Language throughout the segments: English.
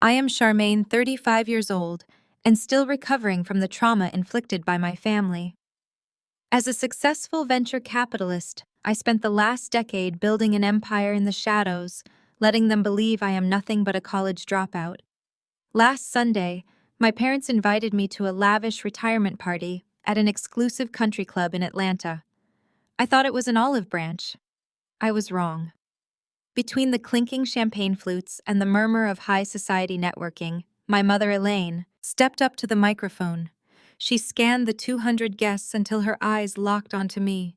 I am Charmaine, 35 years old, and still recovering from the trauma inflicted by my family. As a successful venture capitalist, I spent the last decade building an empire in the shadows, letting them believe I am nothing but a college dropout. Last Sunday, my parents invited me to a lavish retirement party at an exclusive country club in Atlanta. I thought it was an olive branch. I was wrong. Between the clinking champagne flutes and the murmur of high society networking, my mother Elaine stepped up to the microphone. She scanned the 200 guests until her eyes locked onto me.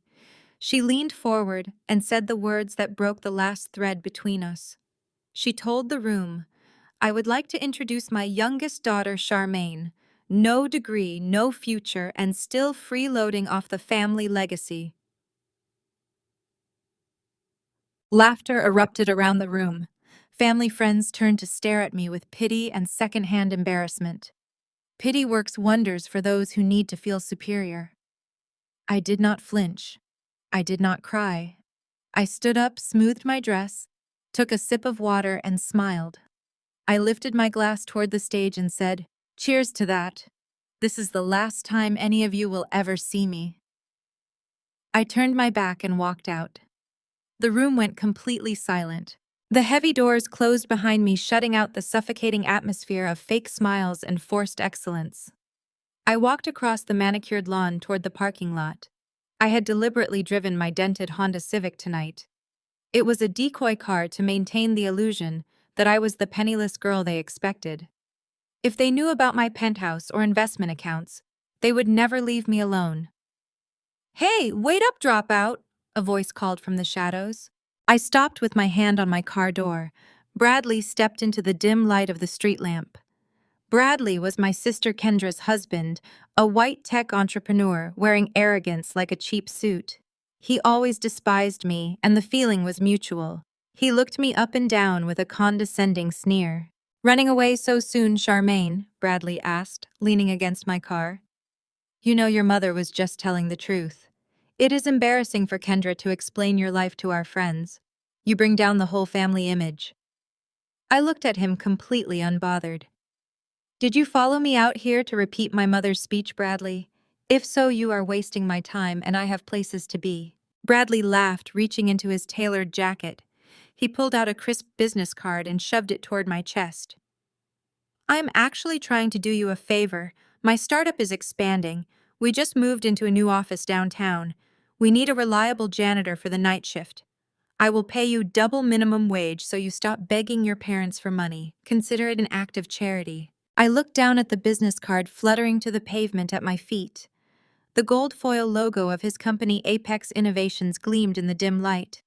She leaned forward and said the words that broke the last thread between us. She told the room, "I would like to introduce my youngest daughter, Charmaine. No degree, no future, and still freeloading off the family legacy." Laughter erupted around the room. Family friends turned to stare at me with pity and secondhand embarrassment. Pity works wonders for those who need to feel superior. I did not flinch. I did not cry. I stood up, smoothed my dress, took a sip of water, and smiled. I lifted my glass toward the stage and said, "Cheers to that. This is the last time any of you will ever see me." I turned my back and walked out. The room went completely silent. The heavy doors closed behind me, shutting out the suffocating atmosphere of fake smiles and forced excellence. I walked across the manicured lawn toward the parking lot. I had deliberately driven my dented Honda Civic tonight. It was a decoy car to maintain the illusion that I was the penniless girl they expected. If they knew about my penthouse or investment accounts, they would never leave me alone. "Hey, wait up, dropout!" a voice called from the shadows. I stopped with my hand on my car door. Bradley stepped into the dim light of the street lamp. Bradley was my sister Kendra's husband, a white tech entrepreneur wearing arrogance like a cheap suit. He always despised me, and the feeling was mutual. He looked me up and down with a condescending sneer. "Running away so soon, Charmaine?" Bradley asked, leaning against my car. "You know your mother was just telling the truth. It is embarrassing for Kendra to explain your life to our friends. You bring down the whole family image." I looked at him completely unbothered. "Did you follow me out here to repeat my mother's speech, Bradley? If so, you are wasting my time and I have places to be." Bradley laughed, reaching into his tailored jacket. He pulled out a crisp business card and shoved it toward my chest. "I am actually trying to do you a favor. My startup is expanding. We just moved into a new office downtown. We need a reliable janitor for the night shift. I will pay you double minimum wage so you stop begging your parents for money. Consider it an act of charity." I looked down at the business card fluttering to the pavement at my feet. The gold foil logo of his company Apex Innovations gleamed in the dim light.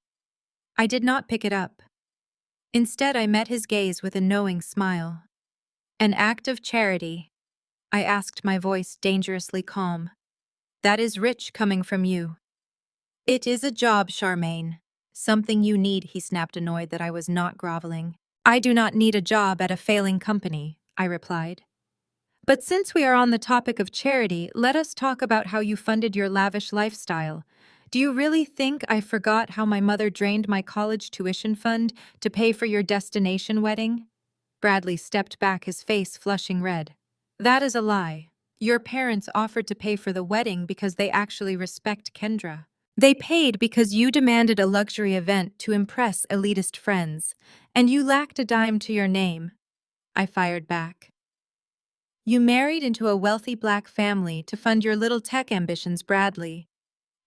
I did not pick it up. Instead, I met his gaze with a knowing smile. "An act of charity?" I asked, my voice dangerously calm. "That is rich coming from you." "It is a job, Charmaine. Something you need," he snapped, annoyed that I was not groveling. "I do not need a job at a failing company," I replied. "But since we are on the topic of charity, let us talk about how you funded your lavish lifestyle. Do you really think I forgot how my mother drained my college tuition fund to pay for your destination wedding?" Bradley stepped back, his face flushing red. "That is a lie. Your parents offered to pay for the wedding because they actually respect Kendra. They paid because you demanded a luxury event to impress elitist friends, and you lacked a dime to your name," I fired back. "You married into a wealthy black family to fund your little tech ambitions, Bradley.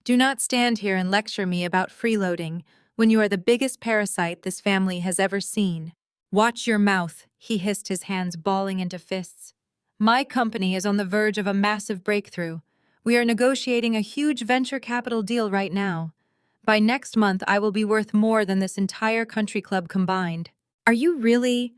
Do not stand here and lecture me about freeloading when you are the biggest parasite this family has ever seen." "Watch your mouth," he hissed, his hands balling into fists. "My company is on the verge of a massive breakthrough. We are negotiating a huge venture capital deal right now. By next month, I will be worth more than this entire country club combined." "Are you really?"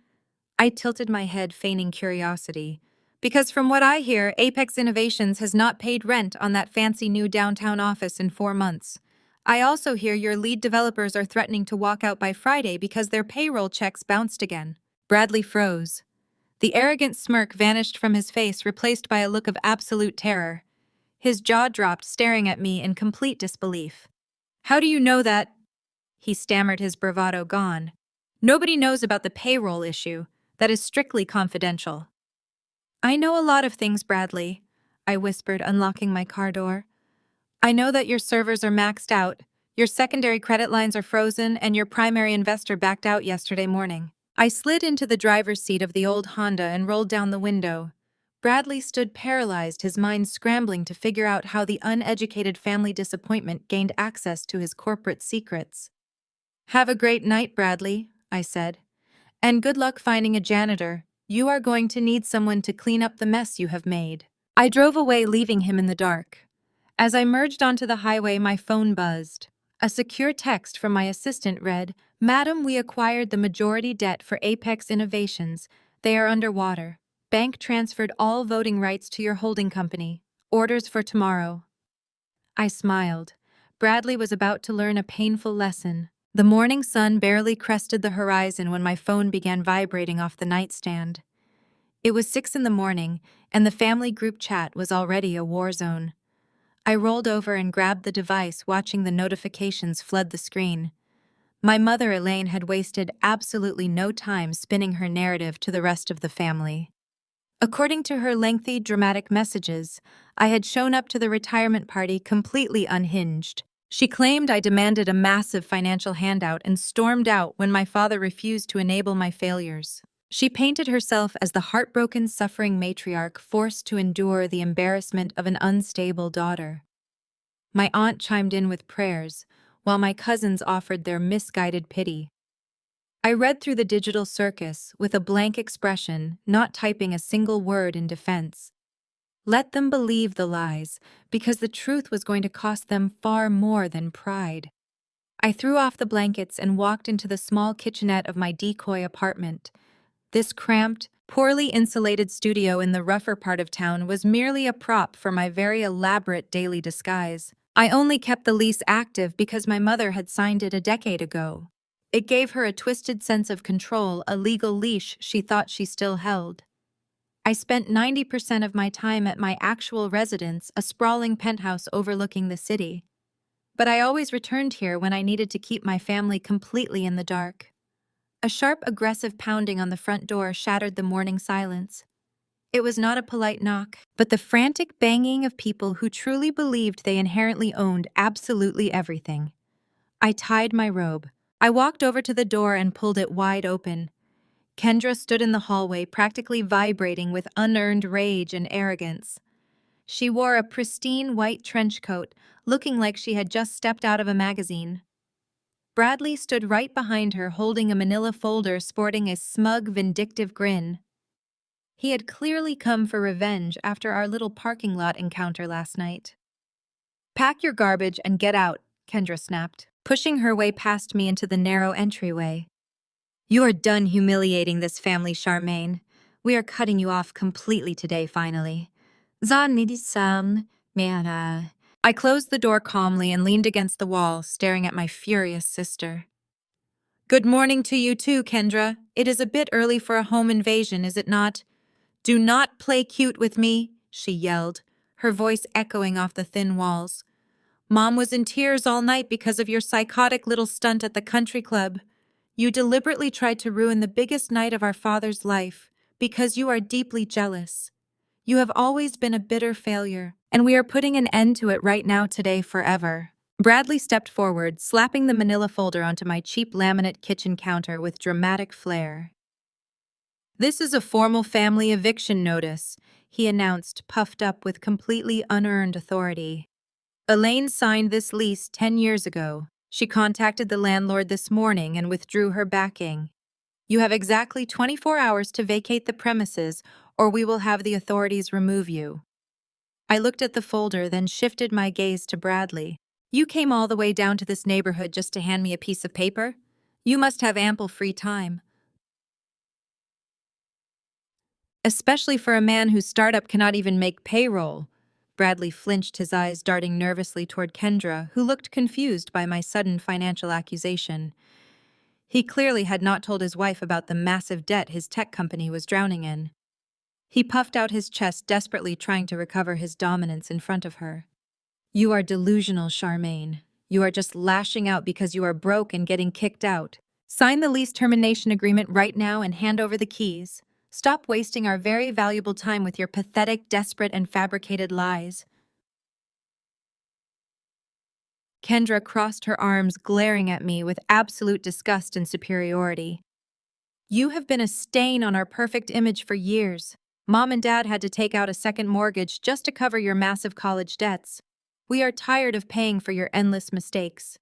I tilted my head, feigning curiosity. "Because from what I hear, Apex Innovations has not paid rent on that fancy new downtown office in 4 months. I also hear your lead developers are threatening to walk out by Friday because their payroll checks bounced again." Bradley froze. The arrogant smirk vanished from his face, replaced by a look of absolute terror. His jaw dropped, staring at me in complete disbelief. "How do you know that?" He stammered, his bravado gone. "Nobody knows about the payroll issue. That is strictly confidential. I know a lot of things, Bradley, I whispered, unlocking my car door. I know that your servers are maxed out, your secondary credit lines are frozen, and your primary investor backed out yesterday morning. I slid into the driver's seat of the old Honda and rolled down the window. Bradley stood paralyzed, his mind scrambling to figure out how the uneducated family disappointment gained access to his corporate secrets. Have a great night, Bradley, I said. And good luck finding a janitor. You are going to need someone to clean up the mess you have made. I drove away, leaving him in the dark. As I merged onto the highway, my phone buzzed. A secure text from my assistant read, "Madam, we acquired the majority debt for Apex Innovations. They are underwater. Bank transferred all voting rights to your holding company. Orders for tomorrow." I smiled. Bradley was about to learn a painful lesson. The morning sun barely crested the horizon when my phone began vibrating off the nightstand. It was 6 in the morning, and the family group chat was already a war zone. I rolled over and grabbed the device, watching the notifications flood the screen. My mother, Elaine, had wasted absolutely no time spinning her narrative to the rest of the family. According to her lengthy, dramatic messages, I had shown up to the retirement party completely unhinged. She claimed I demanded a massive financial handout and stormed out when my father refused to enable my failures. She painted herself as the heartbroken, suffering matriarch forced to endure the embarrassment of an unstable daughter. My aunt chimed in with prayers, while my cousins offered their misguided pity. I read through the digital circus with a blank expression, not typing a single word in defense. Let them believe the lies, because the truth was going to cost them far more than pride. I threw off the blankets and walked into the small kitchenette of my decoy apartment. This cramped, poorly insulated studio in the rougher part of town was merely a prop for my very elaborate daily disguise. I only kept the lease active because my mother had signed it a decade ago. It gave her a twisted sense of control, a legal leash she thought she still held. I spent 90% of my time at my actual residence, a sprawling penthouse overlooking the city. But I always returned here when I needed to keep my family completely in the dark. A sharp, aggressive pounding on the front door shattered the morning silence. It was not a polite knock, but the frantic banging of people who truly believed they inherently owned absolutely everything. I tied my robe. I walked over to the door and pulled it wide open. Kendra stood in the hallway, practically vibrating with unearned rage and arrogance. She wore a pristine white trench coat, looking like she had just stepped out of a magazine. Bradley stood right behind her, holding a manila folder, sporting a smug, vindictive grin. He had clearly come for revenge after our little parking lot encounter last night. "Pack your garbage and get out," Kendra snapped, pushing her way past me into the narrow entryway. "You are done humiliating this family, Charmaine. We are cutting you off completely today, finally." I closed the door calmly and leaned against the wall, staring at my furious sister. "Good morning to you too, Kendra. It is a bit early for a home invasion, is it not?" "Do not play cute with me," she yelled, her voice echoing off the thin walls. "Mom was in tears all night because of your psychotic little stunt at the country club. You deliberately tried to ruin the biggest night of our father's life because you are deeply jealous. You have always been a bitter failure, and we are putting an end to it right now, today, forever." Bradley stepped forward, slapping the manila folder onto my cheap laminate kitchen counter with dramatic flair. "This is a formal family eviction notice," he announced, puffed up with completely unearned authority. "Elaine signed this lease 10 years ago. She contacted the landlord this morning and withdrew her backing. You have exactly 24 hours to vacate the premises, or we will have the authorities remove you." I looked at the folder, then shifted my gaze to Bradley. "You came all the way down to this neighborhood just to hand me a piece of paper? You must have ample free time. Especially for a man whose startup cannot even make payroll." Bradley flinched, his eyes darting nervously toward Kendra, who looked confused by my sudden financial accusation. He clearly had not told his wife about the massive debt his tech company was drowning in. He puffed out his chest, desperately trying to recover his dominance in front of her. "You are delusional, Charmaine. You are just lashing out because you are broke and getting kicked out. Sign the lease termination agreement right now and hand over the keys. Stop wasting our very valuable time with your pathetic, desperate, and fabricated lies. Kendra crossed her arms, glaring at me with absolute disgust and superiority. You have been a stain on our perfect image for years. Mom and Dad had to take out a second mortgage just to cover your massive college debts. We are tired of paying for your endless mistakes.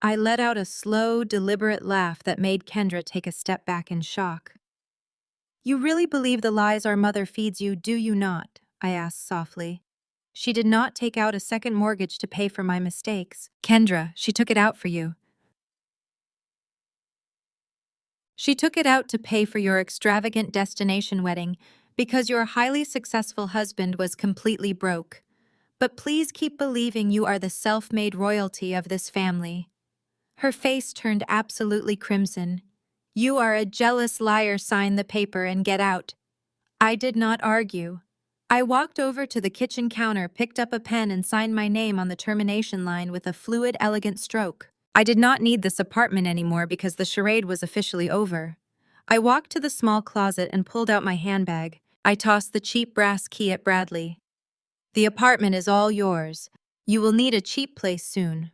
I let out a slow, deliberate laugh that made Kendra take a step back in shock. You really believe the lies our mother feeds you, do you not? I asked softly. She did not take out a second mortgage to pay for my mistakes. Kendra, she took it out for you. She took it out to pay for your extravagant destination wedding because your highly successful husband was completely broke. But please keep believing you are the self-made royalty of this family. Her face turned absolutely crimson. You are a jealous liar, sign the paper and get out. I did not argue. I walked over to the kitchen counter, picked up a pen and signed my name on the termination line with a fluid, elegant stroke. I did not need this apartment anymore because the charade was officially over. I walked to the small closet and pulled out my handbag. I tossed the cheap brass key at Bradley. The apartment is all yours. You will need a cheap place soon.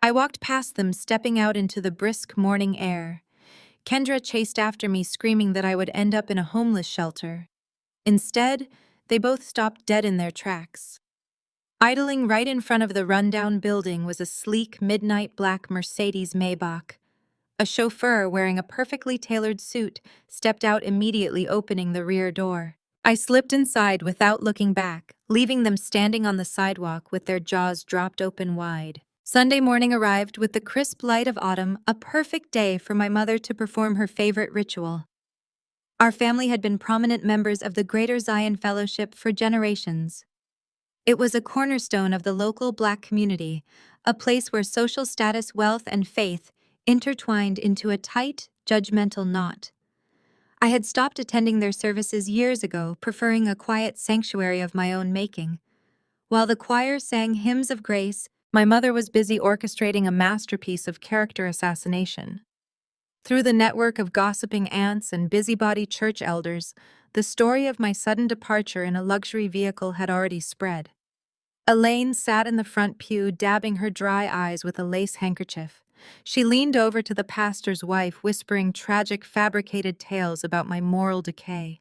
I walked past them, stepping out into the brisk morning air. Kendra chased after me, screaming that I would end up in a homeless shelter. Instead, they both stopped dead in their tracks. Idling right in front of the rundown building was a sleek midnight black Mercedes Maybach. A chauffeur wearing a perfectly tailored suit stepped out immediately, opening the rear door. I slipped inside without looking back, leaving them standing on the sidewalk with their jaws dropped open wide. Sunday morning arrived with the crisp light of autumn, a perfect day for my mother to perform her favorite ritual. Our family had been prominent members of the Greater Zion Fellowship for generations. It was a cornerstone of the local Black community, a place where social status, wealth, and faith intertwined into a tight, judgmental knot. I had stopped attending their services years ago, preferring a quiet sanctuary of my own making. While the choir sang hymns of grace, my mother was busy orchestrating a masterpiece of character assassination. Through the network of gossiping aunts and busybody church elders, the story of my sudden departure in a luxury vehicle had already spread. Elaine sat in the front pew, dabbing her dry eyes with a lace handkerchief. She leaned over to the pastor's wife, whispering tragic, fabricated tales about my moral decay.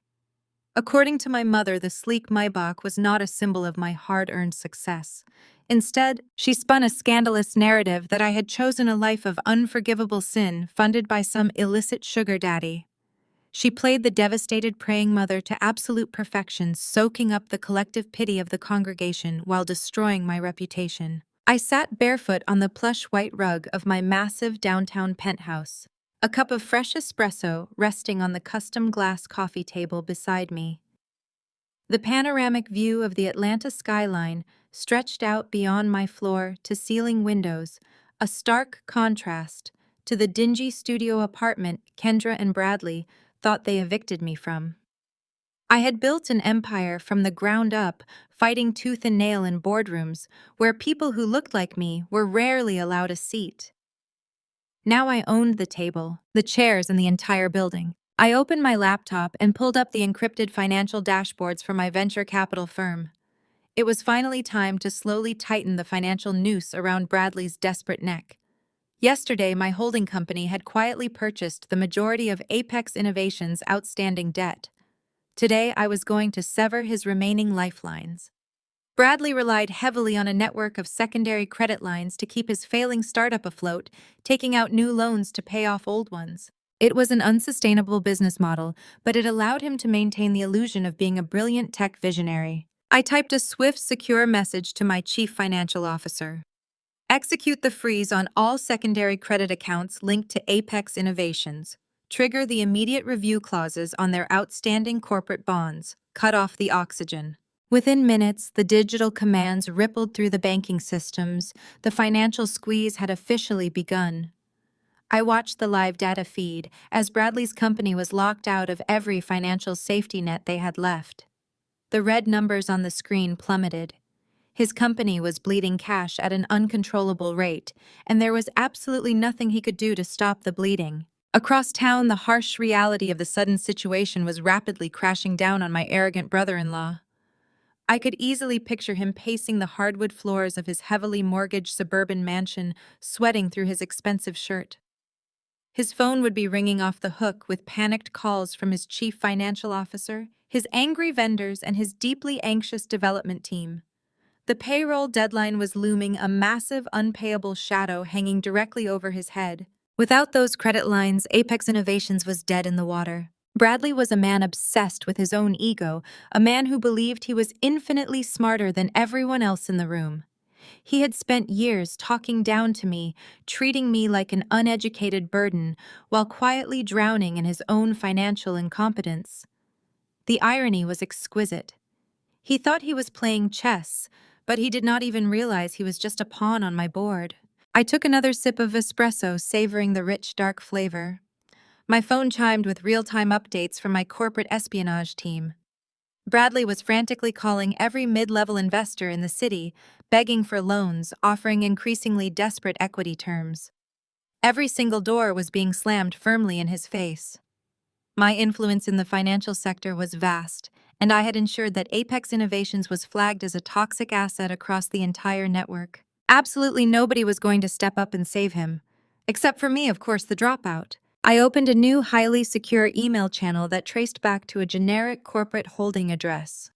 According to my mother, the sleek Maybach was not a symbol of my hard-earned success. Instead, she spun a scandalous narrative that I had chosen a life of unforgivable sin funded by some illicit sugar daddy. She played the devastated praying mother to absolute perfection, soaking up the collective pity of the congregation while destroying my reputation. I sat barefoot on the plush white rug of my massive downtown penthouse, a cup of fresh espresso resting on the custom glass coffee table beside me. The panoramic view of the Atlanta skyline stretched out beyond my floor-to-ceiling windows, a stark contrast to the dingy studio apartment Kendra and Bradley thought they evicted me from. I had built an empire from the ground up, fighting tooth and nail in boardrooms where people who looked like me were rarely allowed a seat. Now I owned the table, the chairs, and the entire building. I opened my laptop and pulled up the encrypted financial dashboards for my venture capital firm. It was finally time to slowly tighten the financial noose around Bradley's desperate neck. Yesterday, my holding company had quietly purchased the majority of Apex Innovations' outstanding debt. Today, I was going to sever his remaining lifelines. Bradley relied heavily on a network of secondary credit lines to keep his failing startup afloat, taking out new loans to pay off old ones. It was an unsustainable business model, but it allowed him to maintain the illusion of being a brilliant tech visionary. I typed a swift, secure message to my chief financial officer. Execute the freeze on all secondary credit accounts linked to Apex Innovations. Trigger the immediate review clauses on their outstanding corporate bonds. Cut off the oxygen. Within minutes, the digital commands rippled through the banking systems. The financial squeeze had officially begun. I watched the live data feed as Bradley's company was locked out of every financial safety net they had left. The red numbers on the screen plummeted. His company was bleeding cash at an uncontrollable rate, and there was absolutely nothing he could do to stop the bleeding. Across town, the harsh reality of the sudden situation was rapidly crashing down on my arrogant brother-in-law. I could easily picture him pacing the hardwood floors of his heavily mortgaged suburban mansion, sweating through his expensive shirt. His phone would be ringing off the hook with panicked calls from his chief financial officer, his angry vendors, and his deeply anxious development team. The payroll deadline was looming, a massive unpayable shadow hanging directly over his head. Without those credit lines, Apex Innovations was dead in the water. Bradley was a man obsessed with his own ego, a man who believed he was infinitely smarter than everyone else in the room. He had spent years talking down to me, treating me like an uneducated burden, while quietly drowning in his own financial incompetence. The irony was exquisite. He thought he was playing chess, but he did not even realize he was just a pawn on my board. I took another sip of espresso, savoring the rich, dark flavor. My phone chimed with real-time updates from my corporate espionage team. Bradley was frantically calling every mid-level investor in the city, begging for loans, offering increasingly desperate equity terms. Every single door was being slammed firmly in his face. My influence in the financial sector was vast, and I had ensured that Apex Innovations was flagged as a toxic asset across the entire network. Absolutely nobody was going to step up and save him. Except for me, of course, the dropout. I opened a new, highly secure email channel that traced back to a generic corporate holding address.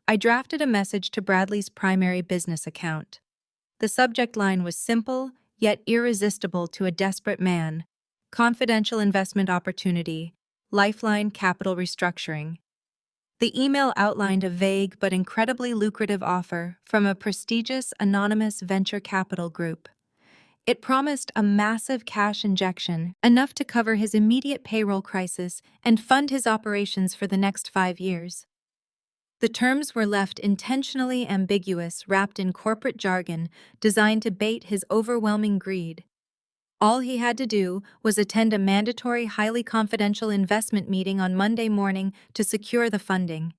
I drafted a message to Bradley's primary business account. The subject line was simple, yet irresistible to a desperate man: confidential investment opportunity, Lifeline Capital Restructuring. The email outlined a vague but incredibly lucrative offer from a prestigious anonymous venture capital group. It promised a massive cash injection, enough to cover his immediate payroll crisis and fund his operations for the next 5 years. The terms were left intentionally ambiguous, wrapped in corporate jargon designed to bait his overwhelming greed. All he had to do was attend a mandatory, highly confidential investment meeting on Monday morning to secure the funding.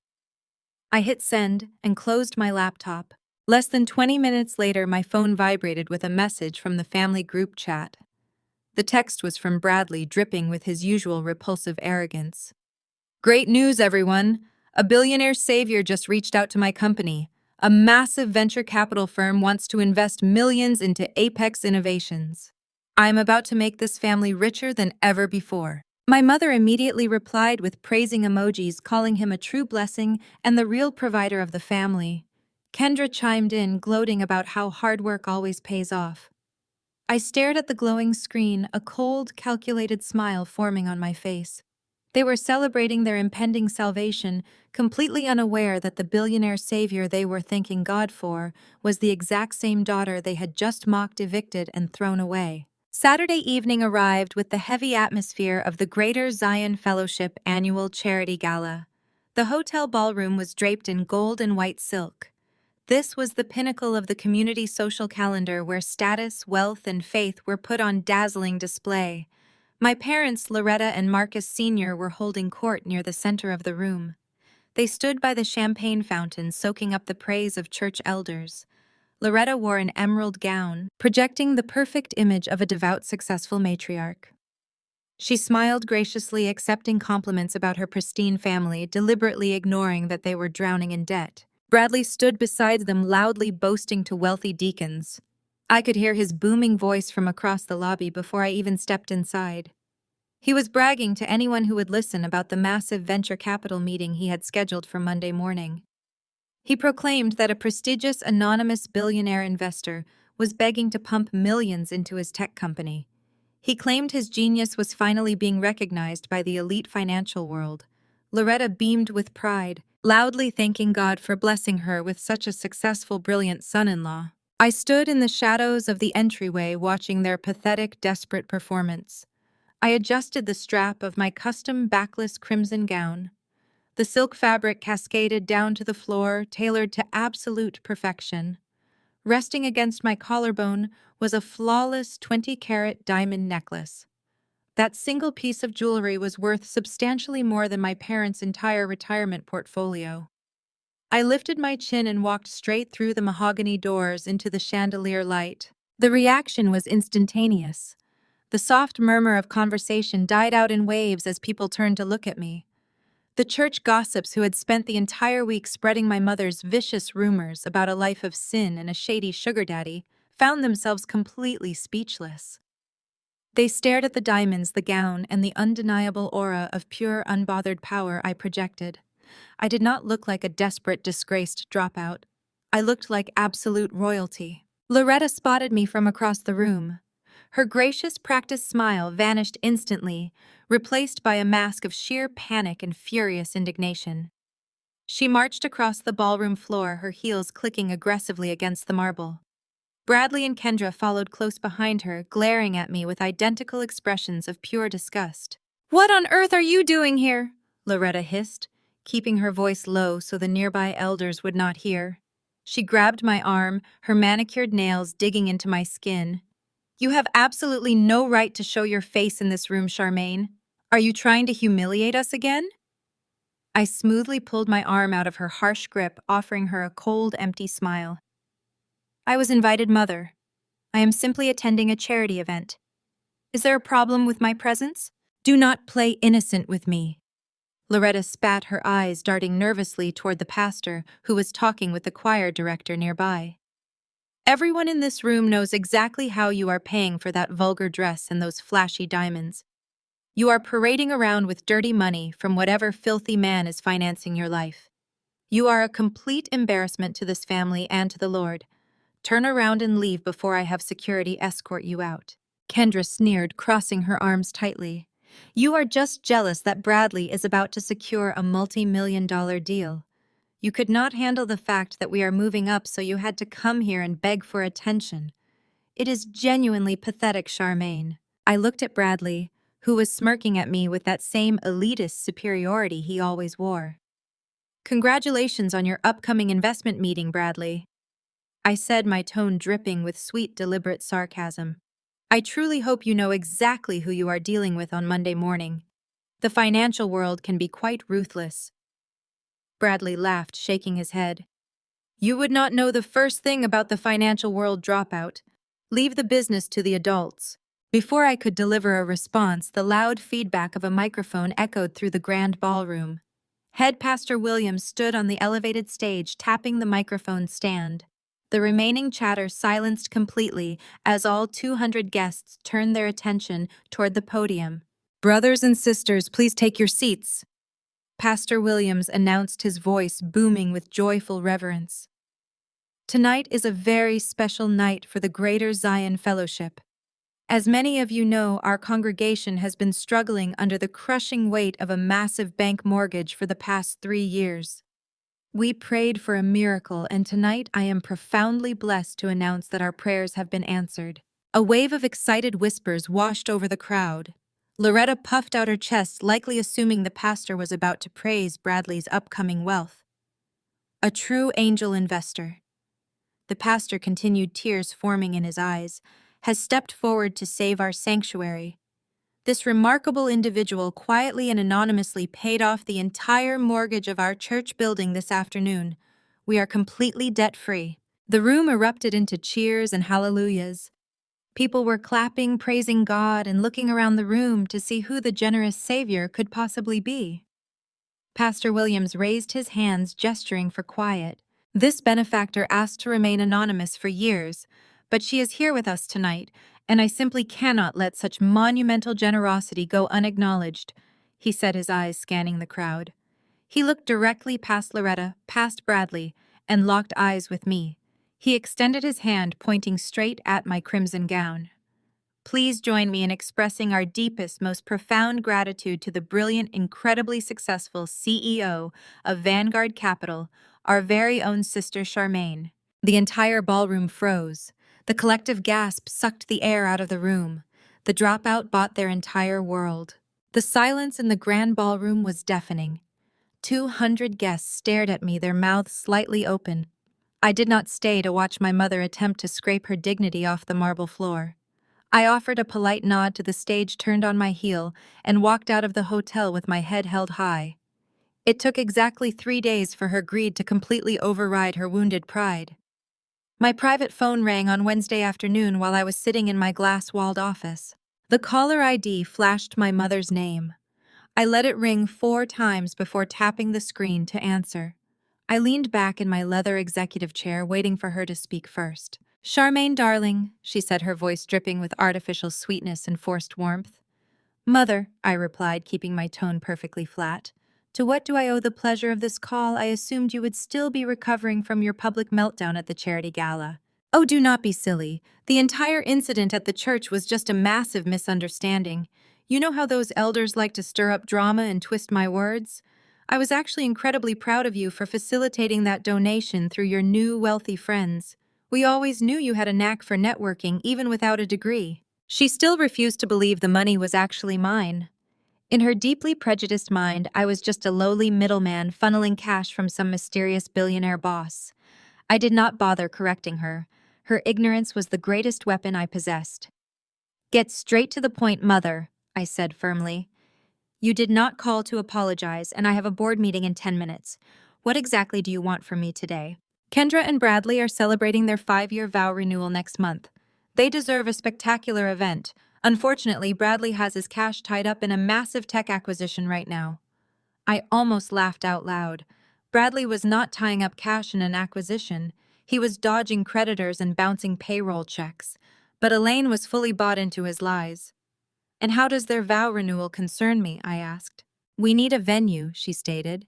I hit send and closed my laptop. Less than 20 minutes later, my phone vibrated with a message from the family group chat. The text was from Bradley, dripping with his usual repulsive arrogance. "Great news, everyone! A billionaire savior just reached out to my company. A massive venture capital firm wants to invest millions into Apex Innovations. I am about to make this family richer than ever before." My mother immediately replied with praising emojis, calling him a true blessing and the real provider of the family. Kendra chimed in, gloating about how hard work always pays off. I stared at the glowing screen, a cold, calculated smile forming on my face. They were celebrating their impending salvation, completely unaware that the billionaire savior they were thanking God for was the exact same daughter they had just mocked, evicted, and thrown away. Saturday evening arrived with the heavy atmosphere of the Greater Zion Fellowship annual charity gala. The hotel ballroom was draped in gold and white silk. This was the pinnacle of the community social calendar, where status, wealth, and faith were put on dazzling display. My parents, Loretta and Marcus Sr., were holding court near the center of the room. They stood by the champagne fountain, soaking up the praise of church elders. Loretta wore an emerald gown, projecting the perfect image of a devout, successful matriarch. She smiled graciously, accepting compliments about her pristine family, deliberately ignoring that they were drowning in debt. Bradley stood beside them, loudly boasting to wealthy deacons. I could hear his booming voice from across the lobby before I even stepped inside. He was bragging to anyone who would listen about the massive venture capital meeting he had scheduled for Monday morning. He proclaimed that a prestigious anonymous billionaire investor was begging to pump millions into his tech company. He claimed his genius was finally being recognized by the elite financial world. Loretta beamed with pride, loudly thanking God for blessing her with such a successful, brilliant son-in-law. I stood in the shadows of the entryway, watching their pathetic, desperate performance. I adjusted the strap of my custom backless crimson gown. The silk fabric cascaded down to the floor, tailored to absolute perfection. Resting against my collarbone was a flawless 20-carat diamond necklace. That single piece of jewelry was worth substantially more than my parents' entire retirement portfolio. I lifted my chin and walked straight through the mahogany doors into the chandelier light. The reaction was instantaneous. The soft murmur of conversation died out in waves as people turned to look at me. The church gossips who had spent the entire week spreading my mother's vicious rumors about a life of sin and a shady sugar daddy found themselves completely speechless. They stared at the diamonds, the gown, and the undeniable aura of pure, unbothered power I projected. I did not look like a desperate, disgraced dropout. I looked like absolute royalty. Loretta spotted me from across the room. Her gracious, practiced smile vanished instantly, replaced by a mask of sheer panic and furious indignation. She marched across the ballroom floor, her heels clicking aggressively against the marble. Bradley and Kendra followed close behind her, glaring at me with identical expressions of pure disgust. "What on earth are you doing here?" Loretta hissed, keeping her voice low so the nearby elders would not hear. She grabbed my arm, her manicured nails digging into my skin. "You have absolutely no right to show your face in this room, Charmaine. Are you trying to humiliate us again?" I smoothly pulled my arm out of her harsh grip, offering her a cold, empty smile. "I was invited, Mother. I am simply attending a charity event. Is there a problem with my presence? Do not play innocent with me." Loretta spat, her eyes darting nervously toward the pastor, who was talking with the choir director nearby. "Everyone in this room knows exactly how you are paying for that vulgar dress and those flashy diamonds. You are parading around with dirty money from whatever filthy man is financing your life. You are a complete embarrassment to this family and to the Lord. Turn around and leave before I have security escort you out." Kendra sneered, crossing her arms tightly. "You are just jealous that Bradley is about to secure a multi-million-dollar deal. You could not handle the fact that we are moving up, so you had to come here and beg for attention. It is genuinely pathetic, Charmaine." I looked at Bradley, who was smirking at me with that same elitist superiority he always wore. "Congratulations on your upcoming investment meeting, Bradley," I said, my tone dripping with sweet, deliberate sarcasm. "I truly hope you know exactly who you are dealing with on Monday morning. The financial world can be quite ruthless." Bradley laughed, shaking his head. "You would not know the first thing about the financial world, dropout. Leave the business to the adults." Before I could deliver a response, the loud feedback of a microphone echoed through the grand ballroom. Head Pastor Williams stood on the elevated stage, tapping the microphone stand. The remaining chatter silenced completely as all 200 guests turned their attention toward the podium. "Brothers and sisters, please take your seats," Pastor Williams announced, his voice booming with joyful reverence. "Tonight is a very special night for the Greater Zion Fellowship. As many of you know, our congregation has been struggling under the crushing weight of a massive bank mortgage for the past 3 years. We prayed for a miracle, and tonight I am profoundly blessed to announce that our prayers have been answered." A wave of excited whispers washed over the crowd. Loretta puffed out her chest, likely assuming the pastor was about to praise Bradley's upcoming wealth. "A true angel investor," the pastor continued, tears forming in his eyes, "has stepped forward to save our sanctuary. This remarkable individual quietly and anonymously paid off the entire mortgage of our church building this afternoon. We are completely debt-free." The room erupted into cheers and hallelujahs. People were clapping, praising God, and looking around the room to see who the generous Savior could possibly be. Pastor Williams raised his hands, gesturing for quiet. "This benefactor asked to remain anonymous for years, but she is here with us tonight, and I simply cannot let such monumental generosity go unacknowledged," he said, his eyes scanning the crowd. He looked directly past Loretta, past Bradley, and locked eyes with me. He extended his hand, pointing straight at my crimson gown. "Please join me in expressing our deepest, most profound gratitude to the brilliant, incredibly successful CEO of Vanguard Capital, our very own Sister Charmaine." The entire ballroom froze. The collective gasp sucked the air out of the room. The dropout bought their entire world. The silence in the grand ballroom was deafening. 200 guests stared at me, their mouths slightly open. I did not stay to watch my mother attempt to scrape her dignity off the marble floor. I offered a polite nod to the stage, turned on my heel, and walked out of the hotel with my head held high. It took exactly 3 days for her greed to completely override her wounded pride. My private phone rang on Wednesday afternoon while I was sitting in my glass-walled office. The caller ID flashed my mother's name. I let it ring 4 times before tapping the screen to answer. I leaned back in my leather executive chair, waiting for her to speak first. "Charmaine, darling," she said, her voice dripping with artificial sweetness and forced warmth. "Mother," I replied, keeping my tone perfectly flat. "To what do I owe the pleasure of this call? I assumed you would still be recovering from your public meltdown at the charity gala." "Oh, do not be silly. The entire incident at the church was just a massive misunderstanding. You know how those elders like to stir up drama and twist my words? I was actually incredibly proud of you for facilitating that donation through your new wealthy friends. We always knew you had a knack for networking, even without a degree." She still refused to believe the money was actually mine. In her deeply prejudiced mind, I was just a lowly middleman funneling cash from some mysterious billionaire boss. I did not bother correcting her. Her ignorance was the greatest weapon I possessed. "Get straight to the point, Mother," I said firmly. "You did not call to apologize, and I have a board meeting in 10 minutes. What exactly do you want from me today?" "Kendra and Bradley are celebrating their 5-year vow renewal next month. They deserve a spectacular event. Unfortunately, Bradley has his cash tied up in a massive tech acquisition right now." I almost laughed out loud. Bradley was not tying up cash in an acquisition. He was dodging creditors and bouncing payroll checks. But Elaine was fully bought into his lies. "And how does their vow renewal concern me?" I asked. "We need a venue," she stated.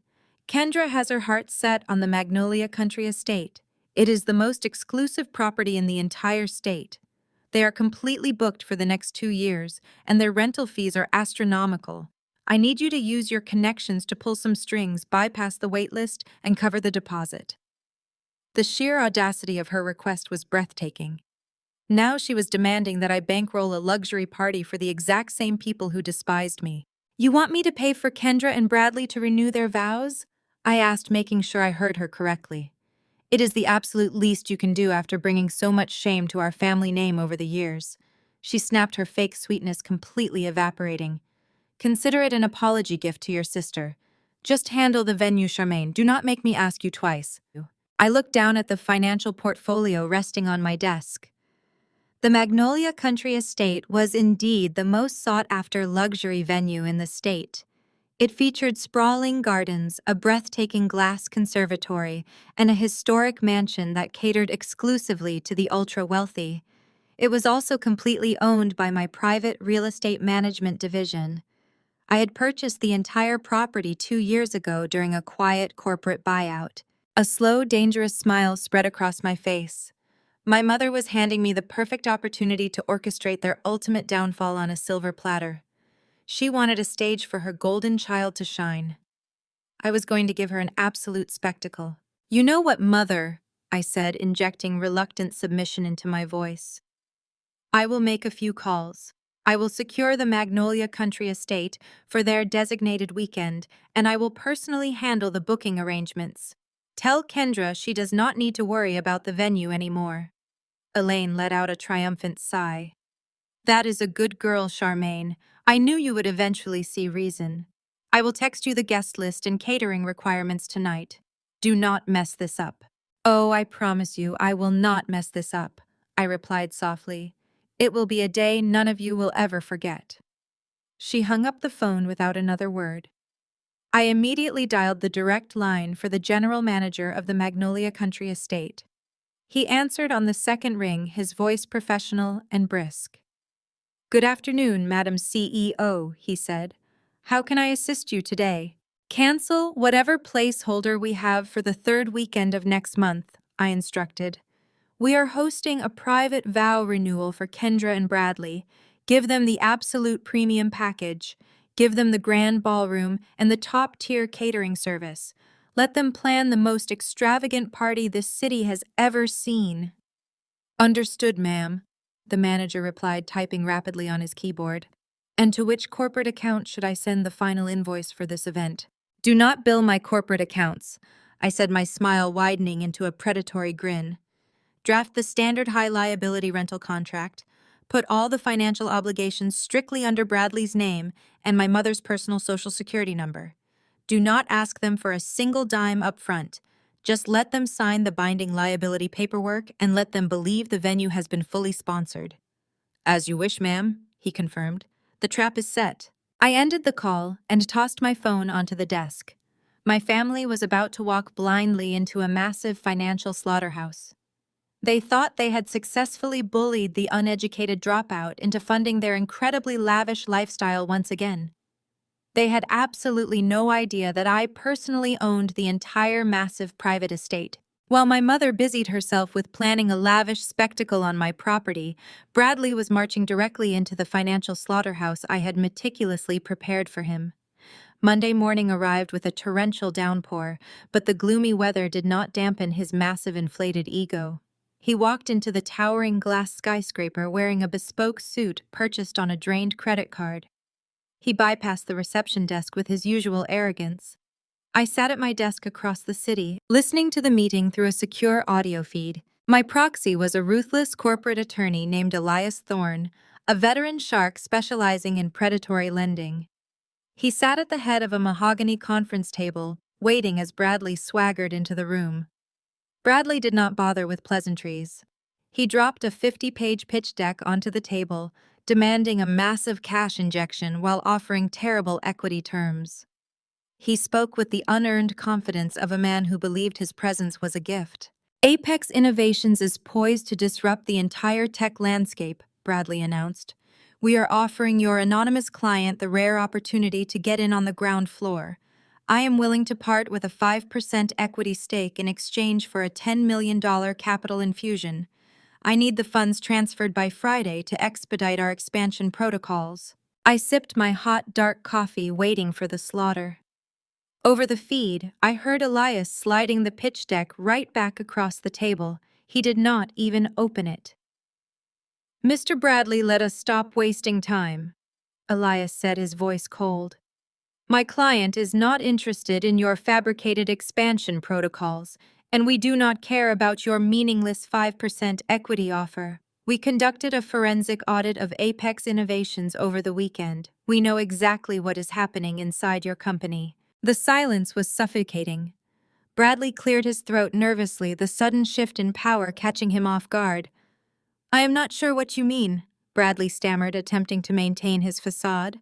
"Kendra has her heart set on the Magnolia Country Estate. It is the most exclusive property in the entire state. They are completely booked for the next 2 years, and their rental fees are astronomical. I need you to use your connections to pull some strings, bypass the waitlist, and cover the deposit." The sheer audacity of her request was breathtaking. Now she was demanding that I bankroll a luxury party for the exact same people who despised me. "You want me to pay for Kendra and Bradley to renew their vows?" I asked, making sure I heard her correctly. "It is the absolute least you can do after bringing so much shame to our family name over the years." She snapped, her fake sweetness completely evaporating. "Consider it an apology gift to your sister. Just handle the venue, Charmaine. Do not make me ask you twice." I looked down at the financial portfolio resting on my desk. The Magnolia Country Estate was indeed the most sought-after luxury venue in the state. It featured sprawling gardens, a breathtaking glass conservatory, and a historic mansion that catered exclusively to the ultra-wealthy. It was also completely owned by my private real estate management division. I had purchased the entire property 2 years ago during a quiet corporate buyout. A slow, dangerous smile spread across my face. My mother was handing me the perfect opportunity to orchestrate their ultimate downfall on a silver platter. She wanted a stage for her golden child to shine. I was going to give her an absolute spectacle. "You know what, Mother," I said, injecting reluctant submission into my voice. "I will make a few calls. I will secure the Magnolia Country Estate for their designated weekend, and I will personally handle the booking arrangements. Tell Kendra she does not need to worry about the venue anymore." Elaine let out a triumphant sigh. "That is a good girl, Charmaine. I knew you would eventually see reason. I will text you the guest list and catering requirements tonight. Do not mess this up." "Oh, I promise you, I will not mess this up," I replied softly. "It will be a day none of you will ever forget." She hung up the phone without another word. I immediately dialed the direct line for the general manager of the Magnolia Country Estate. He answered on the second ring, his voice professional and brisk. "Good afternoon, Madam CEO," he said. "How can I assist you today?" "Cancel whatever placeholder we have for the 3rd weekend of next month," I instructed. "We are hosting a private vow renewal for Kendra and Bradley. Give them the absolute premium package. Give them the grand ballroom and the top-tier catering service. Let them plan the most extravagant party this city has ever seen." "Understood, ma'am," the manager replied, typing rapidly on his keyboard. "And to which corporate account should I send the final invoice for this event?" "Do not bill my corporate accounts," I said, my smile widening into a predatory grin. "Draft the standard high liability rental contract. Put all the financial obligations strictly under Bradley's name and my mother's personal social security number. Do not ask them for a single dime up front. Just let them sign the binding liability paperwork and let them believe the venue has been fully sponsored. As you wish, ma'am, he confirmed. The trap is set. I ended the call and tossed my phone onto the desk. My family was about to walk blindly into a massive financial slaughterhouse. They thought they had successfully bullied the uneducated dropout into funding their incredibly lavish lifestyle once again. They had absolutely no idea that I personally owned the entire massive private estate. While my mother busied herself with planning a lavish spectacle on my property, Bradley was marching directly into the financial slaughterhouse I had meticulously prepared for him. Monday morning arrived with a torrential downpour, but the gloomy weather did not dampen his massive inflated ego. He walked into the towering glass skyscraper wearing a bespoke suit purchased on a drained credit card. He bypassed the reception desk with his usual arrogance. I sat at my desk across the city, listening to the meeting through a secure audio feed. My proxy was a ruthless corporate attorney named Elias Thorne, a veteran shark specializing in predatory lending. He sat at the head of a mahogany conference table, waiting as Bradley swaggered into the room. Bradley did not bother with pleasantries. He dropped a 50-page pitch deck onto the table, demanding a massive cash injection while offering terrible equity terms. He spoke with the unearned confidence of a man who believed his presence was a gift. Apex Innovations is poised to disrupt the entire tech landscape, Bradley announced. We are offering your anonymous client the rare opportunity to get in on the ground floor. I am willing to part with a 5% equity stake in exchange for a $10 million capital infusion. I need the funds transferred by Friday to expedite our expansion protocols. I sipped my hot, dark coffee, waiting for the slaughter. Over the feed, I heard Elias sliding the pitch deck right back across the table. He did not even open it. Mr. Bradley, let us stop wasting time, Elias said, his voice cold. My client is not interested in your fabricated expansion protocols, and we do not care about your meaningless 5% equity offer. We conducted a forensic audit of Apex Innovations over the weekend. We know exactly what is happening inside your company. The silence was suffocating. Bradley cleared his throat nervously, the sudden shift in power catching him off guard. I am not sure what you mean, Bradley stammered, attempting to maintain his facade.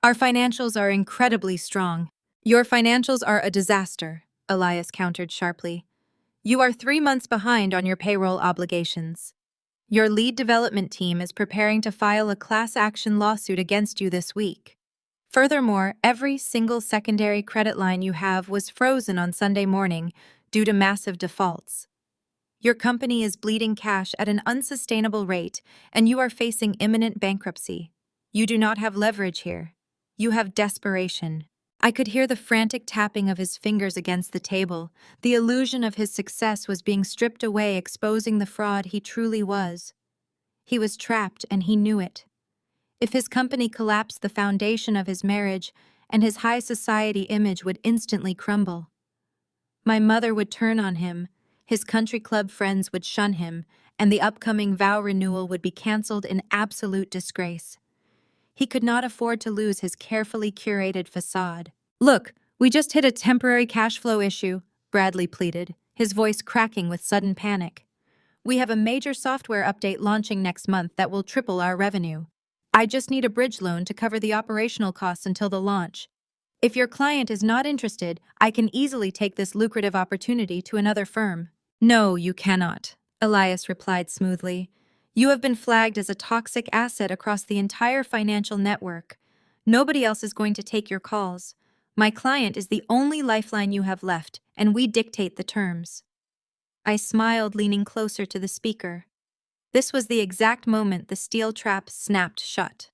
Our financials are incredibly strong. Your financials are a disaster, Elias countered sharply. You are 3 months behind on your payroll obligations. Your lead development team is preparing to file a class action lawsuit against you this week. Furthermore, every single secondary credit line you have was frozen on Sunday morning due to massive defaults. Your company is bleeding cash at an unsustainable rate, and you are facing imminent bankruptcy. You do not have leverage here. You have desperation. I could hear the frantic tapping of his fingers against the table. The illusion of his success was being stripped away, exposing the fraud he truly was. He was trapped, and he knew it. If his company collapsed, the foundation of his marriage and his high society image would instantly crumble. My mother would turn on him, his country club friends would shun him, and the upcoming vow renewal would be canceled in absolute disgrace. He could not afford to lose his carefully curated facade. Look, we just hit a temporary cash flow issue, Bradley pleaded, his voice cracking with sudden panic. We have a major software update launching next month that will triple our revenue. I just need a bridge loan to cover the operational costs until the launch. If your client is not interested, I can easily take this lucrative opportunity to another firm. No, you cannot, Elias replied smoothly. You have been flagged as a toxic asset across the entire financial network. Nobody else is going to take your calls. My client is the only lifeline you have left, and we dictate the terms. I smiled, leaning closer to the speaker. This was the exact moment the steel trap snapped shut.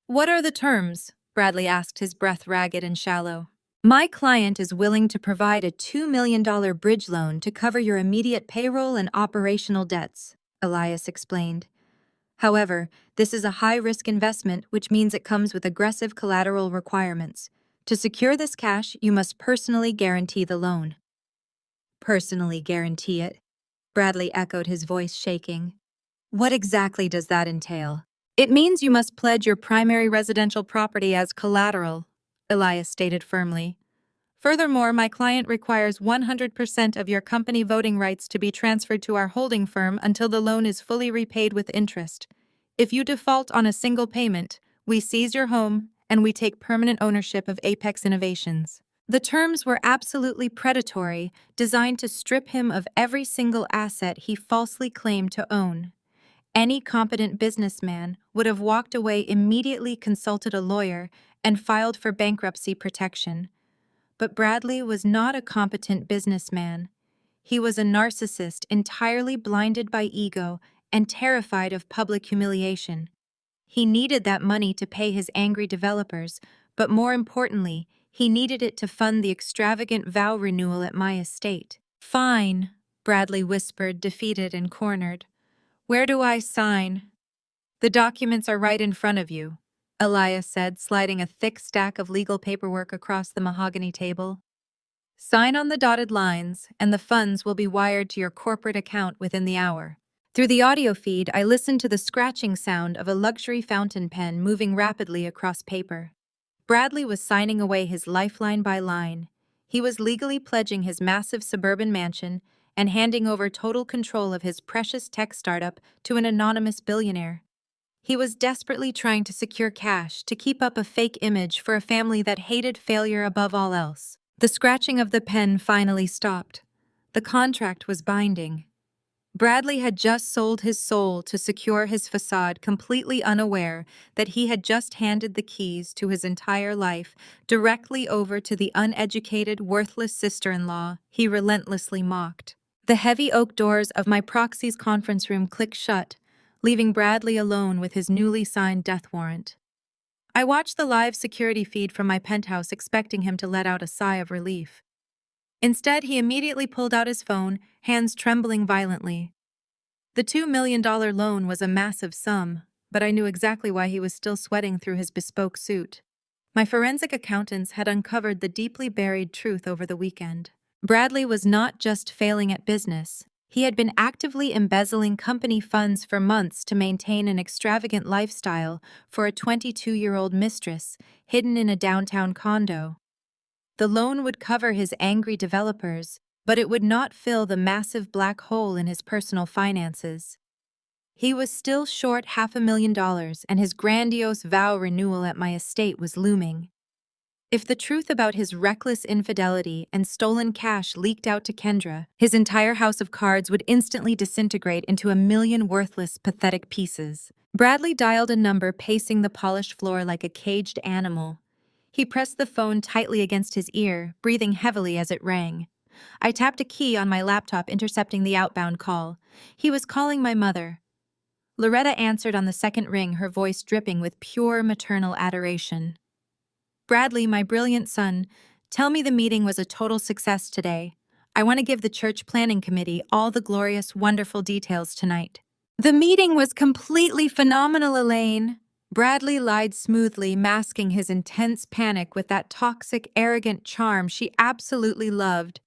What are the terms? Bradley asked, his breath ragged and shallow. My client is willing to provide a $2 million bridge loan to cover your immediate payroll and operational debts, Elias explained. However, this is a high-risk investment, which means it comes with aggressive collateral requirements. To secure this cash, you must personally guarantee the loan. Personally guarantee it? Bradley echoed, his voice shaking. What exactly does that entail? It means you must pledge your primary residential property as collateral, Elias stated firmly. Furthermore, my client requires 100% of your company voting rights to be transferred to our holding firm until the loan is fully repaid with interest. If you default on a single payment, we seize your home and we take permanent ownership of Apex Innovations. The terms were absolutely predatory, designed to strip him of every single asset he falsely claimed to own. Any competent businessman would have walked away, immediately consulted a lawyer, and filed for bankruptcy protection. But Bradley was not a competent businessman. He was a narcissist entirely blinded by ego and terrified of public humiliation. He needed that money to pay his angry developers, but more importantly, he needed it to fund the extravagant vow renewal at my estate. "Fine," Bradley whispered, defeated and cornered. "Where do I sign?" "The documents are right in front of you," Elias said, sliding a thick stack of legal paperwork across the mahogany table. "Sign on the dotted lines, and the funds will be wired to your corporate account within the hour." Through the audio feed, I listened to the scratching sound of a luxury fountain pen moving rapidly across paper. Bradley was signing away his life line by line. He was legally pledging his massive suburban mansion and handing over total control of his precious tech startup to an anonymous billionaire. He was desperately trying to secure cash to keep up a fake image for a family that hated failure above all else. The scratching of the pen finally stopped. The contract was binding. Bradley had just sold his soul to secure his facade, completely unaware that he had just handed the keys to his entire life directly over to the uneducated, worthless sister-in-law he relentlessly mocked. The heavy oak doors of my proxy's conference room clicked shut, leaving Bradley alone with his newly signed death warrant. I watched the live security feed from my penthouse, expecting him to let out a sigh of relief. Instead, he immediately pulled out his phone, hands trembling violently. The $2 million loan was a massive sum, but I knew exactly why he was still sweating through his bespoke suit. My forensic accountants had uncovered the deeply buried truth over the weekend. Bradley was not just failing at business. He had been actively embezzling company funds for months to maintain an extravagant lifestyle for a 22-year-old mistress hidden in a downtown condo. The loan would cover his angry developers, but it would not fill the massive black hole in his personal finances. He was still short $500,000, and his grandiose vow renewal at my estate was looming. If the truth about his reckless infidelity and stolen cash leaked out to Kendra, his entire house of cards would instantly disintegrate into a million worthless, pathetic pieces. Bradley dialed a number, pacing the polished floor like a caged animal. He pressed the phone tightly against his ear, breathing heavily as it rang. I tapped a key on my laptop, intercepting the outbound call. He was calling my mother. Loretta answered on the second ring, her voice dripping with pure maternal adoration. "Bradley, my brilliant son, tell me the meeting was a total success today. I want to give the church planning committee all the glorious, wonderful details tonight." "The meeting was completely phenomenal, Elaine." Bradley lied smoothly, masking his intense panic with that toxic, arrogant charm she absolutely loved.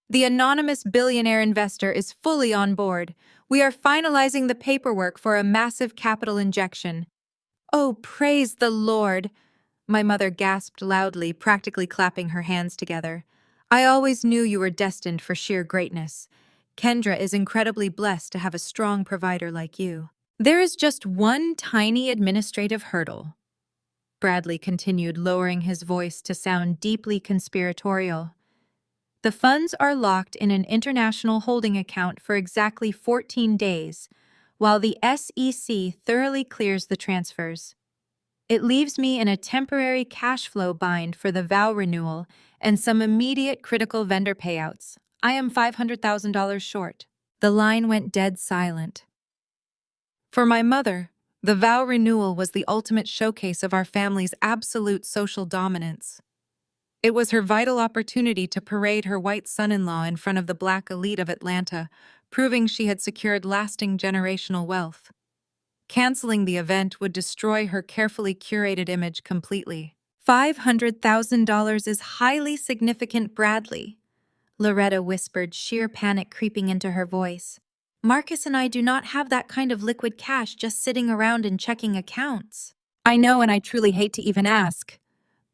"The anonymous billionaire investor is fully on board. We are finalizing the paperwork for a massive capital injection." "Oh, praise the Lord!" My mother gasped loudly, practically clapping her hands together. "I always knew you were destined for sheer greatness. Kendra is incredibly blessed to have a strong provider like you." "There is just one tiny administrative hurdle," Bradley continued, lowering his voice to sound deeply conspiratorial. "The funds are locked in an international holding account for exactly 14 days, while the SEC thoroughly clears the transfers. It leaves me in a temporary cash flow bind for the vow renewal and some immediate critical vendor payouts. I am $500,000 short." The line went dead silent. For my mother, the vow renewal was the ultimate showcase of our family's absolute social dominance. It was her vital opportunity to parade her white son-in-law in front of the black elite of Atlanta, proving she had secured lasting generational wealth. Canceling the event would destroy her carefully curated image completely. $500,000 is highly significant, Bradley," Loretta whispered, sheer panic creeping into her voice. "Marcus and I do not have that kind of liquid cash just sitting around in checking accounts." "I know, and I truly hate to even ask,"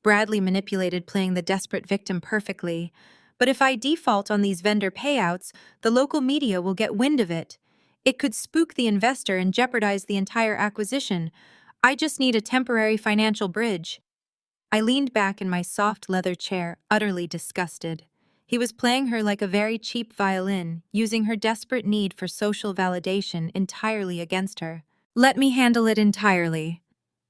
Bradley manipulated playing the desperate victim perfectly. But if I default on these vendor payouts, the local media will get wind of it. It could spook the investor and jeopardize the entire acquisition. I just need a temporary financial bridge. I leaned back in my soft leather chair, utterly disgusted. He was playing her like a very cheap violin, using her desperate need for social validation entirely against her. "Let me handle it entirely,"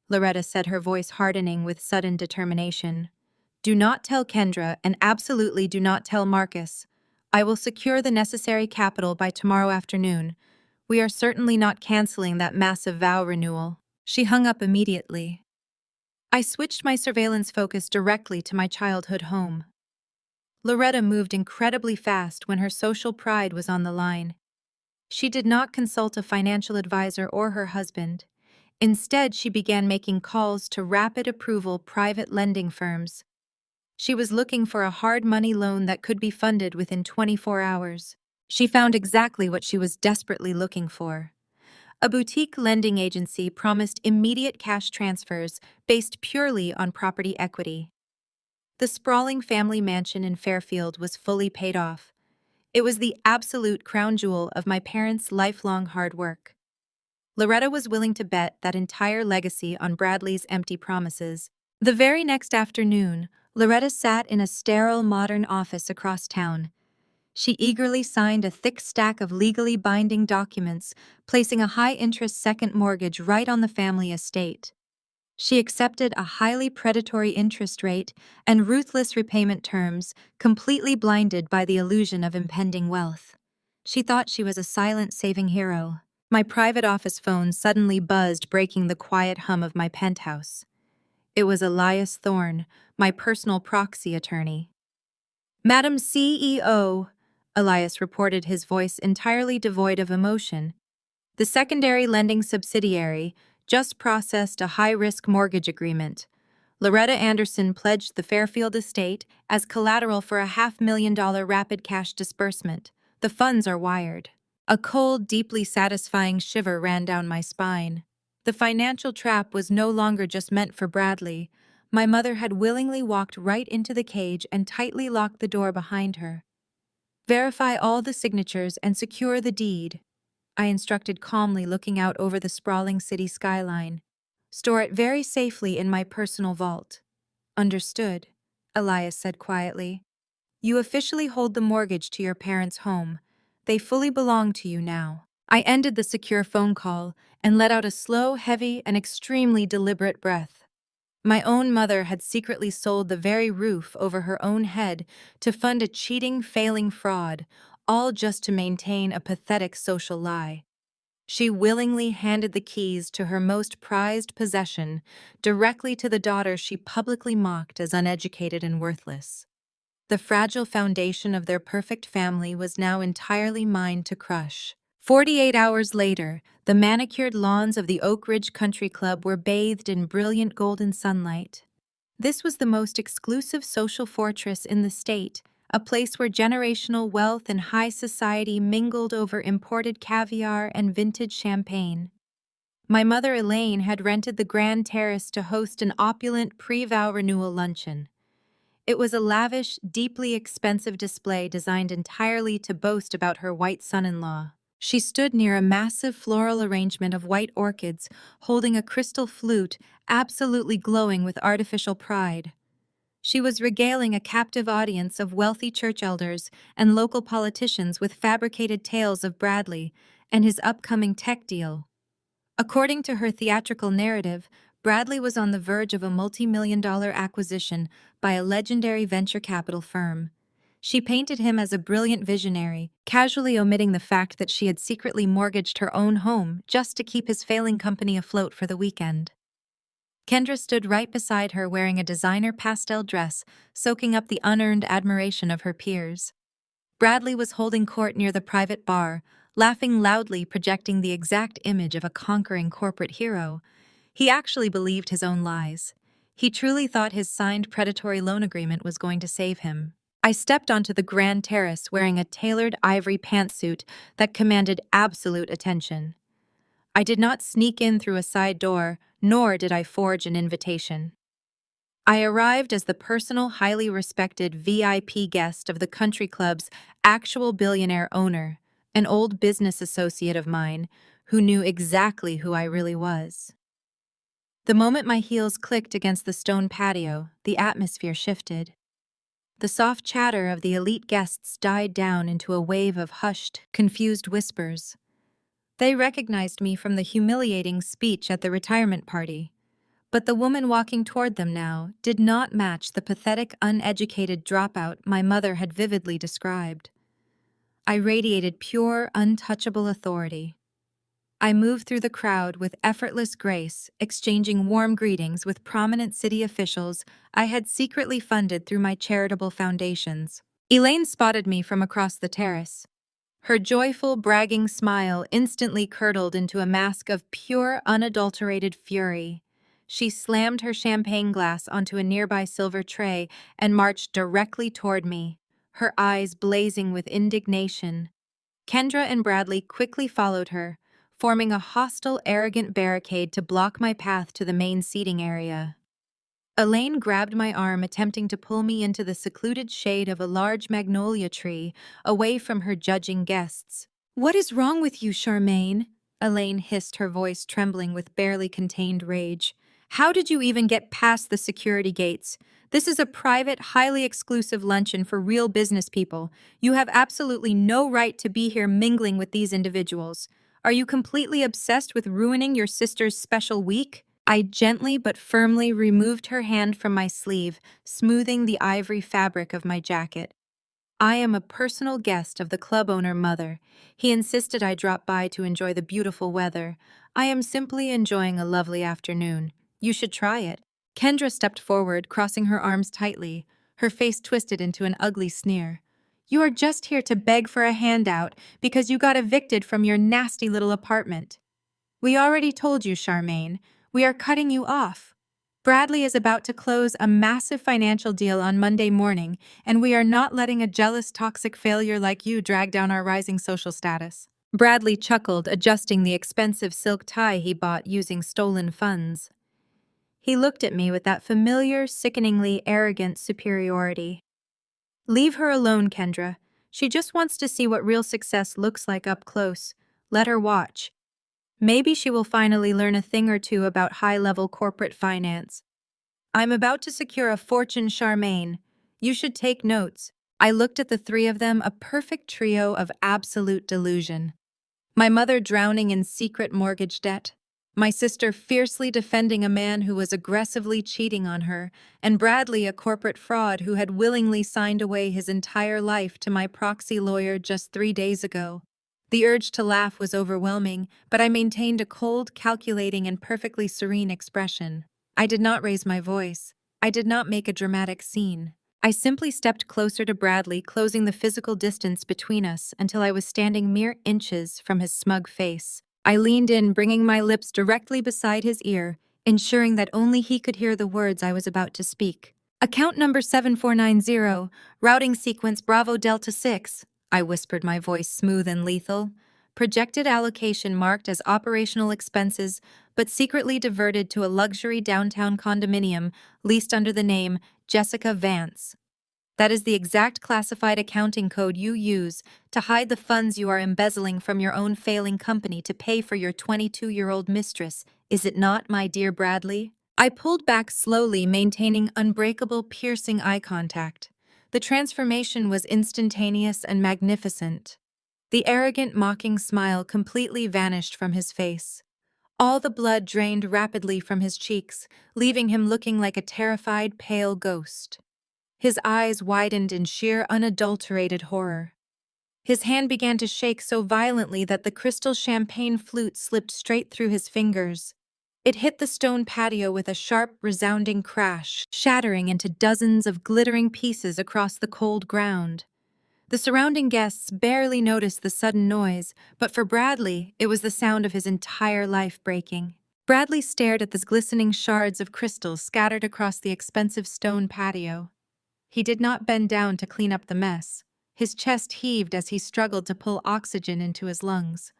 Loretta said, her voice hardening with sudden determination. "Do not tell Kendra, and absolutely do not tell Marcus. I will secure the necessary capital by tomorrow afternoon. We are certainly not canceling that massive vow renewal." She hung up immediately. I switched my surveillance focus directly to my childhood home. Loretta moved incredibly fast when her social pride was on the line. She did not consult a financial advisor or her husband. Instead, she began making calls to rapid approval private lending firms. She was looking for a hard money loan that could be funded within 24 hours. She found exactly what she was desperately looking for. A boutique lending agency promised immediate cash transfers based purely on property equity. The sprawling family mansion in Fairfield was fully paid off. It was the absolute crown jewel of my parents' lifelong hard work. Loretta was willing to bet that entire legacy on Bradley's empty promises. The very next afternoon, Loretta sat in a sterile modern office across town. She eagerly signed a thick stack of legally binding documents, placing a high-interest second mortgage right on the family estate. She accepted a highly predatory interest rate and ruthless repayment terms, completely blinded by the illusion of impending wealth. She thought she was a silent saving hero. My private office phone suddenly buzzed, breaking the quiet hum of my penthouse. It was Elias Thorne, my personal proxy attorney. "Madam CEO," Elias reported, his voice entirely devoid of emotion. "The secondary lending subsidiary just processed a high-risk mortgage agreement. Loretta Anderson pledged the Fairfield estate as collateral for a $500,000 rapid cash disbursement. The funds are wired." A cold, deeply satisfying shiver ran down my spine. The financial trap was no longer just meant for Bradley. My mother had willingly walked right into the cage and tightly locked the door behind her. "Verify all the signatures and secure the deed," I instructed calmly, looking out over the sprawling city skyline. "Store it very safely in my personal vault." "Understood," Elias said quietly. "You officially hold the mortgage to your parents' home. They fully belong to you now." I ended the secure phone call and let out a slow, heavy, and extremely deliberate breath. My own mother had secretly sold the very roof over her own head to fund a cheating, failing fraud, all just to maintain a pathetic social lie. She willingly handed the keys to her most prized possession directly to the daughter she publicly mocked as uneducated and worthless. The fragile foundation of their perfect family was now entirely mine to crush. 48 hours later, the manicured lawns of the Oak Ridge Country Club were bathed in brilliant golden sunlight. This was the most exclusive social fortress in the state, a place where generational wealth and high society mingled over imported caviar and vintage champagne. My mother, Elaine, had rented the Grand Terrace to host an opulent pre-vow renewal luncheon. It was a lavish, deeply expensive display designed entirely to boast about her white son-in-law. She stood near a massive floral arrangement of white orchids, holding a crystal flute, absolutely glowing with artificial pride. She was regaling a captive audience of wealthy church elders and local politicians with fabricated tales of Bradley and his upcoming tech deal. According to her theatrical narrative, Bradley was on the verge of a multi-million-dollar acquisition by a legendary venture capital firm. She painted him as a brilliant visionary, casually omitting the fact that she had secretly mortgaged her own home just to keep his failing company afloat for the weekend. Kendra stood right beside her, wearing a designer pastel dress, soaking up the unearned admiration of her peers. Bradley was holding court near the private bar, laughing loudly, projecting the exact image of a conquering corporate hero. He actually believed his own lies. He truly thought his signed predatory loan agreement was going to save him. I stepped onto the Grand Terrace wearing a tailored ivory pantsuit that commanded absolute attention. I did not sneak in through a side door, nor did I forge an invitation. I arrived as the personal, highly respected VIP guest of the country club's actual billionaire owner, an old business associate of mine who knew exactly who I really was. The moment my heels clicked against the stone patio, the atmosphere shifted. The soft chatter of the elite guests died down into a wave of hushed, confused whispers. They recognized me from the humiliating speech at the retirement party. But the woman walking toward them now did not match the pathetic, uneducated dropout my mother had vividly described. I radiated pure, untouchable authority. I moved through the crowd with effortless grace, exchanging warm greetings with prominent city officials I had secretly funded through my charitable foundations. Elaine spotted me from across the terrace. Her joyful, bragging smile instantly curdled into a mask of pure, unadulterated fury. She slammed her champagne glass onto a nearby silver tray and marched directly toward me, her eyes blazing with indignation. Kendra and Bradley quickly followed her, forming a hostile, arrogant barricade to block my path to the main seating area. Elaine grabbed my arm, attempting to pull me into the secluded shade of a large magnolia tree, away from her judging guests. "What is wrong with you, Charmaine?" Elaine hissed, her voice trembling with barely contained rage. "How did you even get past the security gates? This is a private, highly exclusive luncheon for real business people. You have absolutely no right to be here mingling with these individuals. Are you completely obsessed with ruining your sister's special week?" I gently but firmly removed her hand from my sleeve, smoothing the ivory fabric of my jacket. "I am a personal guest of the club owner mother. He insisted I drop by to enjoy the beautiful weather. I am simply enjoying a lovely afternoon. You should try it." Kendra stepped forward, crossing her arms tightly, her face twisted into an ugly sneer. "You are just here to beg for a handout because you got evicted from your nasty little apartment. We already told you, Charmaine. We are cutting you off. Bradley is about to close a massive financial deal on Monday morning, and we are not letting a jealous, toxic failure like you drag down our rising social status." Bradley chuckled, adjusting the expensive silk tie he bought using stolen funds. He looked at me with that familiar, sickeningly arrogant superiority. "Leave her alone, Kendra. She just wants to see what real success looks like up close. Let her watch. Maybe she will finally learn a thing or two about high-level corporate finance. I'm about to secure a fortune, Charmaine. You should take notes." I looked at the three of them, a perfect trio of absolute delusion. My mother drowning in secret mortgage debt, my sister fiercely defending a man who was aggressively cheating on her, and Bradley, a corporate fraud who had willingly signed away his entire life to my proxy lawyer just 3 days ago. The urge to laugh was overwhelming, but I maintained a cold, calculating, and perfectly serene expression. I did not raise my voice. I did not make a dramatic scene. I simply stepped closer to Bradley, closing the physical distance between us until I was standing mere inches from his smug face. I leaned in, bringing my lips directly beside his ear, ensuring that only he could hear the words I was about to speak. "Account number 7490, routing sequence Bravo Delta 6. I whispered, my voice smooth and lethal. "Projected allocation marked as operational expenses, but secretly diverted to a luxury downtown condominium leased under the name Jessica Vance. That is the exact classified accounting code you use to hide the funds you are embezzling from your own failing company to pay for your 22-year-old mistress, is it not, my dear Bradley?" I pulled back slowly, maintaining unbreakable, piercing eye contact. The transformation was instantaneous and magnificent. The arrogant, mocking smile completely vanished from his face. All the blood drained rapidly from his cheeks, leaving him looking like a terrified, pale ghost. His eyes widened in sheer, unadulterated horror. His hand began to shake so violently that the crystal champagne flute slipped straight through his fingers. It hit the stone patio with a sharp, resounding crash, shattering into dozens of glittering pieces across the cold ground. The surrounding guests barely noticed the sudden noise, but for Bradley, it was the sound of his entire life breaking. Bradley stared at the glistening shards of crystal scattered across the expensive stone patio. He did not bend down to clean up the mess. His chest heaved as he struggled to pull oxygen into his lungs.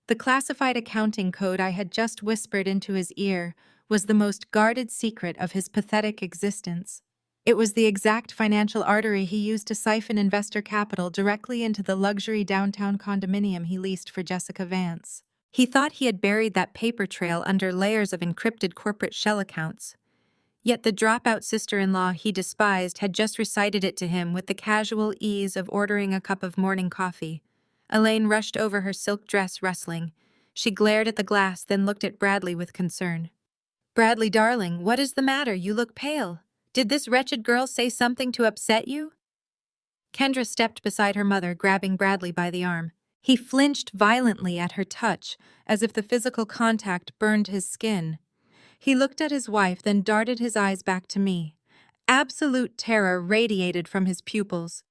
The classified accounting code I had just whispered into his ear was the most guarded secret of his pathetic existence. It was the exact financial artery he used to siphon investor capital directly into the luxury downtown condominium he leased for Jessica Vance. He thought he had buried that paper trail under layers of encrypted corporate shell accounts. Yet the dropout sister-in-law he despised had just recited it to him with the casual ease of ordering a cup of morning coffee. Elaine rushed over, her silk dress rustling. She glared at the glass, then looked at Bradley with concern. "Bradley, darling, what is the matter? You look pale. Did this wretched girl say something to upset you?" Kendra stepped beside her mother, grabbing Bradley by the arm. He flinched violently at her touch, as if the physical contact burned his skin. He looked at his wife, then darted his eyes back to me. Absolute terror radiated from his pupils.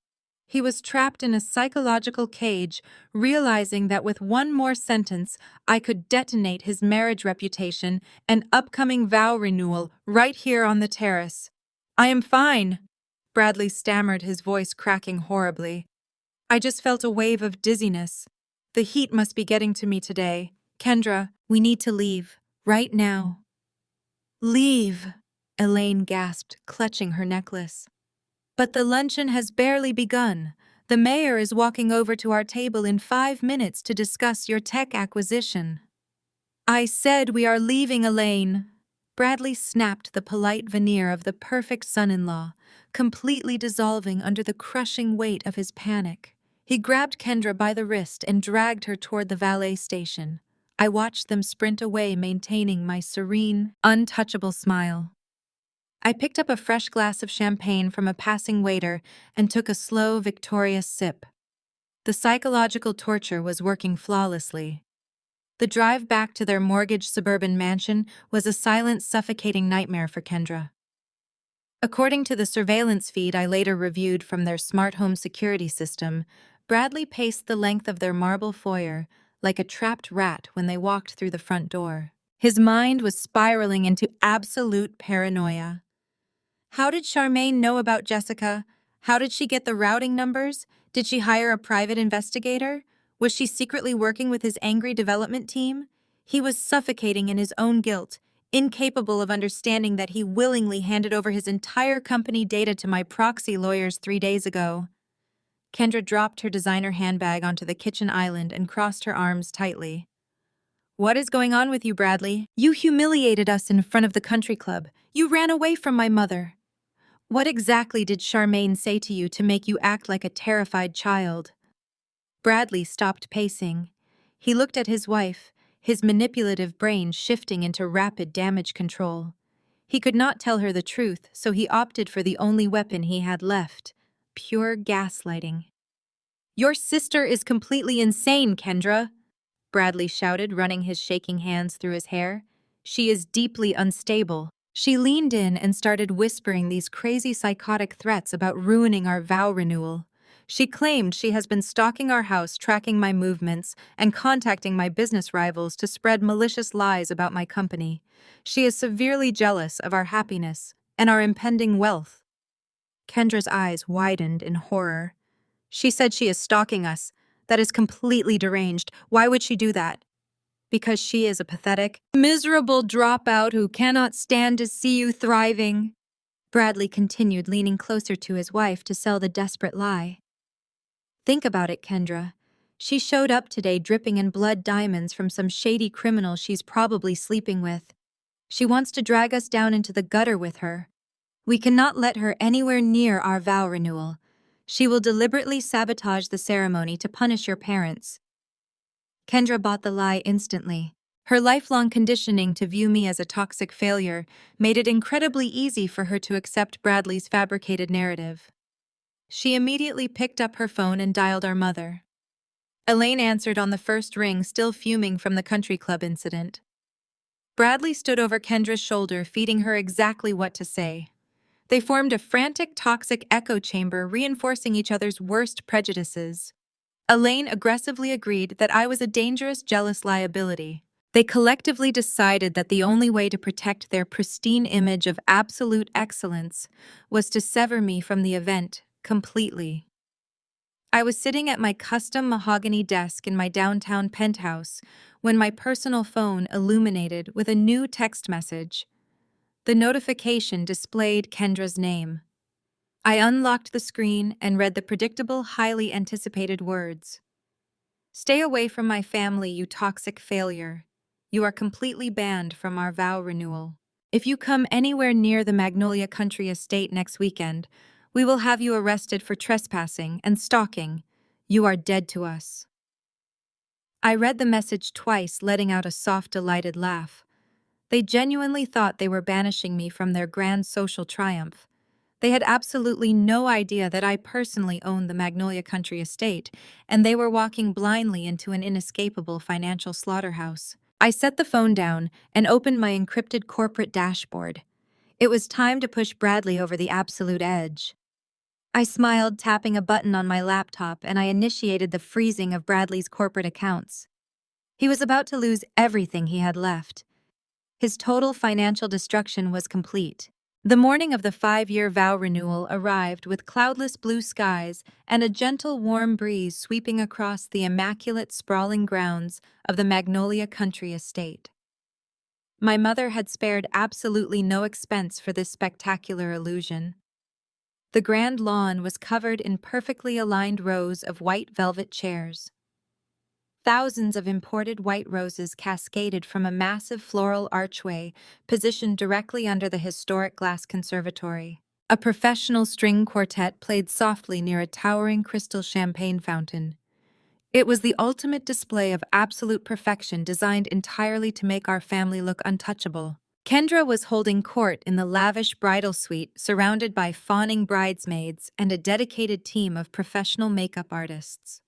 He was trapped in a psychological cage, realizing that with one more sentence, I could detonate his marriage reputation and upcoming vow renewal right here on the terrace. "I am fine," Bradley stammered, his voice cracking horribly. "I just felt a wave of dizziness. The heat must be getting to me today. Kendra, we need to leave. Right now." "Leave," Elaine gasped, clutching her necklace. "But the luncheon has barely begun. The mayor is walking over to our table in 5 minutes to discuss your tech acquisition." "I said we are leaving, Elaine." Bradley snapped the polite veneer of the perfect son-in-law, completely dissolving under the crushing weight of his panic. He grabbed Kendra by the wrist and dragged her toward the valet station. I watched them sprint away, maintaining my serene, untouchable smile. I picked up a fresh glass of champagne from a passing waiter and took a slow, victorious sip. The psychological torture was working flawlessly. The drive back to their mortgaged suburban mansion was a silent, suffocating nightmare for Kendra. According to the surveillance feed I later reviewed from their smart home security system, Bradley paced the length of their marble foyer like a trapped rat when they walked through the front door. His mind was spiraling into absolute paranoia. How did Charmaine know about Jessica? How did she get the routing numbers? Did she hire a private investigator? Was she secretly working with his angry development team? He was suffocating in his own guilt, incapable of understanding that he willingly handed over his entire company data to my proxy lawyers 3 days ago. Kendra dropped her designer handbag onto the kitchen island and crossed her arms tightly. "What is going on with you, Bradley? You humiliated us in front of the country club. You ran away from my mother. What exactly did Charmaine say to you to make you act like a terrified child?" Bradley stopped pacing. He looked at his wife, his manipulative brain shifting into rapid damage control. He could not tell her the truth, so he opted for the only weapon he had left: pure gaslighting. "Your sister is completely insane, Kendra," Bradley shouted, running his shaking hands through his hair. "She is deeply unstable." She leaned in and started whispering these crazy psychotic threats about ruining our vow renewal. She claimed she has been stalking our house, tracking my movements, and contacting my business rivals to spread malicious lies about my company. She is severely jealous of our happiness and our impending wealth. Kendra's eyes widened in horror. "She said she is stalking us. That is completely deranged. Why would she do that?" "Because she is a pathetic, miserable dropout who cannot stand to see you thriving," Bradley continued, leaning closer to his wife to sell the desperate lie. "Think about it, Kendra. She showed up today dripping in blood diamonds from some shady criminal she's probably sleeping with. She wants to drag us down into the gutter with her. We cannot let her anywhere near our vow renewal. She will deliberately sabotage the ceremony to punish your parents." Kendra bought the lie instantly. Her lifelong conditioning to view me as a toxic failure made it incredibly easy for her to accept Bradley's fabricated narrative. She immediately picked up her phone and dialed our mother. Elaine answered on the first ring, still fuming from the country club incident. Bradley stood over Kendra's shoulder, feeding her exactly what to say. They formed a frantic, toxic echo chamber, reinforcing each other's worst prejudices. Elaine aggressively agreed that I was a dangerous, jealous liability. They collectively decided that the only way to protect their pristine image of absolute excellence was to sever me from the event completely. I was sitting at my custom mahogany desk in my downtown penthouse when my personal phone illuminated with a new text message. The notification displayed Kendra's name. I unlocked the screen and read the predictable, highly anticipated words. "Stay away from my family, you toxic failure. You are completely banned from our vow renewal. If you come anywhere near the Magnolia Country Estate next weekend, we will have you arrested for trespassing and stalking. You are dead to us." I read the message twice, letting out a soft, delighted laugh. They genuinely thought they were banishing me from their grand social triumph. They had absolutely no idea that I personally owned the Magnolia Country Estate, and they were walking blindly into an inescapable financial slaughterhouse. I set the phone down and opened my encrypted corporate dashboard. It was time to push Bradley over the absolute edge. I smiled, tapping a button on my laptop, and I initiated the freezing of Bradley's corporate accounts. He was about to lose everything he had left. His total financial destruction was complete. The morning of the 5-year vow renewal arrived with cloudless blue skies and a gentle, warm breeze sweeping across the immaculate, sprawling grounds of the Magnolia Country Estate. My mother had spared absolutely no expense for this spectacular illusion. The grand lawn was covered in perfectly aligned rows of white velvet chairs. Thousands of imported white roses cascaded from a massive floral archway positioned directly under the historic glass conservatory. A professional string quartet played softly near a towering crystal champagne fountain. It was the ultimate display of absolute perfection, designed entirely to make our family look untouchable. Kendra was holding court in the lavish bridal suite, surrounded by fawning bridesmaids and a dedicated team of professional makeup artists.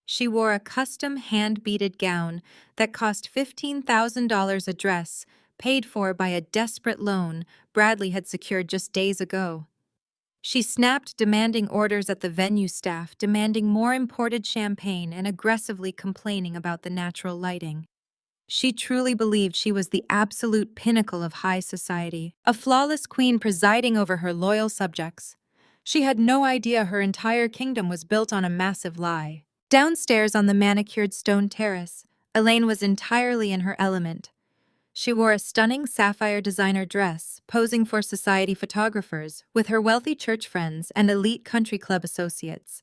She wore a custom hand-beaded gown that cost $15,000 a dress, paid for by a desperate loan Bradley had secured just days ago. She snapped demanding orders at the venue staff, demanding more imported champagne and aggressively complaining about the natural lighting. She truly believed she was the absolute pinnacle of high society, a flawless queen presiding over her loyal subjects. She had no idea her entire kingdom was built on a massive lie. Downstairs on the manicured stone terrace, Elaine was entirely in her element. She wore a stunning sapphire designer dress, posing for society photographers with her wealthy church friends and elite country club associates.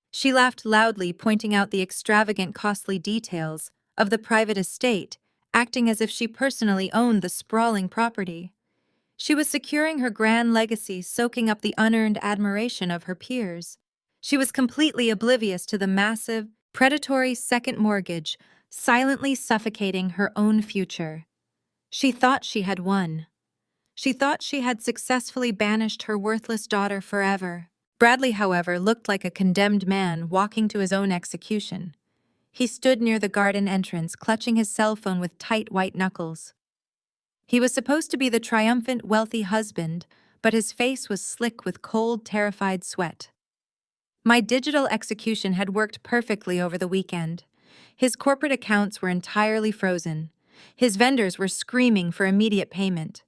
She laughed loudly, pointing out the extravagant, costly details of the private estate, acting as if she personally owned the sprawling property. She was securing her grand legacy, soaking up the unearned admiration of her peers. She was completely oblivious to the massive, predatory second mortgage, silently suffocating her own future. She thought she had won. She thought she had successfully banished her worthless daughter forever. Bradley, however, looked like a condemned man walking to his own execution. He stood near the garden entrance, clutching his cell phone with tight white knuckles. He was supposed to be the triumphant, wealthy husband, but his face was slick with cold, terrified sweat. My digital execution had worked perfectly over the weekend. His corporate accounts were entirely frozen. His vendors were screaming for immediate payment.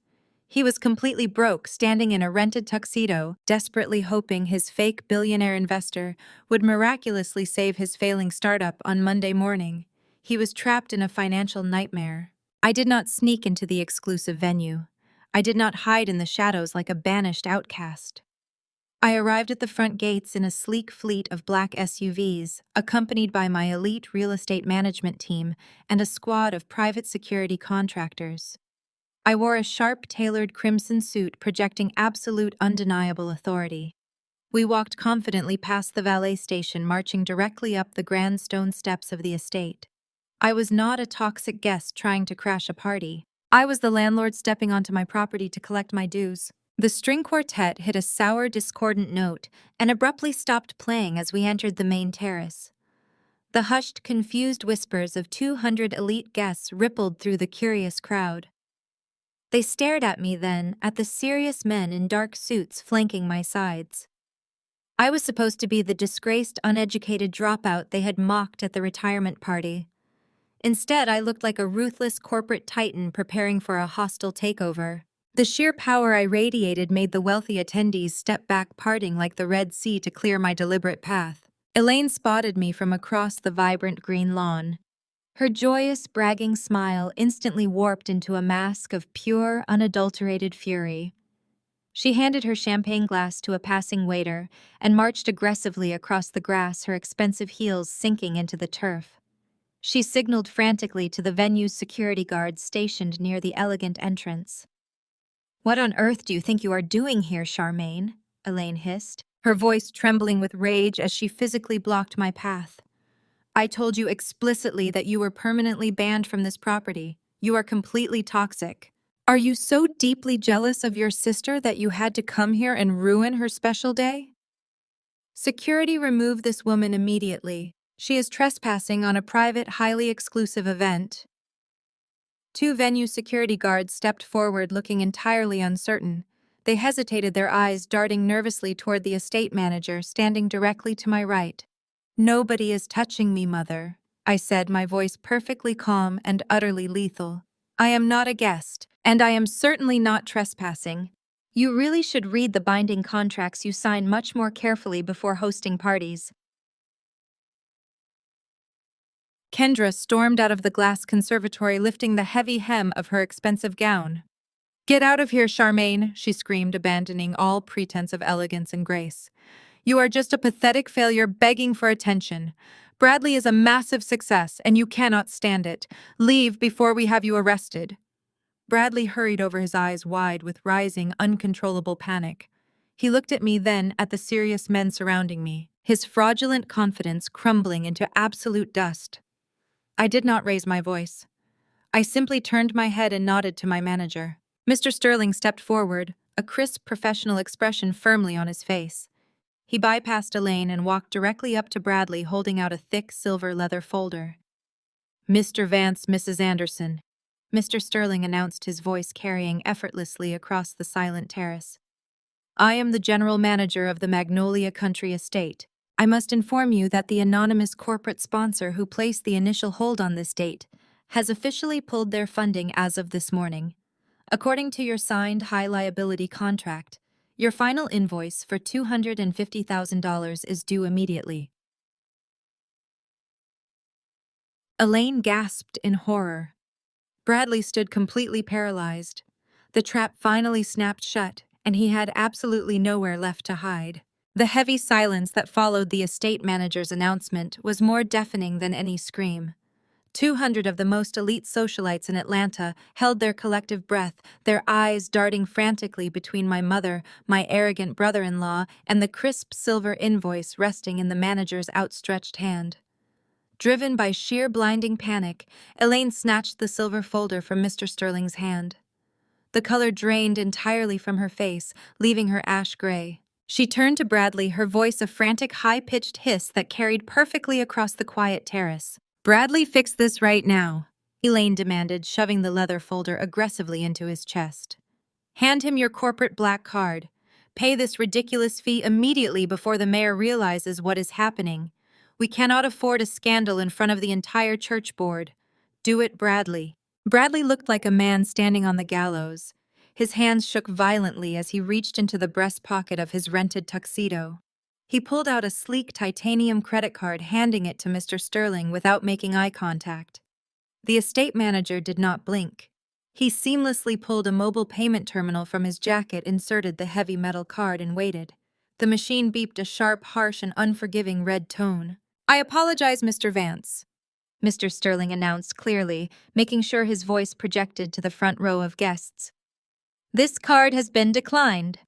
He was completely broke, standing in a rented tuxedo, desperately hoping his fake billionaire investor would miraculously save his failing startup on Monday morning. He was trapped in a financial nightmare. I did not sneak into the exclusive venue. I did not hide in the shadows like a banished outcast. I arrived at the front gates in a sleek fleet of black SUVs, accompanied by my elite real estate management team and a squad of private security contractors. I wore a sharp, tailored crimson suit projecting absolute, undeniable authority. We walked confidently past the valet station, marching directly up the grand stone steps of the estate. I was not a toxic guest trying to crash a party. I was the landlord stepping onto my property to collect my dues. The string quartet hit a sour, discordant note and abruptly stopped playing as we entered the main terrace. The hushed, confused whispers of 200 elite guests rippled through the curious crowd. They stared at me then, at the serious men in dark suits flanking my sides. I was supposed to be the disgraced, uneducated dropout they had mocked at the retirement party. Instead, I looked like a ruthless corporate titan preparing for a hostile takeover. The sheer power I radiated made the wealthy attendees step back, parting like the Red Sea to clear my deliberate path. Elaine spotted me from across the vibrant green lawn. Her joyous, bragging smile instantly warped into a mask of pure, unadulterated fury. She handed her champagne glass to a passing waiter and marched aggressively across the grass, her expensive heels sinking into the turf. She signaled frantically to the venue's security guards stationed near the elegant entrance. "What on earth do you think you are doing here, Charmaine?" Elaine hissed, her voice trembling with rage as she physically blocked my path. "I told you explicitly that you were permanently banned from this property. You are completely toxic. Are you so deeply jealous of your sister that you had to come here and ruin her special day?" "Security removed this woman immediately. She is trespassing on a private, highly exclusive event." Two venue security guards stepped forward looking entirely uncertain. They hesitated, their eyes darting nervously toward the estate manager standing directly to my right. "Nobody is touching me, Mother," I said, my voice perfectly calm and utterly lethal. "I am not a guest, and I am certainly not trespassing. You really should read the binding contracts you sign much more carefully before hosting parties." Kendra stormed out of the glass conservatory, lifting the heavy hem of her expensive gown. "Get out of here, Charmaine," she screamed, abandoning all pretense of elegance and grace. "You are just a pathetic failure begging for attention. Bradley is a massive success, and you cannot stand it. Leave before we have you arrested." Bradley hurried over, his eyes wide with rising, uncontrollable panic. He looked at me, then at the serious men surrounding me, his fraudulent confidence crumbling into absolute dust. I did not raise my voice. I simply turned my head and nodded to my manager. Mr. Sterling stepped forward, a crisp, professional expression firmly on his face. He bypassed Elaine and walked directly up to Bradley, holding out a thick silver leather folder. "Mr. Vance, Mrs. Anderson," Mr. Sterling announced, his voice carrying effortlessly across the silent terrace. "I am the general manager of the Magnolia Country Estate. I must inform you that the anonymous corporate sponsor who placed the initial hold on this date has officially pulled their funding as of this morning. According to your signed high liability contract, your final invoice for $250,000 is due immediately." Elaine gasped in horror. Bradley stood completely paralyzed. The trap finally snapped shut, and he had absolutely nowhere left to hide. The heavy silence that followed the estate manager's announcement was more deafening than any scream. 200 of the most elite socialites in Atlanta held their collective breath, their eyes darting frantically between my mother, my arrogant brother-in-law, and the crisp silver invoice resting in the manager's outstretched hand. Driven by sheer blinding panic, Elaine snatched the silver folder from Mr. Sterling's hand. The color drained entirely from her face, leaving her ash gray. She turned to Bradley, her voice a frantic, high-pitched hiss that carried perfectly across the quiet terrace. "Bradley, fix this right now," Elaine demanded, shoving the leather folder aggressively into his chest. "Hand him your corporate black card. Pay this ridiculous fee immediately before the mayor realizes what is happening. We cannot afford a scandal in front of the entire church board. Do it, Bradley." Bradley looked like a man standing on the gallows. His hands shook violently as he reached into the breast pocket of his rented tuxedo. He pulled out a sleek titanium credit card, handing it to Mr. Sterling without making eye contact. The estate manager did not blink. He seamlessly pulled a mobile payment terminal from his jacket, inserted the heavy metal card, and waited. The machine beeped a sharp, harsh, and unforgiving red tone. "I apologize, Mr. Vance," Mr. Sterling announced clearly, making sure his voice projected to the front row of guests. "This card has been declined."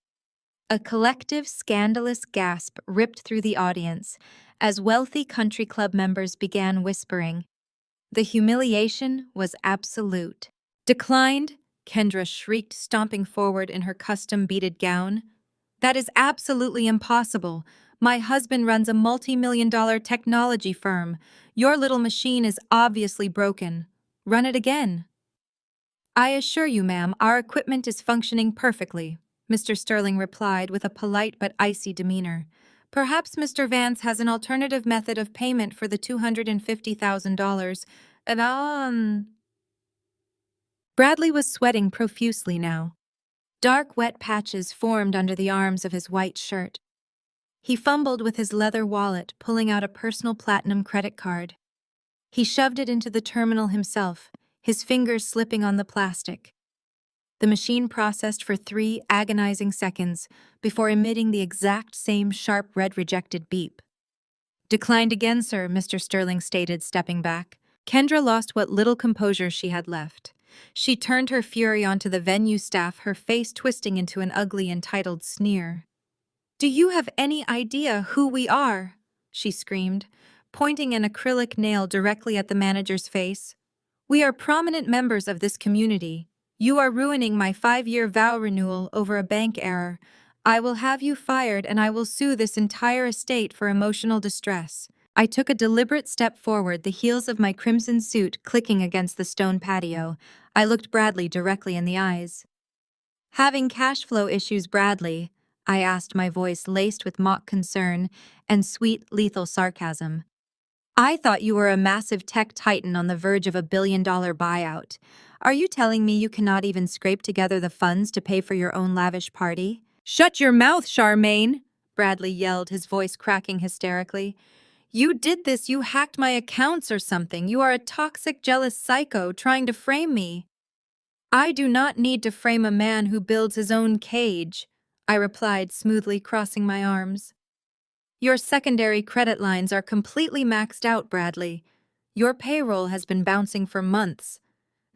A collective, scandalous gasp ripped through the audience as wealthy country club members began whispering. The humiliation was absolute. "Declined?" Kendra shrieked, stomping forward in her custom-beaded gown. "That is absolutely impossible. My husband runs a multi-million-dollar technology firm. Your little machine is obviously broken. Run it again." "I assure you, ma'am, our equipment is functioning perfectly," Mr. Sterling replied with a polite but icy demeanor. "Perhaps Mr. Vance has an alternative method of payment for the $250,000. Bradley was sweating profusely now. Dark, wet patches formed under the arms of his white shirt. He fumbled with his leather wallet, pulling out a personal platinum credit card. He shoved it into the terminal himself, his fingers slipping on the plastic. The machine processed for 3 agonizing seconds before emitting the exact same sharp red rejected beep. "Declined again, sir," Mr. Sterling stated, stepping back. Kendra lost what little composure she had left. She turned her fury onto the venue staff, her face twisting into an ugly, entitled sneer. "Do you have any idea who we are?" she screamed, pointing an acrylic nail directly at the manager's face. "We are prominent members of this community. You are ruining my 5-year vow renewal over a bank error. I will have you fired and I will sue this entire estate for emotional distress." I took a deliberate step forward, the heels of my crimson suit clicking against the stone patio. I looked Bradley directly in the eyes. "Having cash flow issues, Bradley?" I asked, my voice laced with mock concern and sweet, lethal sarcasm. "I thought you were a massive tech titan on the verge of a billion-dollar buyout. Are you telling me you cannot even scrape together the funds to pay for your own lavish party?" "Shut your mouth, Charmaine!" Bradley yelled, his voice cracking hysterically. "You did this, you hacked my accounts or something. You are a toxic, jealous psycho trying to frame me." "I do not need to frame a man who builds his own cage," I replied, smoothly crossing my arms. "Your secondary credit lines are completely maxed out, Bradley. Your payroll has been bouncing for months.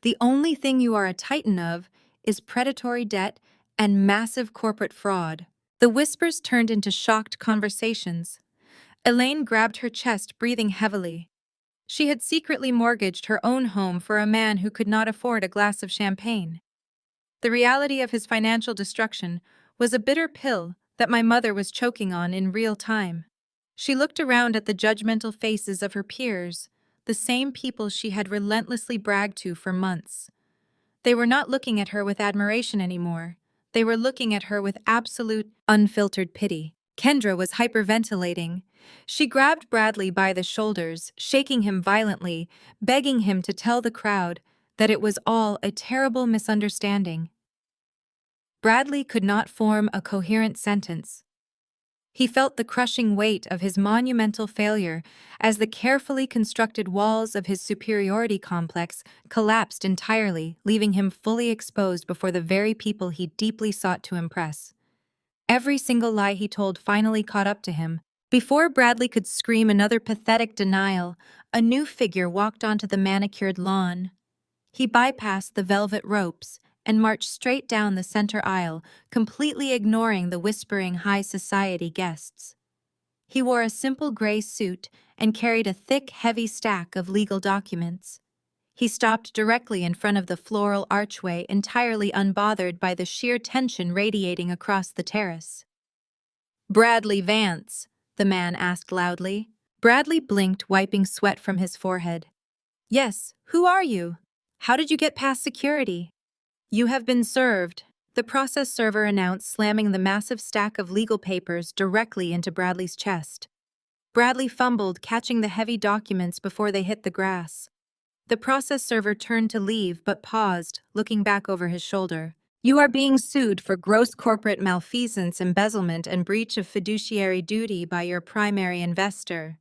The only thing you are a titan of is predatory debt and massive corporate fraud." The whispers turned into shocked conversations. Elaine grabbed her chest, breathing heavily. She had secretly mortgaged her own home for a man who could not afford a glass of champagne. The reality of his financial destruction was a bitter pill that my mother was choking on in real time. She looked around at the judgmental faces of her peers, the same people she had relentlessly bragged to for months. They were not looking at her with admiration anymore. They were looking at her with absolute, unfiltered pity. Kendra was hyperventilating. She grabbed Bradley by the shoulders, shaking him violently, begging him to tell the crowd that it was all a terrible misunderstanding. Bradley could not form a coherent sentence. He felt the crushing weight of his monumental failure as the carefully constructed walls of his superiority complex collapsed entirely, leaving him fully exposed before the very people he deeply sought to impress. Every single lie he told finally caught up to him. Before Bradley could scream another pathetic denial, a new figure walked onto the manicured lawn. He bypassed the velvet ropes and marched straight down the center aisle, completely ignoring the whispering high society guests. He wore a simple gray suit and carried a thick, heavy stack of legal documents. He stopped directly in front of the floral archway, entirely unbothered by the sheer tension radiating across the terrace. "Bradley Vance?" the man asked loudly. Bradley blinked, wiping sweat from his forehead. "Yes, who are you? How did you get past security?" "You have been served," the process server announced, slamming the massive stack of legal papers directly into Bradley's chest. Bradley fumbled, catching the heavy documents before they hit the grass. The process server turned to leave but paused, looking back over his shoulder. "You are being sued for gross corporate malfeasance, embezzlement, and breach of fiduciary duty by your primary investor.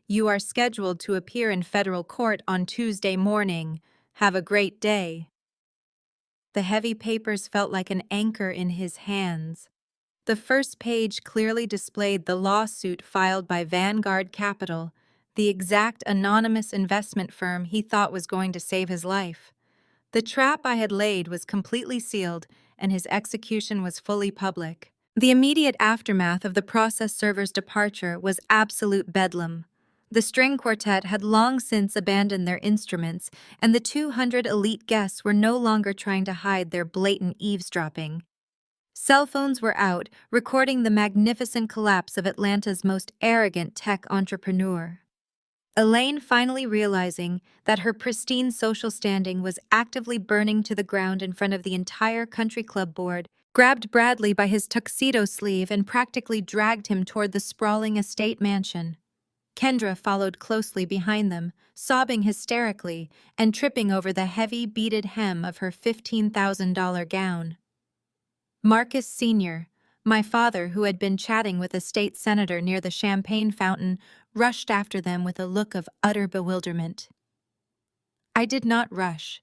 You are scheduled to appear in federal court on Tuesday morning. Have a great day." The heavy papers felt like an anchor in his hands. The first page clearly displayed the lawsuit filed by Vanguard Capital, the exact anonymous investment firm he thought was going to save his life. The trap I had laid was completely sealed, and his execution was fully public. The immediate aftermath of the process server's departure was absolute bedlam. The string quartet had long since abandoned their instruments, and the 200 elite guests were no longer trying to hide their blatant eavesdropping. Cell phones were out, recording the magnificent collapse of Atlanta's most arrogant tech entrepreneur. Elaine, finally realizing that her pristine social standing was actively burning to the ground in front of the entire country club board, grabbed Bradley by his tuxedo sleeve and practically dragged him toward the sprawling estate mansion. Kendra followed closely behind them, sobbing hysterically and tripping over the heavy, beaded hem of her $15,000 gown. Marcus Sr., My father, who had been chatting with a state senator near the champagne fountain, rushed after them with a look of utter bewilderment. I did not rush.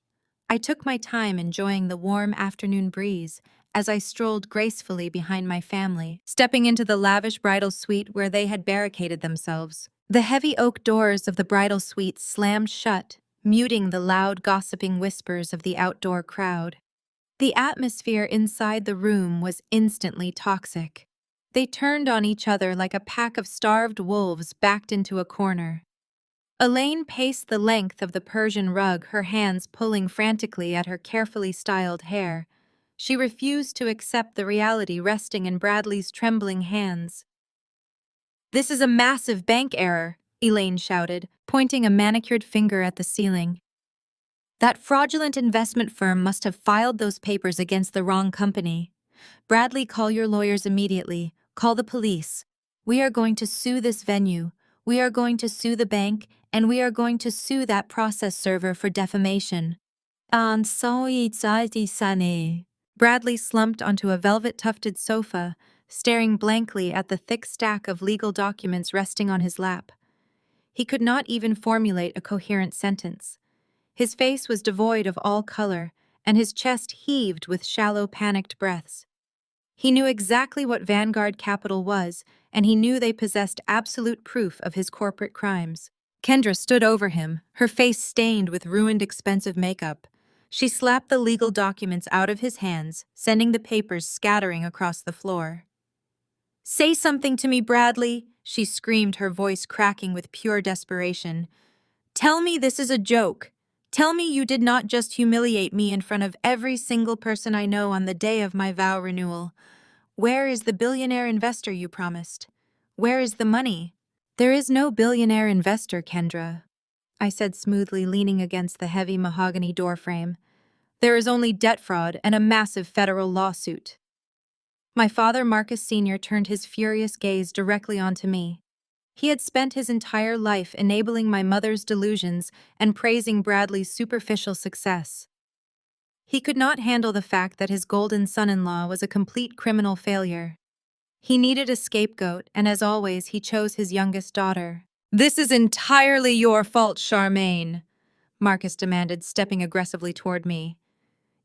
I took my time enjoying the warm afternoon breeze as I strolled gracefully behind my family, stepping into the lavish bridal suite where they had barricaded themselves. The heavy oak doors of the bridal suite slammed shut, muting the loud gossiping whispers of the outdoor crowd. The atmosphere inside the room was instantly toxic. They turned on each other like a pack of starved wolves backed into a corner. Elaine paced the length of the Persian rug, her hands pulling frantically at her carefully styled hair. She refused to accept the reality resting in Bradley's trembling hands. "This is a massive bank error," Elaine shouted, pointing a manicured finger at the ceiling. "That fraudulent investment firm must have filed those papers against the wrong company. Bradley, call your lawyers immediately. Call the police. We are going to sue this venue. We are going to sue the bank, and we are going to sue that process server for defamation." And so Bradley slumped onto a velvet-tufted sofa, staring blankly at the thick stack of legal documents resting on his lap. He could not even formulate a coherent sentence. His face was devoid of all color, and his chest heaved with shallow, panicked breaths. He knew exactly what Vanguard Capital was, and he knew they possessed absolute proof of his corporate crimes. Kendra stood over him, her face stained with ruined expensive makeup. She slapped the legal documents out of his hands, sending the papers scattering across the floor. "Say something to me, Bradley," she screamed, her voice cracking with pure desperation. "Tell me this is a joke. Tell me you did not just humiliate me in front of every single person I know on the day of my vow renewal. Where is the billionaire investor you promised? Where is the money?" "There is no billionaire investor, Kendra," I said smoothly, leaning against the heavy mahogany doorframe. "There is only debt fraud and a massive federal lawsuit." My father, Marcus Sr., turned his furious gaze directly onto me. He had spent his entire life enabling my mother's delusions and praising Bradley's superficial success. He could not handle the fact that his golden son-in-law was a complete criminal failure. He needed a scapegoat, and as always, he chose his youngest daughter. "This is entirely your fault, Charmaine," Marcus demanded, stepping aggressively toward me.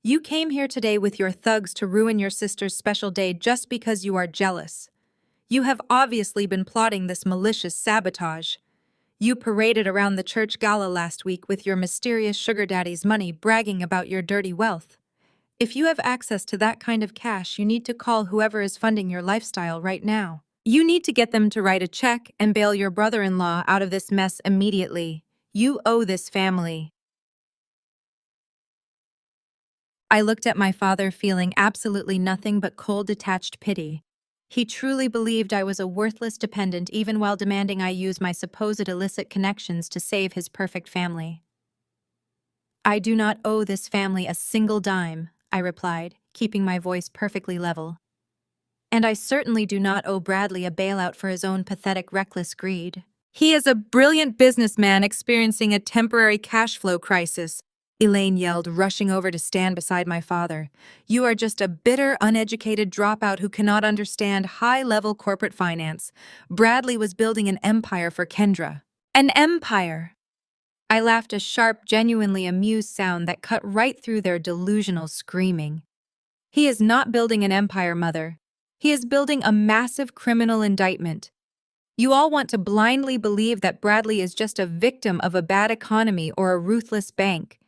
"You came here today with your thugs to ruin your sister's special day just because you are jealous. You have obviously been plotting this malicious sabotage. You paraded around the church gala last week with your mysterious sugar daddy's money, bragging about your dirty wealth. If you have access to that kind of cash, you need to call whoever is funding your lifestyle right now. You need to get them to write a check and bail your brother-in-law out of this mess immediately. You owe this family." I looked at my father, feeling absolutely nothing but cold, detached pity. He truly believed I was a worthless dependent, even while demanding I use my supposed illicit connections to save his perfect family. "I do not owe this family a single dime," I replied, keeping my voice perfectly level. "And I certainly do not owe Bradley a bailout for his own pathetic, reckless greed. He is a brilliant businessman experiencing a temporary cash flow crisis," Elaine yelled, rushing over to stand beside my father. "You are just a bitter, uneducated dropout who cannot understand high-level corporate finance. Bradley was building an empire for Kendra." "An empire!" I laughed, a sharp, genuinely amused sound that cut right through their delusional screaming. "He is not building an empire, Mother. He is building a massive criminal indictment. You all want to blindly believe that Bradley is just a victim of a bad economy or a ruthless bank.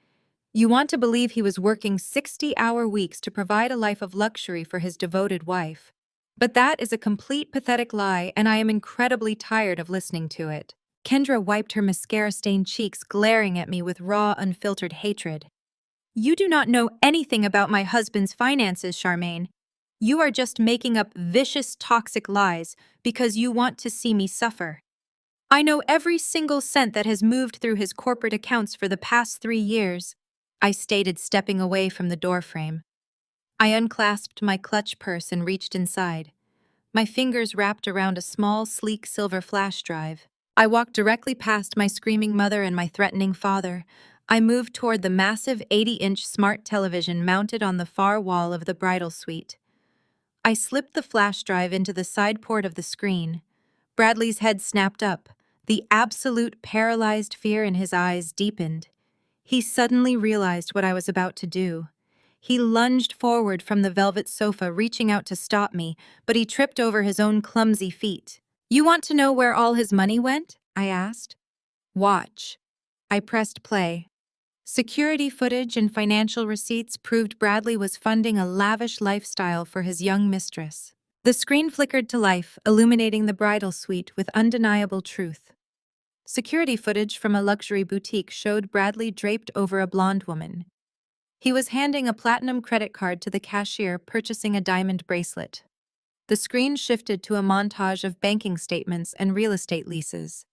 You want to believe he was working 60-hour weeks to provide a life of luxury for his devoted wife. But that is a complete pathetic lie, and I am incredibly tired of listening to it." Kendra wiped her mascara-stained cheeks, glaring at me with raw, unfiltered hatred. "You do not know anything about my husband's finances, Charmaine. You are just making up vicious, toxic lies because you want to see me suffer. I know every single cent that has moved through his corporate accounts for the past 3 years," I stated, stepping away from the doorframe. I unclasped my clutch purse and reached inside. My fingers wrapped around a small, sleek silver flash drive. I walked directly past my screaming mother and my threatening father. I moved toward the massive 80-inch smart television mounted on the far wall of the bridal suite. I slipped the flash drive into the side port of the screen. Bradley's head snapped up. The absolute paralyzed fear in his eyes deepened. He suddenly realized what I was about to do. He lunged forward from the velvet sofa, reaching out to stop me, but he tripped over his own clumsy feet. "You want to know where all his money went?" I asked. "Watch." I pressed play. Security footage and financial receipts proved Bradley was funding a lavish lifestyle for his young mistress. The screen flickered to life, illuminating the bridal suite with undeniable truth. Security footage from a luxury boutique showed Bradley draped over a blonde woman. He was handing a platinum credit card to the cashier, purchasing a diamond bracelet. The screen shifted to a montage of banking statements and real estate leases.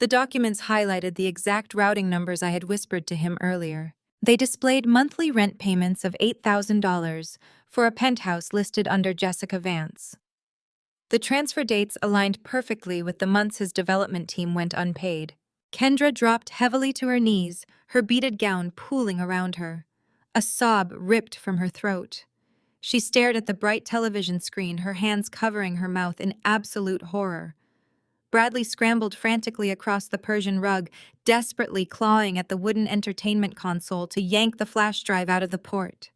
The documents highlighted the exact routing numbers I had whispered to him earlier. They displayed monthly rent payments of $8,000 for a penthouse listed under Jessica Vance. The transfer dates aligned perfectly with the months his development team went unpaid. Kendra dropped heavily to her knees, her beaded gown pooling around her. A sob ripped from her throat. She stared at the bright television screen, her hands covering her mouth in absolute horror. Bradley scrambled frantically across the Persian rug, desperately clawing at the wooden entertainment console to yank the flash drive out of the port.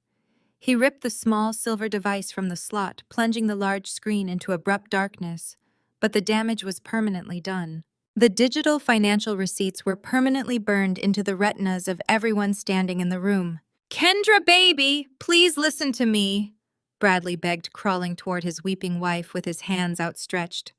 He ripped the small silver device from the slot, plunging the large screen into abrupt darkness, but the damage was permanently done. The digital financial receipts were permanently burned into the retinas of everyone standing in the room. "Kendra, baby, please listen to me," Bradley begged, crawling toward his weeping wife with his hands outstretched.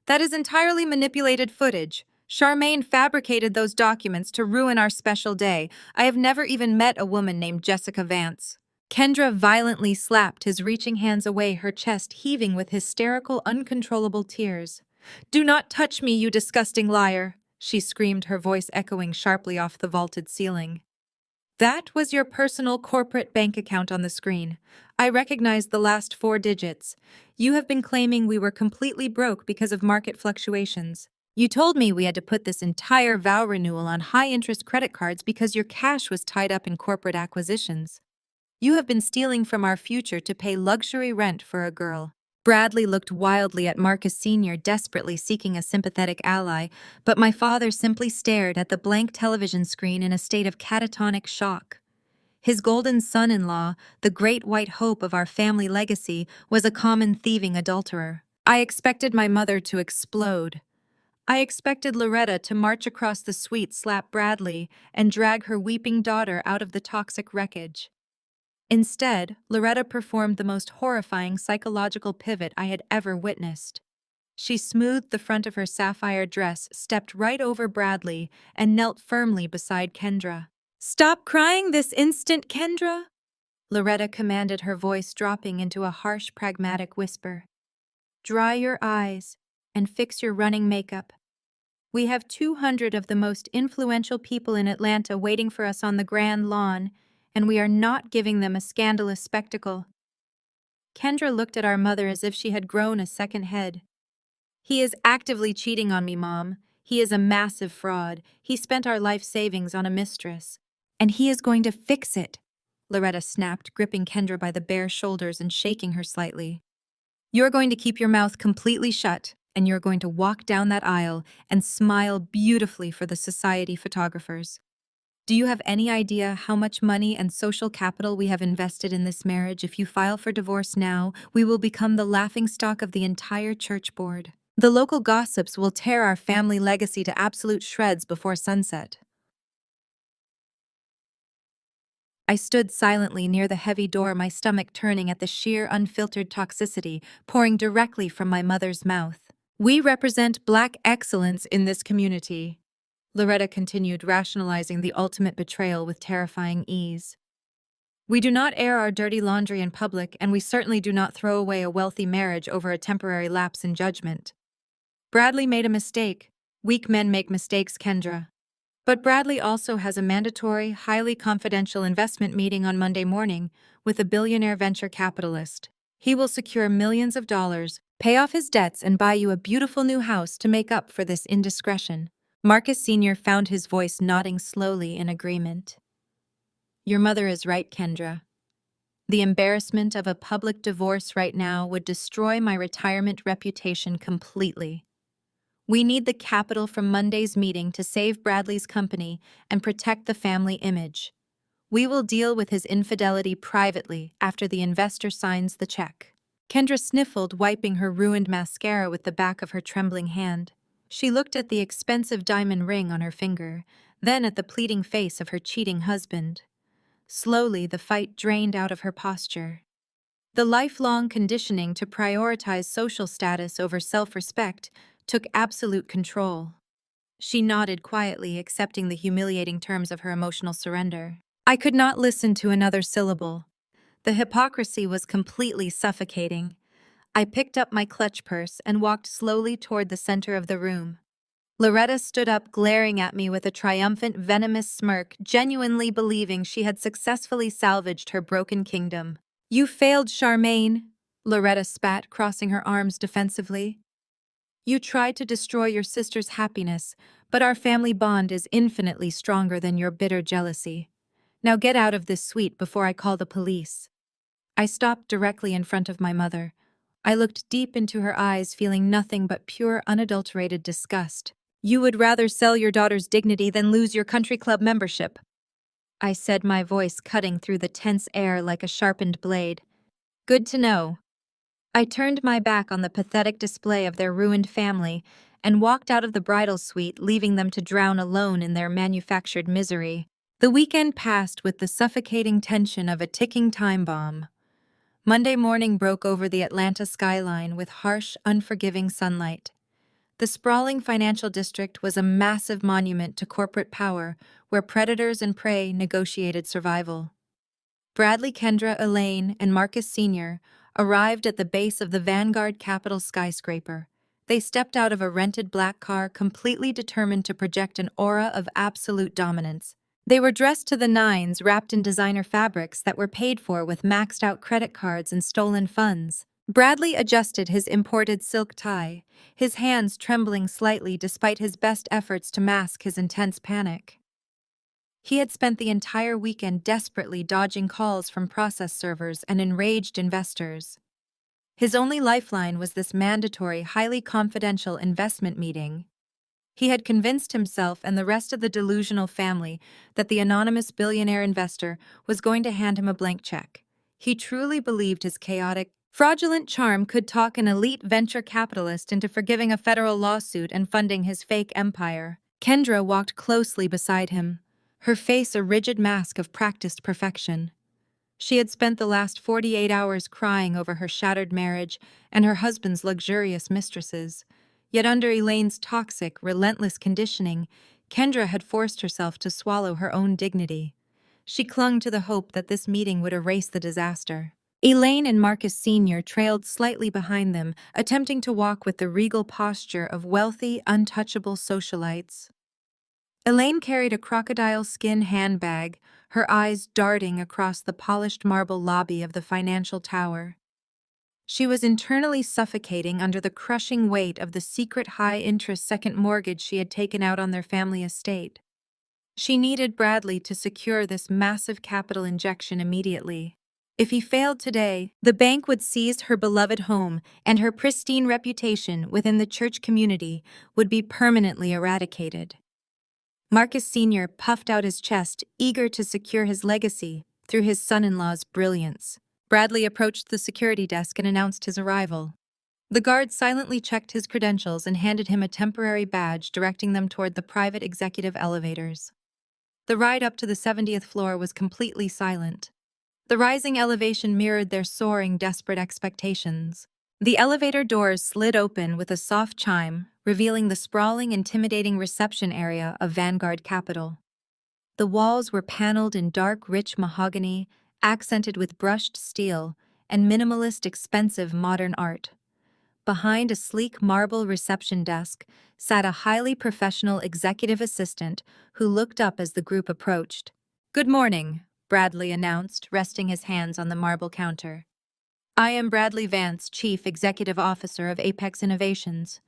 "That is entirely manipulated footage. Charmaine fabricated those documents to ruin our special day. I have never even met a woman named Jessica Vance." Kendra violently slapped his reaching hands away, her chest heaving with hysterical, uncontrollable tears. "Do not touch me, you disgusting liar," she screamed, her voice echoing sharply off the vaulted ceiling. "That was your personal corporate bank account on the screen. I recognized the last 4 digits. You have been claiming we were completely broke because of market fluctuations. You told me we had to put this entire vow renewal on high-interest credit cards because your cash was tied up in corporate acquisitions. You have been stealing from our future to pay luxury rent for a girl." Bradley looked wildly at Marcus Sr., desperately seeking a sympathetic ally, but my father simply stared at the blank television screen in a state of catatonic shock. His golden son-in-law, the great white hope of our family legacy, was a common thieving adulterer. I expected my mother to explode. I expected Loretta to march across the suite, slap Bradley, and drag her weeping daughter out of the toxic wreckage. Instead, Loretta performed the most horrifying psychological pivot I had ever witnessed. She smoothed the front of her sapphire dress, stepped right over Bradley, and knelt firmly beside Kendra. "Stop crying this instant, Kendra," Loretta commanded, her voice dropping into a harsh, pragmatic whisper. "Dry your eyes and fix your running makeup. We have 200 of the most influential people in Atlanta waiting for us on the grand lawn, and we are not giving them a scandalous spectacle." Kendra looked at our mother as if she had grown a second head. "He is actively cheating on me, Mom. He is a massive fraud. He spent our life savings on a mistress. And he is going to fix it," Loretta snapped, gripping Kendra by the bare shoulders and shaking her slightly. "You're going to keep your mouth completely shut, and you're going to walk down that aisle and smile beautifully for the society photographers. Do you have any idea how much money and social capital we have invested in this marriage? If you file for divorce now, we will become the laughingstock of the entire church board. The local gossips will tear our family legacy to absolute shreds before sunset." I stood silently near the heavy door, my stomach turning at the sheer, unfiltered toxicity pouring directly from my mother's mouth. "We represent Black excellence in this community," Loretta continued, rationalizing the ultimate betrayal with terrifying ease. "We do not air our dirty laundry in public, and we certainly do not throw away a wealthy marriage over a temporary lapse in judgment. Bradley made a mistake. Weak men make mistakes, Kendra. But Bradley also has a mandatory, highly confidential investment meeting on Monday morning with a billionaire venture capitalist. He will secure millions of dollars, pay off his debts, and buy you a beautiful new house to make up for this indiscretion." Marcus Sr. found his voice nodding slowly in agreement. "Your mother is right, Kendra. The embarrassment of a public divorce right now would destroy my retirement reputation completely. We need the capital from Monday's meeting to save Bradley's company and protect the family image. We will deal with his infidelity privately after the investor signs the check. Kendra sniffled, wiping her ruined mascara with the back of her trembling hand. She looked at the expensive diamond ring on her finger, then at the pleading face of her cheating husband. Slowly, the fight drained out of her posture. The lifelong conditioning to prioritize social status over self-respect took absolute control. She nodded quietly, accepting the humiliating terms of her emotional surrender. I could not listen to another syllable. The hypocrisy was completely suffocating. I picked up my clutch purse and walked slowly toward the center of the room. Loretta stood up, glaring at me with a triumphant, venomous smirk, genuinely believing she had successfully salvaged her broken kingdom. "You failed, Charmaine," Loretta spat, crossing her arms defensively. "You tried to destroy your sister's happiness, but our family bond is infinitely stronger than your bitter jealousy. Now get out of this suite before I call the police." I stopped directly in front of my mother. I looked deep into her eyes, feeling nothing but pure, unadulterated disgust. "You would rather sell your daughter's dignity than lose your country club membership," I said, my voice cutting through the tense air like a sharpened blade. "Good to know." I turned my back on the pathetic display of their ruined family and walked out of the bridal suite, leaving them to drown alone in their manufactured misery. The weekend passed with the suffocating tension of a ticking time bomb. Monday morning broke over the Atlanta skyline with harsh, unforgiving sunlight. The sprawling financial district was a massive monument to corporate power where predators and prey negotiated survival. Bradley, Kendra, Elaine, and Marcus Sr. arrived at the base of the Vanguard Capitol skyscraper. They stepped out of a rented black car, completely determined to project an aura of absolute dominance. They were dressed to the nines, wrapped in designer fabrics that were paid for with maxed-out credit cards and stolen funds. Bradley adjusted his imported silk tie, his hands trembling slightly despite his best efforts to mask his intense panic. He had spent the entire weekend desperately dodging calls from process servers and enraged investors. His only lifeline was this mandatory, highly confidential investment meeting. He had convinced himself and the rest of the delusional family that the anonymous billionaire investor was going to hand him a blank check. He truly believed his chaotic, fraudulent charm could talk an elite venture capitalist into forgiving a federal lawsuit and funding his fake empire. Kendra walked closely beside him, her face a rigid mask of practiced perfection. She had spent the last 48 hours crying over her shattered marriage and her husband's luxurious mistresses. Yet under Elaine's toxic, relentless conditioning, Kendra had forced herself to swallow her own dignity. She clung to the hope that this meeting would erase the disaster. Elaine and Marcus Sr. trailed slightly behind them, attempting to walk with the regal posture of wealthy, untouchable socialites. Elaine carried a crocodile skin handbag, her eyes darting across the polished marble lobby of the financial tower. She was internally suffocating under the crushing weight of the secret high-interest second mortgage she had taken out on their family estate. She needed Bradley to secure this massive capital injection immediately. If he failed today, the bank would seize her beloved home, and her pristine reputation within the church community would be permanently eradicated. Marcus Sr. puffed out his chest, eager to secure his legacy through his son-in-law's brilliance. Bradley approached the security desk and announced his arrival. The guard silently checked his credentials and handed him a temporary badge, directing them toward the private executive elevators. The ride up to the 70th floor was completely silent. The rising elevation mirrored their soaring, desperate expectations. The elevator doors slid open with a soft chime, revealing the sprawling, intimidating reception area of Vanguard Capitol. The walls were paneled in dark, rich mahogany, accented with brushed steel, and minimalist, expensive modern art. Behind a sleek marble reception desk sat a highly professional executive assistant who looked up as the group approached. "Good morning," Bradley announced, resting his hands on the marble counter. "I am Bradley Vance, Chief Executive Officer of Apex Innovations.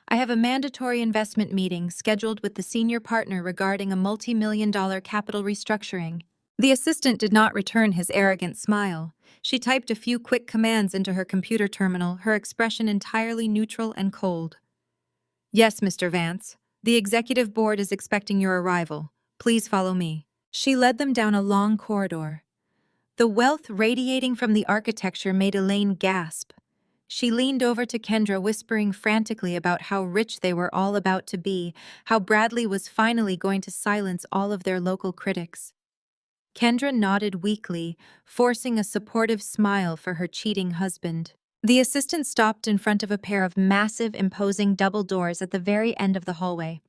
I have a mandatory investment meeting scheduled with the senior partner regarding a multi-million-dollar capital restructuring." The assistant did not return his arrogant smile. She typed a few quick commands into her computer terminal, her expression entirely neutral and cold. "Yes, Mr. Vance. The executive board is expecting your arrival. Please follow me." She led them down a long corridor. The wealth radiating from the architecture made Elaine gasp. She leaned over to Kendra, whispering frantically about how rich they were all about to be, how Bradley was finally going to silence all of their local critics. Kendra nodded weakly, forcing a supportive smile for her cheating husband. The assistant stopped in front of a pair of massive, imposing double doors at the very end of the hallway.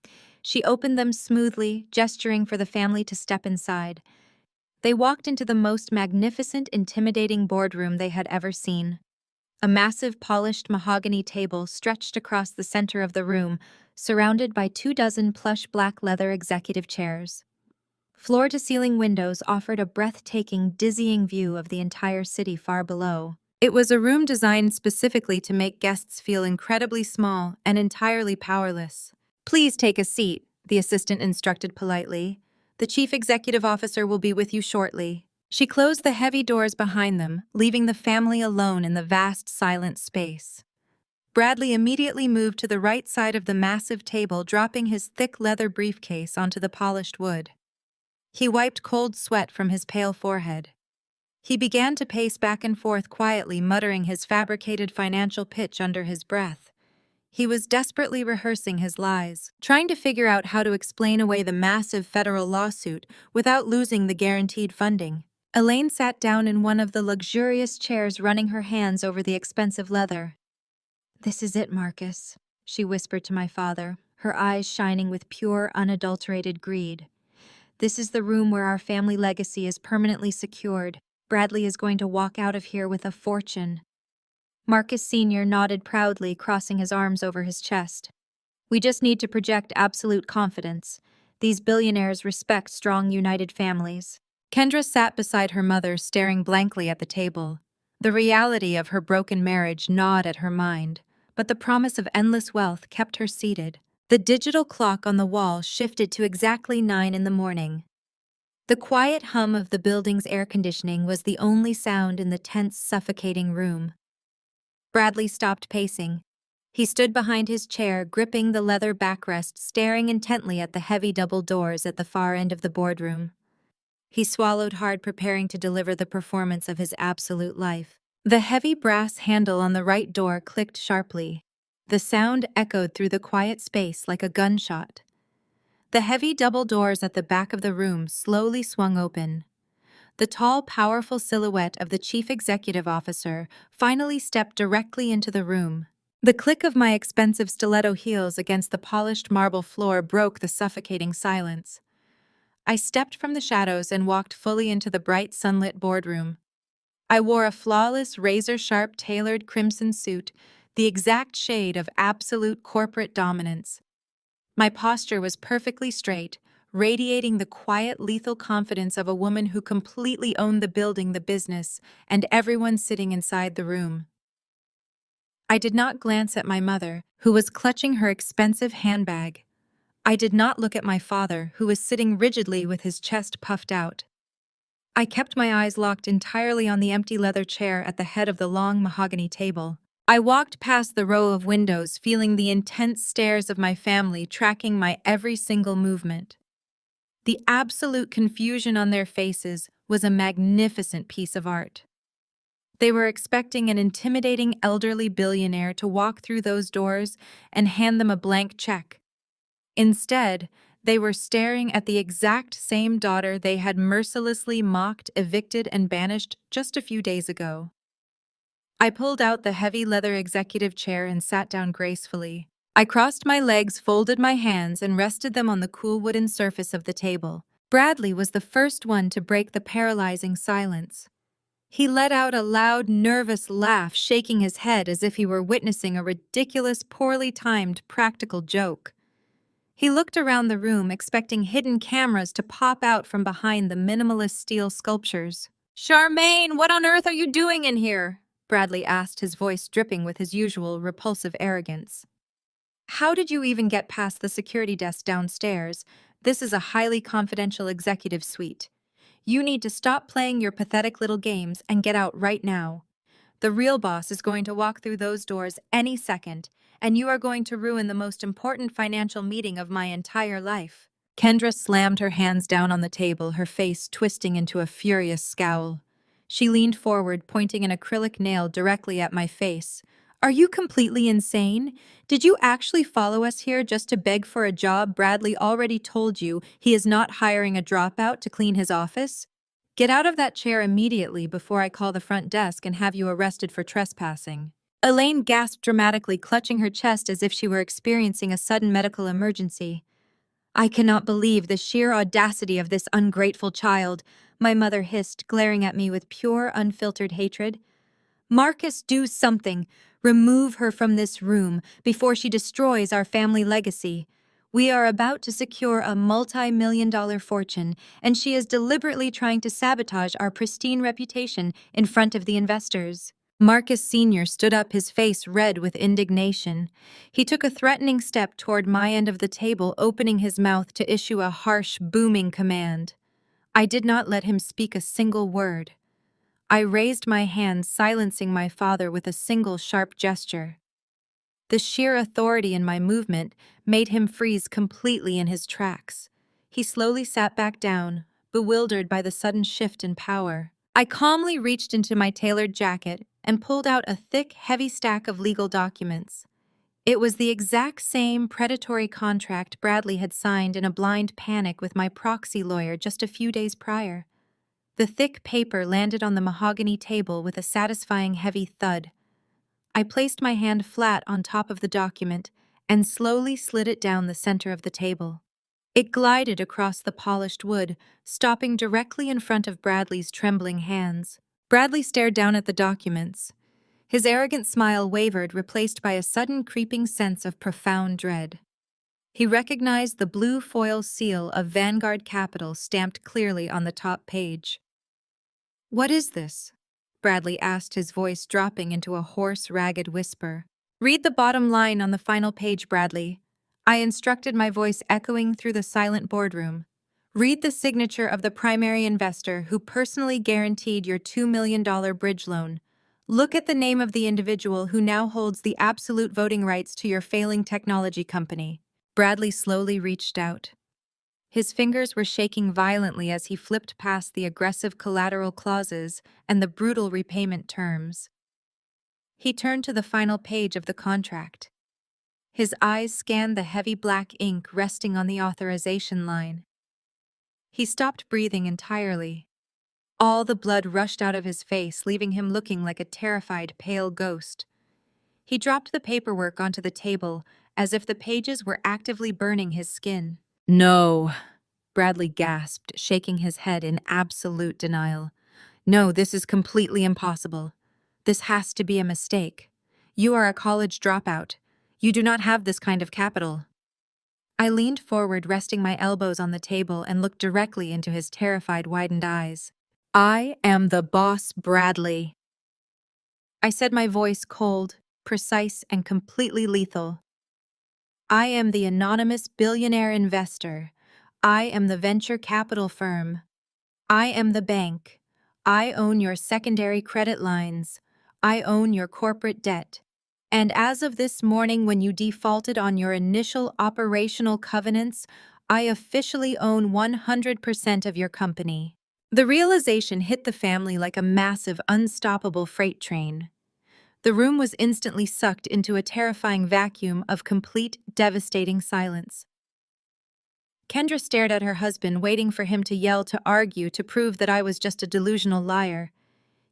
She opened them smoothly, gesturing for the family to step inside. They walked into the most magnificent, intimidating boardroom they had ever seen. A massive, polished mahogany table stretched across the center of the room, surrounded by 24 plush black leather executive chairs. Floor-to-ceiling windows offered a breathtaking, dizzying view of the entire city far below. It was a room designed specifically to make guests feel incredibly small and entirely powerless. "Please take a seat," the assistant instructed politely. "The chief executive officer will be with you shortly." She closed the heavy doors behind them, leaving the family alone in the vast, silent space. Bradley immediately moved to the right side of the massive table, dropping his thick leather briefcase onto the polished wood. He wiped cold sweat from his pale forehead. He began to pace back and forth quietly, muttering his fabricated financial pitch under his breath. He was desperately rehearsing his lies, trying to figure out how to explain away the massive federal lawsuit without losing the guaranteed funding. Elaine sat down in one of the luxurious chairs, running her hands over the expensive leather. "This is it, Marcus," she whispered to my father, her eyes shining with pure, unadulterated greed. "This is the room where our family legacy is permanently secured. Bradley is going to walk out of here with a fortune." Marcus Sr. nodded proudly, crossing his arms over his chest. "We just need to project absolute confidence. These billionaires respect strong, united families." Kendra sat beside her mother, staring blankly at the table. The reality of her broken marriage gnawed at her mind, but the promise of endless wealth kept her seated. The digital clock on the wall shifted to exactly 9 in the morning. The quiet hum of the building's air conditioning was the only sound in the tense, suffocating room. Bradley stopped pacing. He stood behind his chair, gripping the leather backrest, staring intently at the heavy double doors at the far end of the boardroom. He swallowed hard, preparing to deliver the performance of his absolute life. The heavy brass handle on the right door clicked sharply. The sound echoed through the quiet space like a gunshot. The heavy double doors at the back of the room slowly swung open. The tall, powerful silhouette of the chief executive officer finally stepped directly into the room. The click of my expensive stiletto heels against the polished marble floor broke the suffocating silence. I stepped from the shadows and walked fully into the bright, sunlit boardroom. I wore a flawless, razor-sharp, tailored crimson suit, the exact shade of absolute corporate dominance. My posture was perfectly straight, radiating the quiet, lethal confidence of a woman who completely owned the building, the business, and everyone sitting inside the room. I did not glance at my mother, who was clutching her expensive handbag. I did not look at my father, who was sitting rigidly with his chest puffed out. I kept my eyes locked entirely on the empty leather chair at the head of the long mahogany table. I walked past the row of windows, feeling the intense stares of my family tracking my every single movement. The absolute confusion on their faces was a magnificent piece of art. They were expecting an intimidating elderly billionaire to walk through those doors and hand them a blank check. Instead, they were staring at the exact same daughter they had mercilessly mocked, evicted, and banished just a few days ago. I pulled out the heavy leather executive chair and sat down gracefully. I crossed my legs, folded my hands, and rested them on the cool wooden surface of the table. Bradley was the first one to break the paralyzing silence. He let out a loud, nervous laugh, shaking his head as if he were witnessing a ridiculous, poorly timed practical joke. He looked around the room, expecting hidden cameras to pop out from behind the minimalist steel sculptures. "Charmaine, what on earth are you doing in here?" Bradley asked, his voice dripping with his usual repulsive arrogance. "How did you even get past the security desk downstairs? This is a highly confidential executive suite. You need to stop playing your pathetic little games and get out right now. The real boss is going to walk through those doors any second, and you are going to ruin the most important financial meeting of my entire life." Kendra slammed her hands down on the table, her face twisting into a furious scowl. She leaned forward, pointing an acrylic nail directly at my face. "Are you completely insane? Did you actually follow us here just to beg for a job? Bradley already told you he is not hiring a dropout to clean his office. Get out of that chair immediately before I call the front desk and have you arrested for trespassing." Elaine gasped dramatically, clutching her chest as if she were experiencing a sudden medical emergency. "I cannot believe the sheer audacity of this ungrateful child," my mother hissed, glaring at me with pure, unfiltered hatred. "Marcus, do something. Remove her from this room before she destroys our family legacy. We are about to secure a multi-million-dollar fortune, and she is deliberately trying to sabotage our pristine reputation in front of the investors." Marcus Sr. stood up, his face red with indignation. He took a threatening step toward my end of the table, opening his mouth to issue a harsh, booming command. I did not let him speak a single word. I raised my hand, silencing my father with a single sharp gesture. The sheer authority in my movement made him freeze completely in his tracks. He slowly sat back down, bewildered by the sudden shift in power. I calmly reached into my tailored jacket and pulled out a thick, heavy stack of legal documents. It was the exact same predatory contract Bradley had signed in a blind panic with my proxy lawyer just a few days prior. The thick paper landed on the mahogany table with a satisfying heavy thud. I placed my hand flat on top of the document and slowly slid it down the center of the table. It glided across the polished wood, stopping directly in front of Bradley's trembling hands. Bradley stared down at the documents. His arrogant smile wavered, replaced by a sudden creeping sense of profound dread. He recognized the blue foil seal of Vanguard Capital stamped clearly on the top page. "What is this?" Bradley asked, his voice dropping into a hoarse, ragged whisper. "Read the bottom line on the final page, Bradley," I instructed, my voice echoing through the silent boardroom. "Read the signature of the primary investor who personally guaranteed your $2 million bridge loan. Look at the name of the individual who now holds the absolute voting rights to your failing technology company." Bradley slowly reached out. His fingers were shaking violently as he flipped past the aggressive collateral clauses and the brutal repayment terms. He turned to the final page of the contract. His eyes scanned the heavy black ink resting on the authorization line. He stopped breathing entirely. All the blood rushed out of his face, leaving him looking like a terrified, pale ghost. He dropped the paperwork onto the table, as if the pages were actively burning his skin. "No," Bradley gasped, shaking his head in absolute denial. "No, this is completely impossible. This has to be a mistake. You are a college dropout. You do not have this kind of capital." I leaned forward, resting my elbows on the table, and looked directly into his terrified, widened eyes. "I am the boss, Bradley," I said, my voice cold, precise, and completely lethal. "I am the anonymous billionaire investor. I am the venture capital firm. I am the bank. I own your secondary credit lines. I own your corporate debt. And as of this morning, when you defaulted on your initial operational covenants, I officially own 100% of your company." The realization hit the family like a massive, unstoppable freight train. The room was instantly sucked into a terrifying vacuum of complete, devastating silence. Kendra stared at her husband, waiting for him to yell, to argue, to prove that I was just a delusional liar.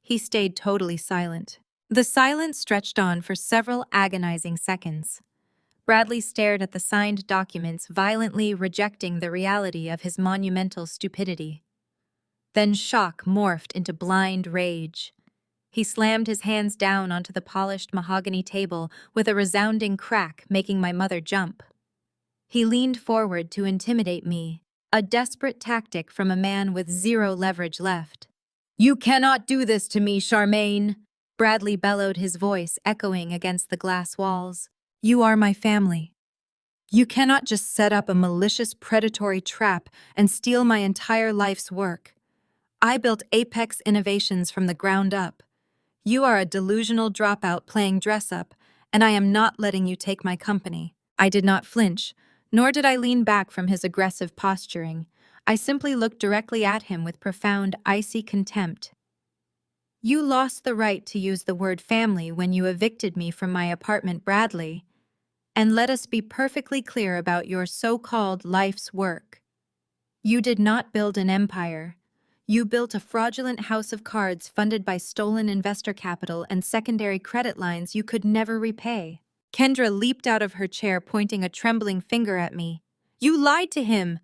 He stayed totally silent. The silence stretched on for several agonizing seconds. Bradley stared at the signed documents, violently rejecting the reality of his monumental stupidity. Then shock morphed into blind rage. He slammed his hands down onto the polished mahogany table with a resounding crack, making my mother jump. He leaned forward to intimidate me, a desperate tactic from a man with zero leverage left. "You cannot do this to me, Charmaine!" Bradley bellowed, his voice echoing against the glass walls. "You are my family. You cannot just set up a malicious predatory trap and steal my entire life's work. I built Apex Innovations from the ground up. You are a delusional dropout playing dress-up, and I am not letting you take my company." I did not flinch, nor did I lean back from his aggressive posturing. I simply looked directly at him with profound, icy contempt. "You lost the right to use the word family when you evicted me from my apartment, Bradley. And let us be perfectly clear about your so-called life's work. You did not build an empire. You built a fraudulent house of cards funded by stolen investor capital and secondary credit lines you could never repay." Kendra leaped out of her chair, pointing a trembling finger at me. "You lied to him.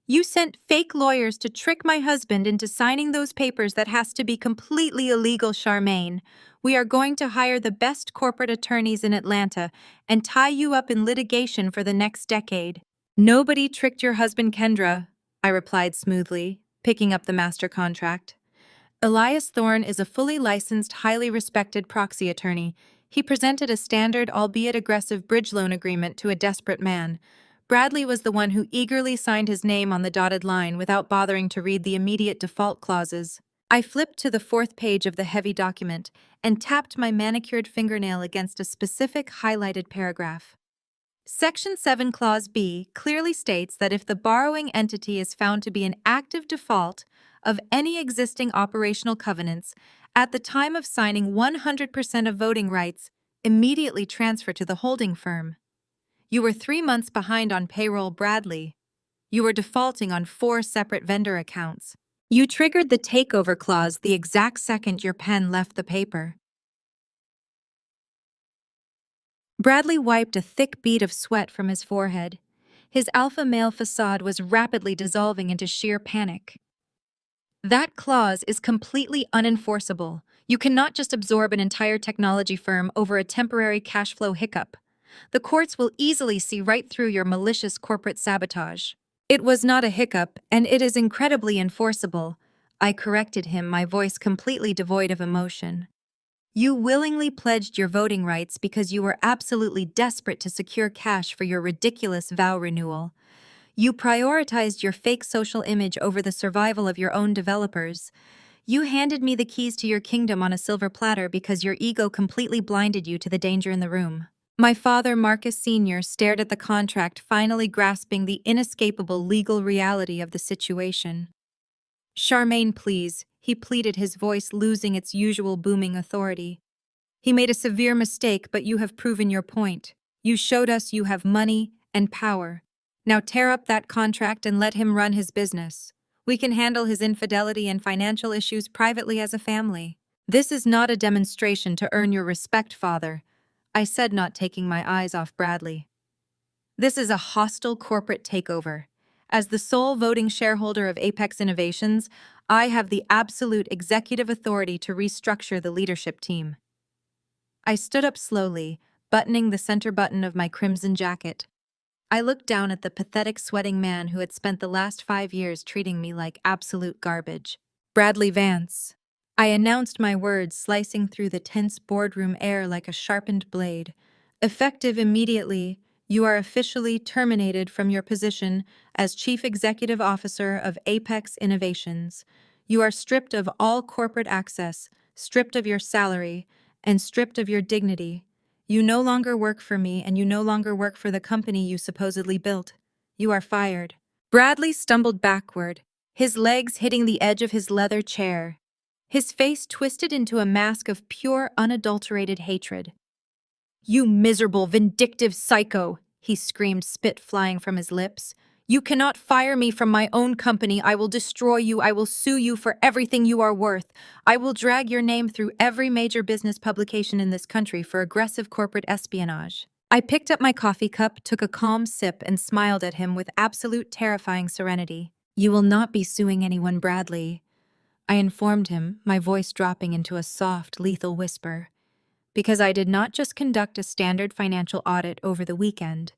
You sent fake lawyers to trick my husband into signing those papers that has to be completely illegal, Charmaine. We are going to hire the best corporate attorneys in Atlanta and tie you up in litigation for the next decade." "Nobody tricked your husband, Kendra," I replied smoothly, picking up the master contract. "Elias Thorne is a fully licensed, highly respected proxy attorney. He presented a standard, albeit aggressive, bridge loan agreement to a desperate man. Bradley was the one who eagerly signed his name on the dotted line without bothering to read the immediate default clauses." I flipped to the fourth page of the heavy document and tapped my manicured fingernail against a specific highlighted paragraph. Section 7, Clause B clearly states that if the borrowing entity is found to be in active default of any existing operational covenants, at the time of signing, 100% of voting rights immediately transfer to the holding firm. You were 3 months behind on payroll, Bradley. You were defaulting on 4 separate vendor accounts. You triggered the takeover clause the exact second your pen left the paper. Bradley wiped a thick bead of sweat from his forehead. His alpha male facade was rapidly dissolving into sheer panic. "That clause is completely unenforceable. You cannot just absorb an entire technology firm over a temporary cash flow hiccup. The courts will easily see right through your malicious corporate sabotage." "It was not a hiccup, and it is incredibly enforceable," I corrected him, my voice completely devoid of emotion. "You willingly pledged your voting rights because you were absolutely desperate to secure cash for your ridiculous vow renewal. You prioritized your fake social image over the survival of your own developers. You handed me the keys to your kingdom on a silver platter because your ego completely blinded you to the danger in the room." My father, Marcus Sr., stared at the contract, finally grasping the inescapable legal reality of the situation. "Charmaine, please," he pleaded, his voice losing its usual booming authority. "He made a severe mistake, but you have proven your point. You showed us you have money and power. Now tear up that contract and let him run his business. We can handle his infidelity and financial issues privately as a family." "This is not a demonstration to earn your respect, Father," I said, not taking my eyes off Bradley. "This is a hostile corporate takeover. As the sole voting shareholder of Apex Innovations, I have the absolute executive authority to restructure the leadership team." I stood up slowly, buttoning the center button of my crimson jacket. I looked down at the pathetic, sweating man who had spent the last 5 years treating me like absolute garbage. "Bradley Vance." I announced my words, slicing through the tense boardroom air like a sharpened blade. "Effective immediately, you are officially terminated from your position as Chief Executive Officer of Apex Innovations. You are stripped of all corporate access, stripped of your salary, and stripped of your dignity. You no longer work for me, and you no longer work for the company you supposedly built. You are fired." Bradley stumbled backward, his legs hitting the edge of his leather chair. His face twisted into a mask of pure, unadulterated hatred. "You miserable, vindictive psycho," he screamed, spit flying from his lips. "You cannot fire me from my own company. I will destroy you. I will sue you for everything you are worth. I will drag your name through every major business publication in this country for aggressive corporate espionage." I picked up my coffee cup, took a calm sip, and smiled at him with absolute terrifying serenity. "You will not be suing anyone, Bradley," I informed him, my voice dropping into a soft, lethal whisper. "Because I did not just conduct a standard financial audit over the weekend.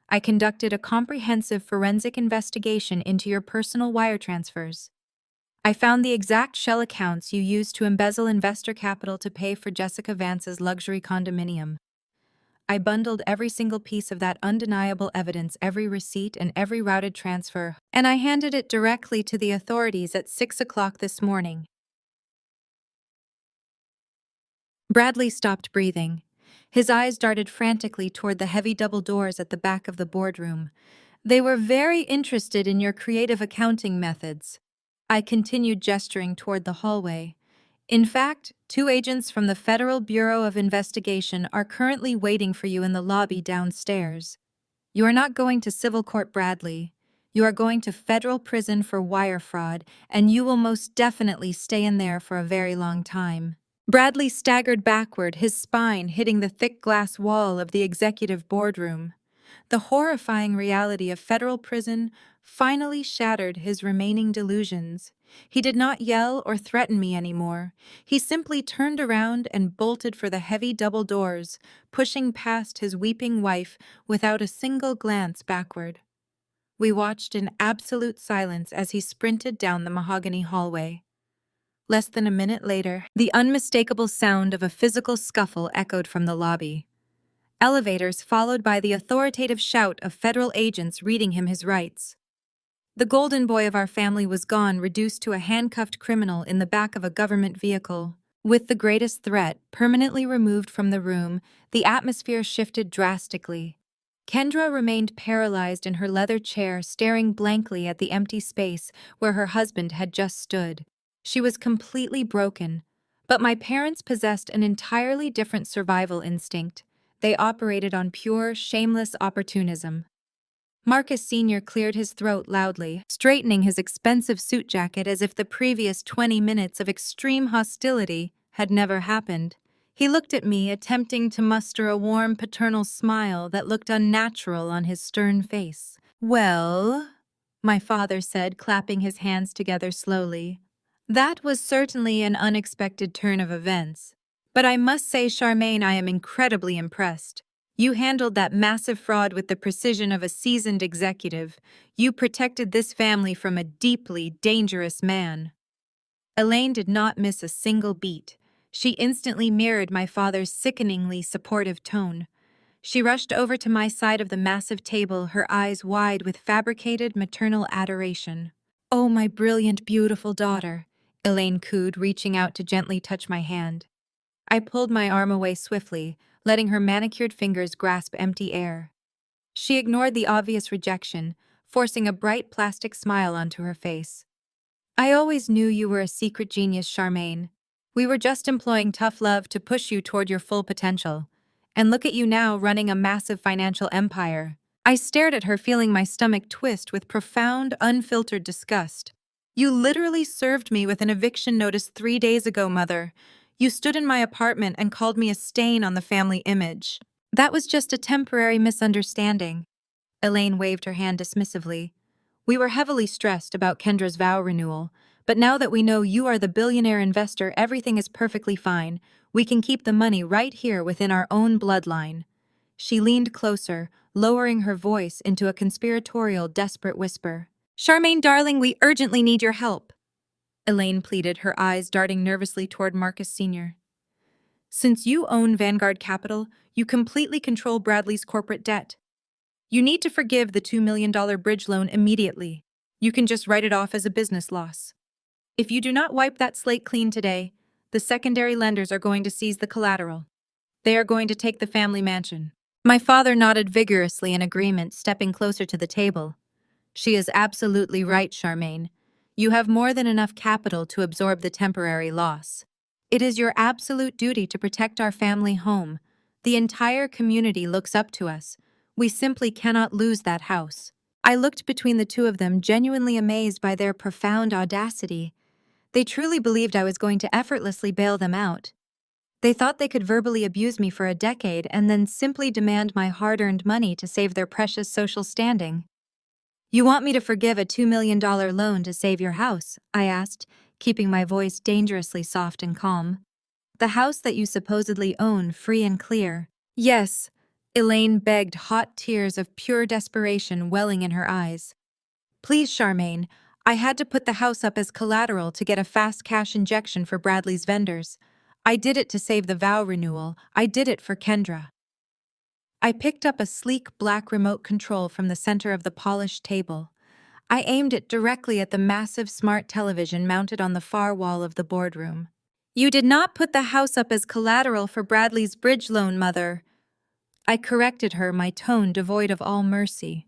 I conducted a comprehensive forensic investigation into your personal wire transfers. I found the exact shell accounts you used to embezzle investor capital to pay for Jessica Vance's luxury condominium. I bundled every single piece of that undeniable evidence, every receipt and every routed transfer, and I handed it directly to the authorities at 6 o'clock this morning. Bradley stopped breathing. His eyes darted frantically toward the heavy double doors at the back of the boardroom. They were very interested in your creative accounting methods. I continued gesturing toward the hallway. In fact, 2 agents from the Federal Bureau of Investigation are currently waiting for you in the lobby downstairs. You are not going to civil court, Bradley. You are going to federal prison for wire fraud, and you will most definitely stay in there for a very long time. Bradley staggered backward, his spine hitting the thick glass wall of the executive boardroom. The horrifying reality of federal prison finally shattered his remaining delusions. He did not yell or threaten me anymore. He simply turned around and bolted for the heavy double doors, pushing past his weeping wife without a single glance backward. We watched in absolute silence as he sprinted down the mahogany hallway. Less than a minute later, the unmistakable sound of a physical scuffle echoed from the lobby. Elevators followed by the authoritative shout of federal agents reading him his rights. The golden boy of our family was gone, reduced to a handcuffed criminal in the back of a government vehicle. With the greatest threat permanently removed from the room, the atmosphere shifted drastically. Kendra remained paralyzed in her leather chair, staring blankly at the empty space where her husband had just stood. She was completely broken, but my parents possessed an entirely different survival instinct. They operated on pure, shameless opportunism. Marcus Sr. cleared his throat loudly, straightening his expensive suit jacket as if the previous 20 minutes of extreme hostility had never happened. He looked at me, attempting to muster a warm paternal smile that looked unnatural on his stern face. "Well," my father said, clapping his hands together slowly, "that was certainly an unexpected turn of events. But I must say, Charmaine, I am incredibly impressed. You handled that massive fraud with the precision of a seasoned executive. You protected this family from a deeply dangerous man." Elaine did not miss a single beat. She instantly mirrored my father's sickeningly supportive tone. She rushed over to my side of the massive table, her eyes wide with fabricated maternal adoration. "Oh, my brilliant, beautiful daughter," Elaine cooed, reaching out to gently touch my hand. I pulled my arm away swiftly, letting her manicured fingers grasp empty air. She ignored the obvious rejection, forcing a bright plastic smile onto her face. "I always knew you were a secret genius, Charmaine. We were just employing tough love to push you toward your full potential. And look at you now, running a massive financial empire." I stared at her, feeling my stomach twist with profound, unfiltered disgust. "You literally served me with an eviction notice 3 days ago, Mother. You stood in my apartment and called me a stain on the family image." "That was just a temporary misunderstanding." Elaine waved her hand dismissively. "We were heavily stressed about Kendra's vow renewal, but now that we know you are the billionaire investor, everything is perfectly fine. We can keep the money right here within our own bloodline." She leaned closer, lowering her voice into a conspiratorial, desperate whisper. "Charmaine, darling, we urgently need your help," Elaine pleaded, her eyes darting nervously toward Marcus Sr. "Since you own Vanguard Capital, you completely control Bradley's corporate debt. You need to forgive the $2 million bridge loan immediately. You can just write it off as a business loss. If you do not wipe that slate clean today, the secondary lenders are going to seize the collateral. They are going to take the family mansion." My father nodded vigorously in agreement, stepping closer to the table. "She is absolutely right, Charmaine. You have more than enough capital to absorb the temporary loss. It is your absolute duty to protect our family home. The entire community looks up to us. We simply cannot lose that house." I looked between the two of them, genuinely amazed by their profound audacity. They truly believed I was going to effortlessly bail them out. They thought they could verbally abuse me for a decade and then simply demand my hard-earned money to save their precious social standing. "You want me to forgive a $2 million loan to save your house?" I asked, keeping my voice dangerously soft and calm. "The house that you supposedly own, free and clear." "Yes," Elaine begged, hot tears of pure desperation welling in her eyes. "Please, Charmaine, I had to put the house up as collateral to get a fast cash injection for Bradley's vendors. I did it to save the vow renewal. I did it for Kendra." I picked up a sleek black remote control from the center of the polished table. I aimed it directly at the massive smart television mounted on the far wall of the boardroom. "You did not put the house up as collateral for Bradley's bridge loan, Mother." I corrected her, my tone devoid of all mercy.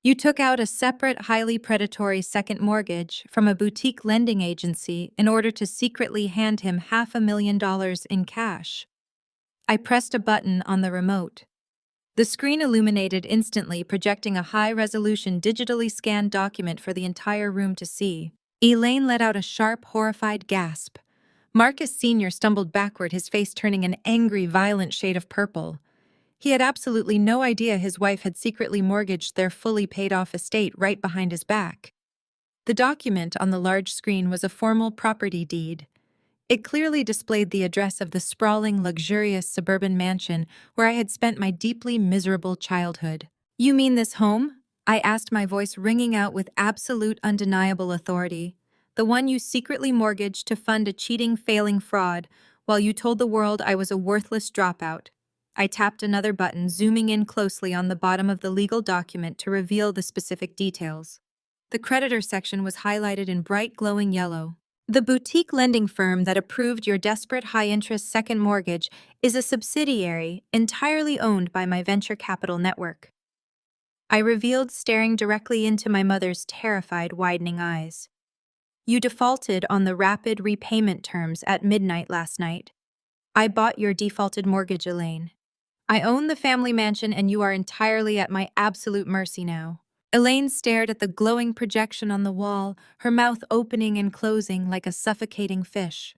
"You took out a separate, highly predatory second mortgage from a boutique lending agency in order to secretly hand him $500,000 in cash." I pressed a button on the remote. The screen illuminated instantly, projecting a high-resolution, digitally scanned document for the entire room to see. Elaine let out a sharp, horrified gasp. Marcus Sr. stumbled backward, his face turning an angry, violent shade of purple. He had absolutely no idea his wife had secretly mortgaged their fully paid-off estate right behind his back. The document on the large screen was a formal property deed. It clearly displayed the address of the sprawling, luxurious suburban mansion where I had spent my deeply miserable childhood. "You mean this home?" I asked, my voice ringing out with absolute, undeniable authority. "The one you secretly mortgaged to fund a cheating, failing fraud, while you told the world I was a worthless dropout." I tapped another button, zooming in closely on the bottom of the legal document to reveal the specific details. The creditor section was highlighted in bright, glowing yellow. "The boutique lending firm that approved your desperate high-interest second mortgage is a subsidiary entirely owned by my venture capital network." I revealed, staring directly into my mother's terrified, widening eyes. "You defaulted on the rapid repayment terms at midnight last night. I bought your defaulted mortgage, Elaine. I own the family mansion and you are entirely at my absolute mercy now." Elaine stared at the glowing projection on the wall, her mouth opening and closing like a suffocating fish.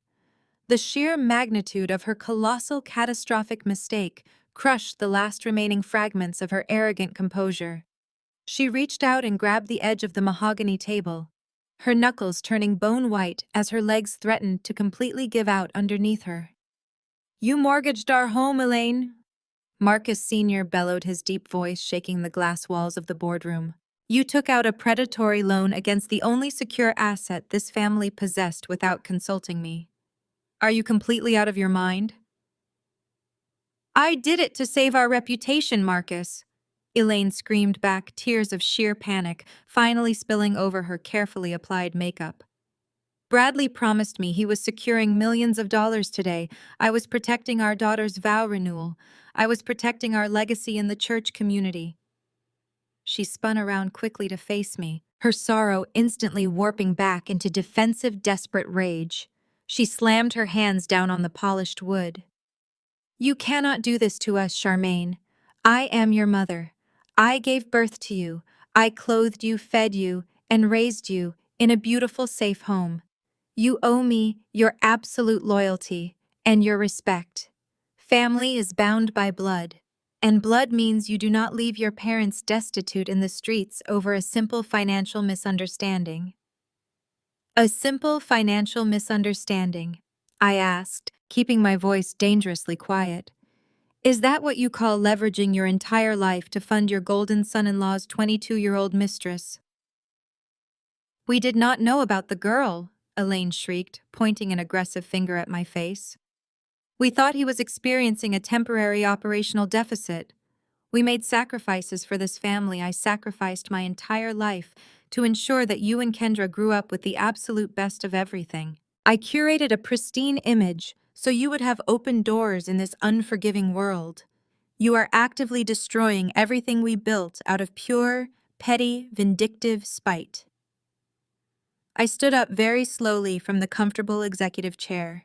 The sheer magnitude of her colossal, catastrophic mistake crushed the last remaining fragments of her arrogant composure. She reached out and grabbed the edge of the mahogany table, her knuckles turning bone white as her legs threatened to completely give out underneath her. "You mortgaged our home, Elaine," Marcus Sr. bellowed, his deep voice shaking the glass walls of the boardroom. "You took out a predatory loan against the only secure asset this family possessed without consulting me. Are you completely out of your mind?" "I did it to save our reputation, Marcus," Elaine screamed back, tears of sheer panic finally spilling over her carefully applied makeup. "Bradley promised me he was securing millions of dollars today. I was protecting our daughter's vow renewal. I was protecting our legacy in the church community." She spun around quickly to face me, her sorrow instantly warping back into defensive, desperate rage. She slammed her hands down on the polished wood. "You cannot do this to us, Charmaine. I am your mother. I gave birth to you. I clothed you, fed you, and raised you in a beautiful, safe home. You owe me your absolute loyalty and your respect. Family is bound by blood, and blood means you do not leave your parents destitute in the streets over a simple financial misunderstanding." "A simple financial misunderstanding?" I asked, keeping my voice dangerously quiet. "Is that what you call leveraging your entire life to fund your golden son-in-law's 22-year-old mistress?" "We did not know about the girl," Elaine shrieked, pointing an aggressive finger at my face. "We thought he was experiencing a temporary operational deficit. We made sacrifices for this family. I sacrificed my entire life to ensure that you and Kendra grew up with the absolute best of everything. I curated a pristine image so you would have open doors in this unforgiving world. You are actively destroying everything we built out of pure, petty, vindictive spite." I stood up very slowly from the comfortable executive chair.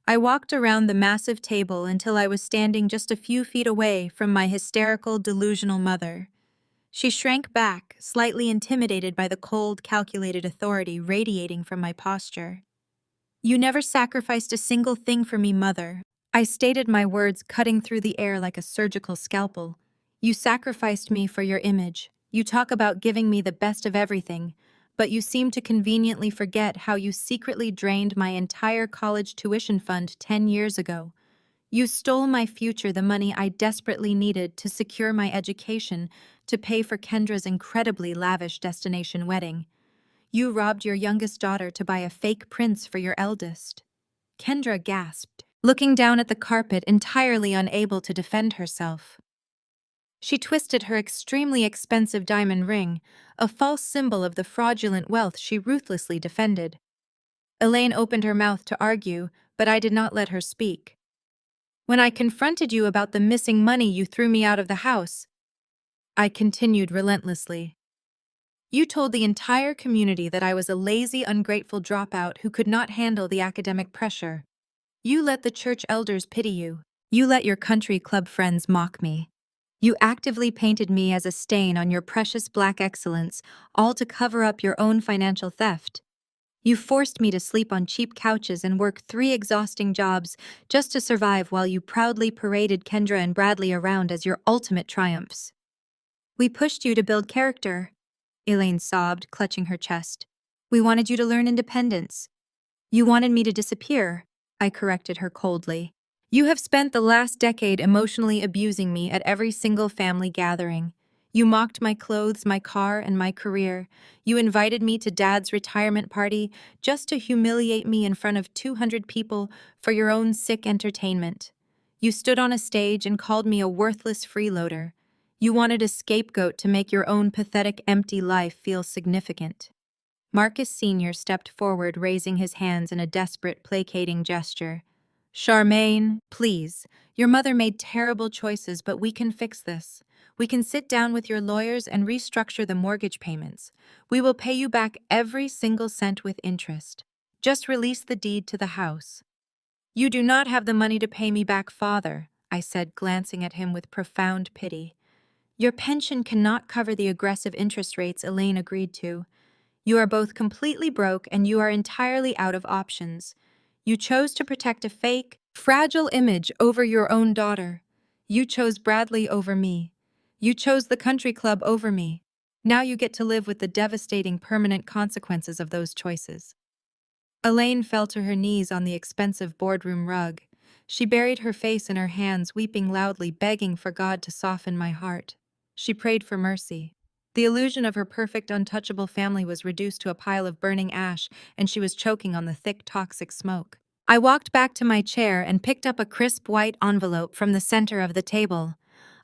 I walked around the massive table until I was standing just a few feet away from my hysterical, delusional mother. She shrank back, slightly intimidated by the cold, calculated authority radiating from my posture. "You never sacrificed a single thing for me, Mother." I stated, my words cutting through the air like a surgical scalpel. "You sacrificed me for your image. You talk about giving me the best of everything, but you seem to conveniently forget how you secretly drained my entire college tuition fund 10 years ago. You stole my future, the money I desperately needed to secure my education, to pay for Kendra's incredibly lavish destination wedding. You robbed your youngest daughter to buy a fake prince for your eldest." Kendra gasped, looking down at the carpet, entirely unable to defend herself. She twisted her extremely expensive diamond ring, a false symbol of the fraudulent wealth she ruthlessly defended. Elaine opened her mouth to argue, but I did not let her speak. When I confronted you about the missing money, you threw me out of the house. I continued relentlessly. You told the entire community that I was a lazy, ungrateful dropout who could not handle the academic pressure. You let the church elders pity you. You let your country club friends mock me. You actively painted me as a stain on your precious black excellence, all to cover up your own financial theft. You forced me to sleep on cheap couches and work 3 exhausting jobs just to survive while you proudly paraded Kendra and Bradley around as your ultimate triumphs. We pushed you to build character, Elaine sobbed, clutching her chest. We wanted you to learn independence. You wanted me to disappear, I corrected her coldly. You have spent the last decade emotionally abusing me at every single family gathering. You mocked my clothes, my car, and my career. You invited me to Dad's retirement party just to humiliate me in front of 200 people for your own sick entertainment. You stood on a stage and called me a worthless freeloader. You wanted a scapegoat to make your own pathetic, empty life feel significant. Marcus Sr. stepped forward, raising his hands in a desperate, placating gesture. Charmaine, please. Your mother made terrible choices, but we can fix this. We can sit down with your lawyers and restructure the mortgage payments. We will pay you back every single cent with interest. Just release the deed to the house. You do not have the money to pay me back, Father, I said, glancing at him with profound pity. Your pension cannot cover the aggressive interest rates Elaine agreed to. You are both completely broke and you are entirely out of options. You chose to protect a fake, fragile image over your own daughter. You chose Bradley over me. You chose the country club over me. Now you get to live with the devastating permanent consequences of those choices. Elaine fell to her knees on the expensive boardroom rug. She buried her face in her hands, weeping loudly, begging for God to soften my heart. She prayed for mercy. The illusion of her perfect, untouchable family was reduced to a pile of burning ash, and she was choking on the thick, toxic smoke. I walked back to my chair and picked up a crisp white envelope from the center of the table.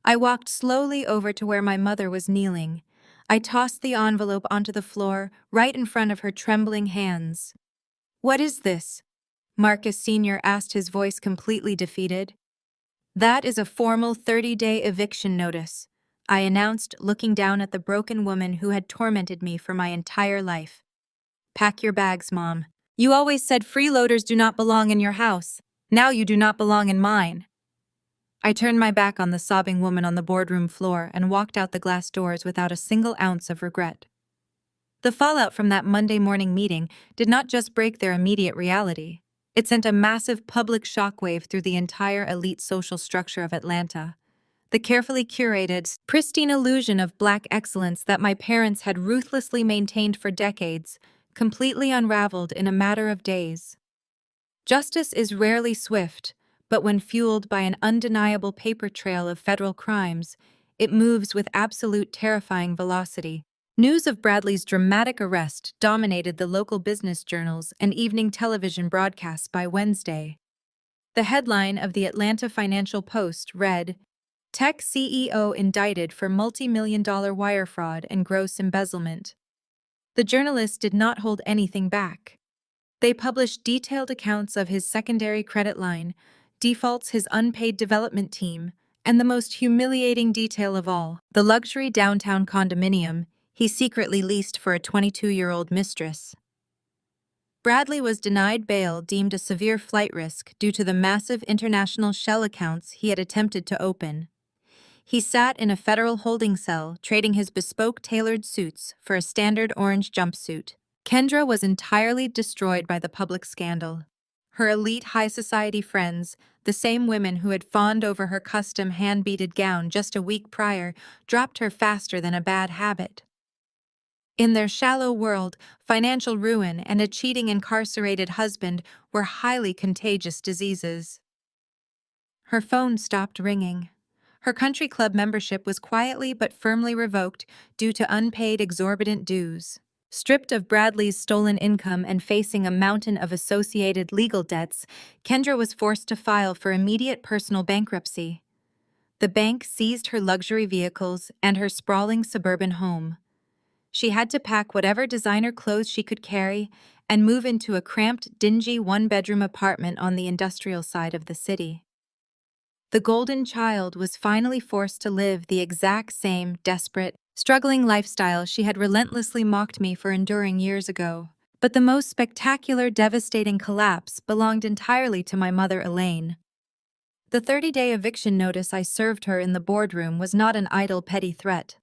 I walked slowly over to where my mother was kneeling. I tossed the envelope onto the floor, right in front of her trembling hands. What is this? Marcus Sr. asked, his voice completely defeated. That is a formal 30-day eviction notice, I announced, looking down at the broken woman who had tormented me for my entire life. Pack your bags, Mom. You always said freeloaders do not belong in your house. Now you do not belong in mine. I turned my back on the sobbing woman on the boardroom floor and walked out the glass doors without a single ounce of regret. The fallout from that Monday morning meeting did not just break their immediate reality. It sent a massive public shockwave through the entire elite social structure of Atlanta. The carefully curated, pristine illusion of Black excellence that my parents had ruthlessly maintained for decades completely unraveled in a matter of days. Justice is rarely swift, but when fueled by an undeniable paper trail of federal crimes, it moves with absolute terrifying velocity. News of Bradley's dramatic arrest dominated the local business journals and evening television broadcasts by Wednesday. The headline of the Atlanta Financial Post read, "Tech CEO indicted for multi-million-dollar wire fraud and gross embezzlement." The journalists did not hold anything back. They published detailed accounts of his secondary credit line, defaults his unpaid development team, and the most humiliating detail of all, the luxury downtown condominium he secretly leased for a 22-year-old mistress. Bradley was denied bail, deemed a severe flight risk due to the massive international shell accounts he had attempted to open. He sat in a federal holding cell, trading his bespoke tailored suits for a standard orange jumpsuit. Kendra was entirely destroyed by the public scandal. Her elite high society friends, the same women who had fawned over her custom hand-beaded gown just a week prior, dropped her faster than a bad habit. In their shallow world, financial ruin and a cheating incarcerated husband were highly contagious diseases. Her phone stopped ringing. Her country club membership was quietly but firmly revoked due to unpaid exorbitant dues. Stripped of Bradley's stolen income and facing a mountain of associated legal debts, Kendra was forced to file for immediate personal bankruptcy. The bank seized her luxury vehicles and her sprawling suburban home. She had to pack whatever designer clothes she could carry and move into a cramped, dingy one-bedroom apartment on the industrial side of the city. The golden child was finally forced to live the exact same desperate, struggling lifestyle she had relentlessly mocked me for enduring years ago. But the most spectacular, devastating collapse belonged entirely to my mother, Elaine. The 30-day eviction notice I served her in the boardroom was not an idle, petty threat.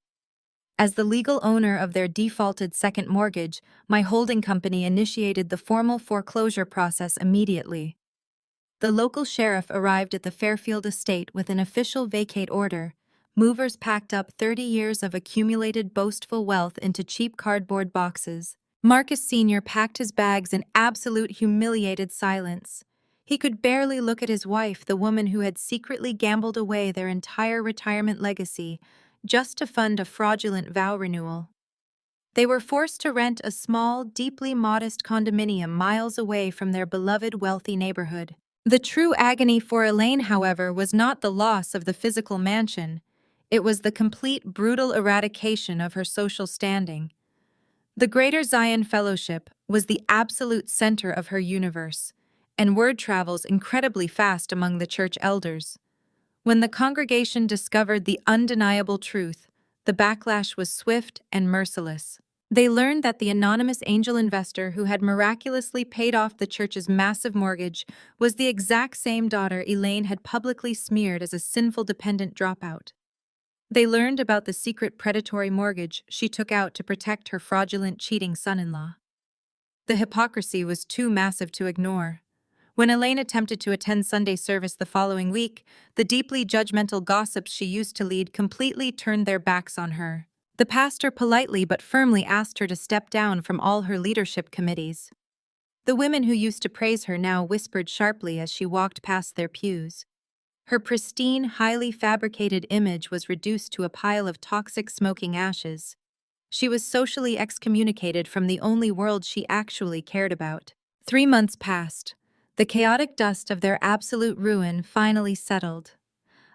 As the legal owner of their defaulted second mortgage, my holding company initiated the formal foreclosure process immediately. The local sheriff arrived at the Fairfield estate with an official vacate order. Movers packed up 30 years of accumulated boastful wealth into cheap cardboard boxes. Marcus Sr. packed his bags in absolute humiliated silence. He could barely look at his wife, the woman who had secretly gambled away their entire retirement legacy just to fund a fraudulent vow renewal. They were forced to rent a small, deeply modest condominium miles away from their beloved wealthy neighborhood. The true agony for Elaine, however, was not the loss of the physical mansion. It was the complete, brutal eradication of her social standing. The Greater Zion Fellowship was the absolute center of her universe, and word travels incredibly fast among the church elders. When the congregation discovered the undeniable truth, the backlash was swift and merciless. They learned that the anonymous angel investor who had miraculously paid off the church's massive mortgage was the exact same daughter Elaine had publicly smeared as a sinful dependent dropout. They learned about the secret predatory mortgage she took out to protect her fraudulent, cheating son-in-law. The hypocrisy was too massive to ignore. When Elaine attempted to attend Sunday service the following week, the deeply judgmental gossips she used to lead completely turned their backs on her. The pastor politely but firmly asked her to step down from all her leadership committees. The women who used to praise her now whispered sharply as she walked past their pews. Her pristine, highly fabricated image was reduced to a pile of toxic, smoking ashes. She was socially excommunicated from the only world she actually cared about. 3 months passed. The chaotic dust of their absolute ruin finally settled.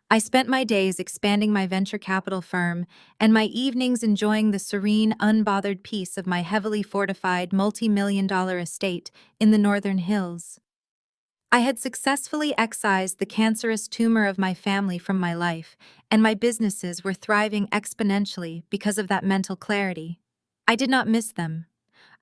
I spent my days expanding my venture capital firm and my evenings enjoying the serene, unbothered peace of my heavily fortified, multi-million-dollar estate in the northern hills. I had successfully excised the cancerous tumor of my family from my life, and my businesses were thriving exponentially because of that mental clarity. I did not miss them.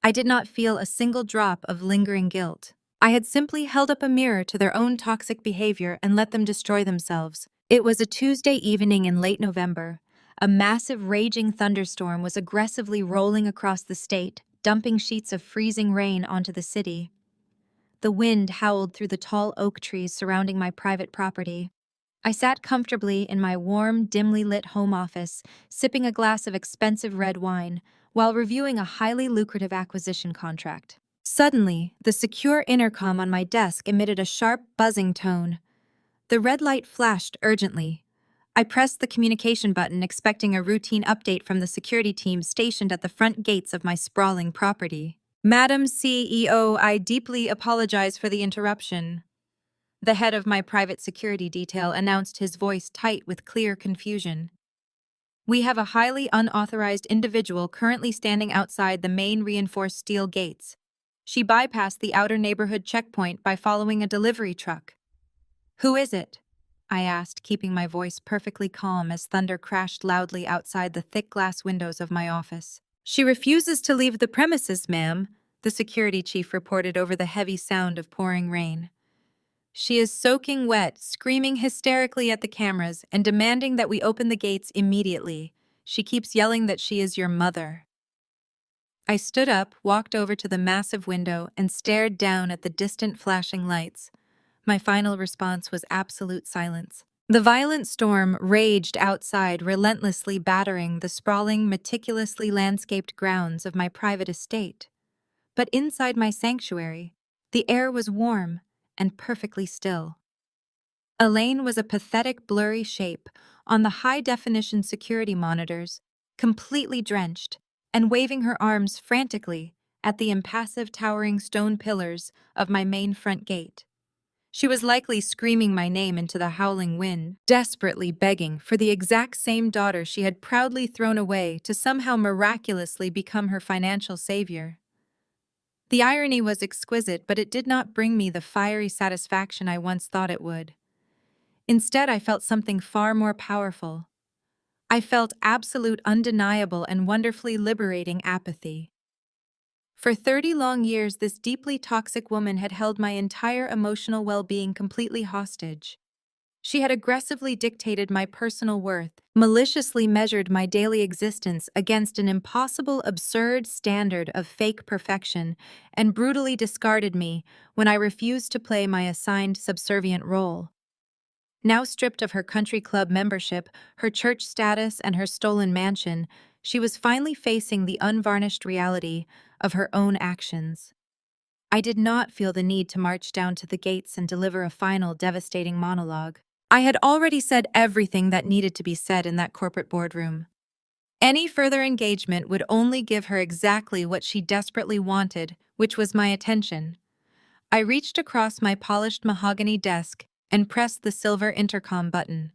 I did not feel a single drop of lingering guilt. I had simply held up a mirror to their own toxic behavior and let them destroy themselves. It was a Tuesday evening in late November. A massive, raging thunderstorm was aggressively rolling across the state, dumping sheets of freezing rain onto the city. The wind howled through the tall oak trees surrounding my private property. I sat comfortably in my warm, dimly lit home office, sipping a glass of expensive red wine, while reviewing a highly lucrative acquisition contract. Suddenly, the secure intercom on my desk emitted a sharp, buzzing tone. The red light flashed urgently. I pressed the communication button, expecting a routine update from the security team stationed at the front gates of my sprawling property. "Madam CEO, I deeply apologize for the interruption." The head of my private security detail announced, his voice tight with clear confusion. "We have a highly unauthorized individual currently standing outside the main reinforced steel gates. She bypassed the outer neighborhood checkpoint by following a delivery truck." "Who is it?" I asked, keeping my voice perfectly calm as thunder crashed loudly outside the thick glass windows of my office. "She refuses to leave the premises, ma'am," the security chief reported over the heavy sound of pouring rain. "She is soaking wet, screaming hysterically at the cameras and demanding that we open the gates immediately. She keeps yelling that she is your mother." I stood up, walked over to the massive window, and stared down at the distant flashing lights. My final response was absolute silence. The violent storm raged outside, relentlessly battering the sprawling, meticulously landscaped grounds of my private estate. But inside my sanctuary, the air was warm and perfectly still. Elaine was a pathetic, blurry shape on the high-definition security monitors, completely drenched and waving her arms frantically at the impassive, towering stone pillars of my main front gate. She was likely screaming my name into the howling wind, desperately begging for the exact same daughter she had proudly thrown away to somehow miraculously become her financial savior. The irony was exquisite, but it did not bring me the fiery satisfaction I once thought it would. Instead, I felt something far more powerful. I felt absolute, undeniable, and wonderfully liberating apathy. For 30 long years, this deeply toxic woman had held my entire emotional well-being completely hostage. She had aggressively dictated my personal worth, maliciously measured my daily existence against an impossible, absurd standard of fake perfection, and brutally discarded me when I refused to play my assigned subservient role. Now stripped of her country club membership, her church status, and her stolen mansion, she was finally facing the unvarnished reality of her own actions. I did not feel the need to march down to the gates and deliver a final, devastating monologue. I had already said everything that needed to be said in that corporate boardroom. Any further engagement would only give her exactly what she desperately wanted, which was my attention. I reached across my polished mahogany desk and pressed the silver intercom button.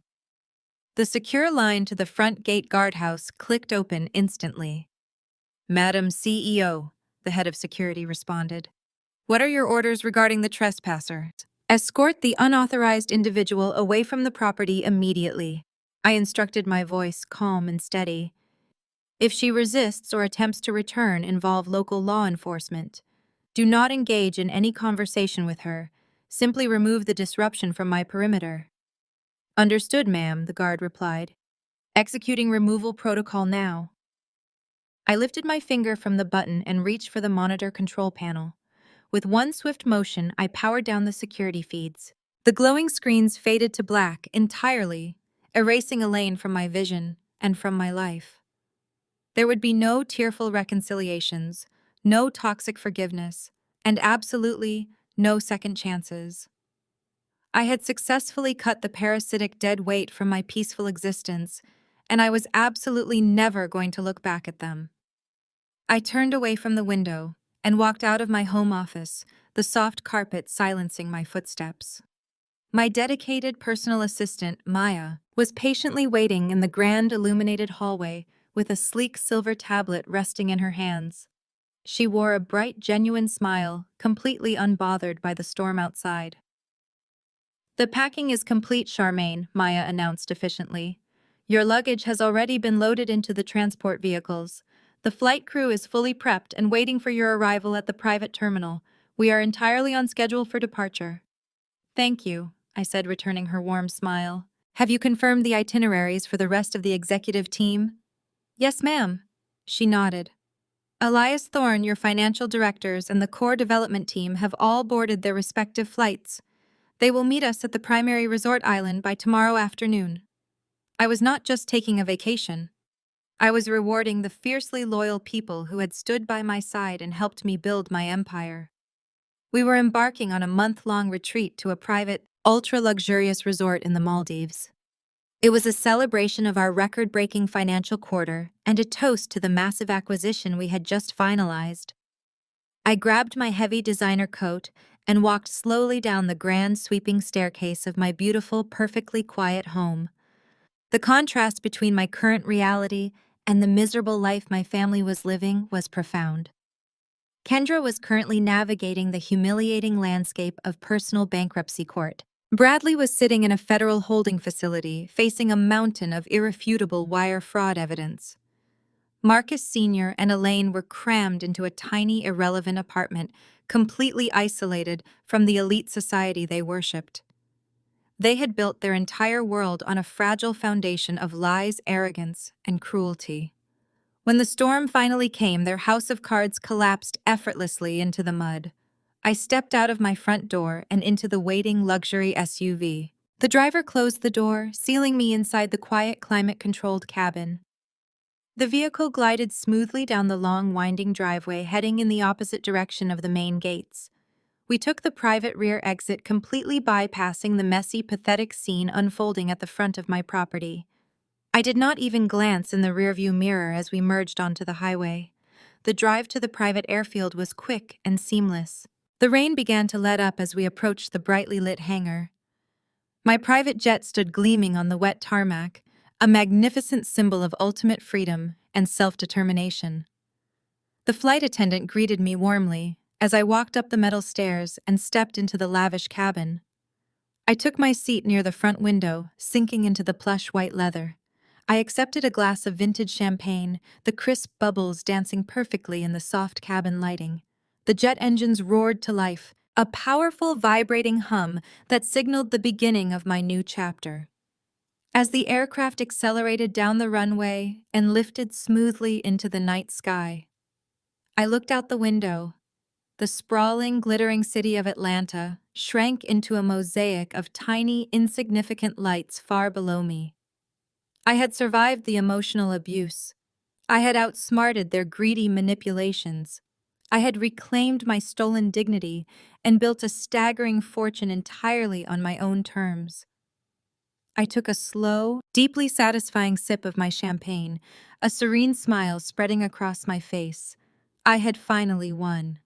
The secure line to the front gate guardhouse clicked open instantly. "Madam CEO," the head of security responded. "What are your orders regarding the trespasser?" "Escort the unauthorized individual away from the property immediately," I instructed, my voice calm and steady. "If she resists or attempts to return, involve local law enforcement. Do not engage in any conversation with her. Simply remove the disruption from my perimeter." "Understood, ma'am," the guard replied. "Executing removal protocol now." I lifted my finger from the button and reached for the monitor control panel. With one swift motion, I powered down the security feeds. The glowing screens faded to black entirely, erasing Elaine from my vision and from my life. There would be no tearful reconciliations, no toxic forgiveness, and absolutely no second chances. I had successfully cut the parasitic dead weight from my peaceful existence, and I was absolutely never going to look back at them. I turned away from the window and walked out of my home office, the soft carpet silencing my footsteps. My dedicated personal assistant, Maya, was patiently waiting in the grand illuminated hallway with a sleek silver tablet resting in her hands. She wore a bright, genuine smile, completely unbothered by the storm outside. "The packing is complete, Charmaine," Maya announced efficiently. "Your luggage has already been loaded into the transport vehicles. The flight crew is fully prepped and waiting for your arrival at the private terminal. We are entirely on schedule for departure." "Thank you," I said, returning her warm smile. "Have you confirmed the itineraries for the rest of the executive team?" "Yes, ma'am." She nodded. "Elias Thorne, your financial directors, and the core development team have all boarded their respective flights. They will meet us at the primary resort island by tomorrow afternoon." I was not just taking a vacation. I was rewarding the fiercely loyal people who had stood by my side and helped me build my empire. We were embarking on a month-long retreat to a private, ultra-luxurious resort in the Maldives. It was a celebration of our record-breaking financial quarter and a toast to the massive acquisition we had just finalized. I grabbed my heavy designer coat and walked slowly down the grand sweeping staircase of my beautiful, perfectly quiet home. The contrast between my current reality and the miserable life my family was living was profound. Kendra was currently navigating the humiliating landscape of personal bankruptcy court. Bradley was sitting in a federal holding facility, facing a mountain of irrefutable wire fraud evidence. Marcus Sr. and Elaine were crammed into a tiny, irrelevant apartment, completely isolated from the elite society they worshipped. They had built their entire world on a fragile foundation of lies, arrogance, and cruelty. When the storm finally came, their house of cards collapsed effortlessly into the mud. I stepped out of my front door and into the waiting luxury SUV. The driver closed the door, sealing me inside the quiet, climate-controlled cabin. The vehicle glided smoothly down the long, winding driveway, heading in the opposite direction of the main gates. We took the private rear exit, completely bypassing the messy, pathetic scene unfolding at the front of my property. I did not even glance in the rearview mirror as we merged onto the highway. The drive to the private airfield was quick and seamless. The rain began to let up as we approached the brightly lit hangar. My private jet stood gleaming on the wet tarmac, a magnificent symbol of ultimate freedom and self-determination. The flight attendant greeted me warmly as I walked up the metal stairs and stepped into the lavish cabin. I took my seat near the front window, sinking into the plush white leather. I accepted a glass of vintage champagne, the crisp bubbles dancing perfectly in the soft cabin lighting. The jet engines roared to life, a powerful vibrating hum that signaled the beginning of my new chapter. As the aircraft accelerated down the runway and lifted smoothly into the night sky, I looked out the window. The sprawling, glittering city of Atlanta shrank into a mosaic of tiny, insignificant lights far below me. I had survived the emotional abuse. I had outsmarted their greedy manipulations. I had reclaimed my stolen dignity and built a staggering fortune entirely on my own terms. I took a slow, deeply satisfying sip of my champagne, a serene smile spreading across my face. I had finally won.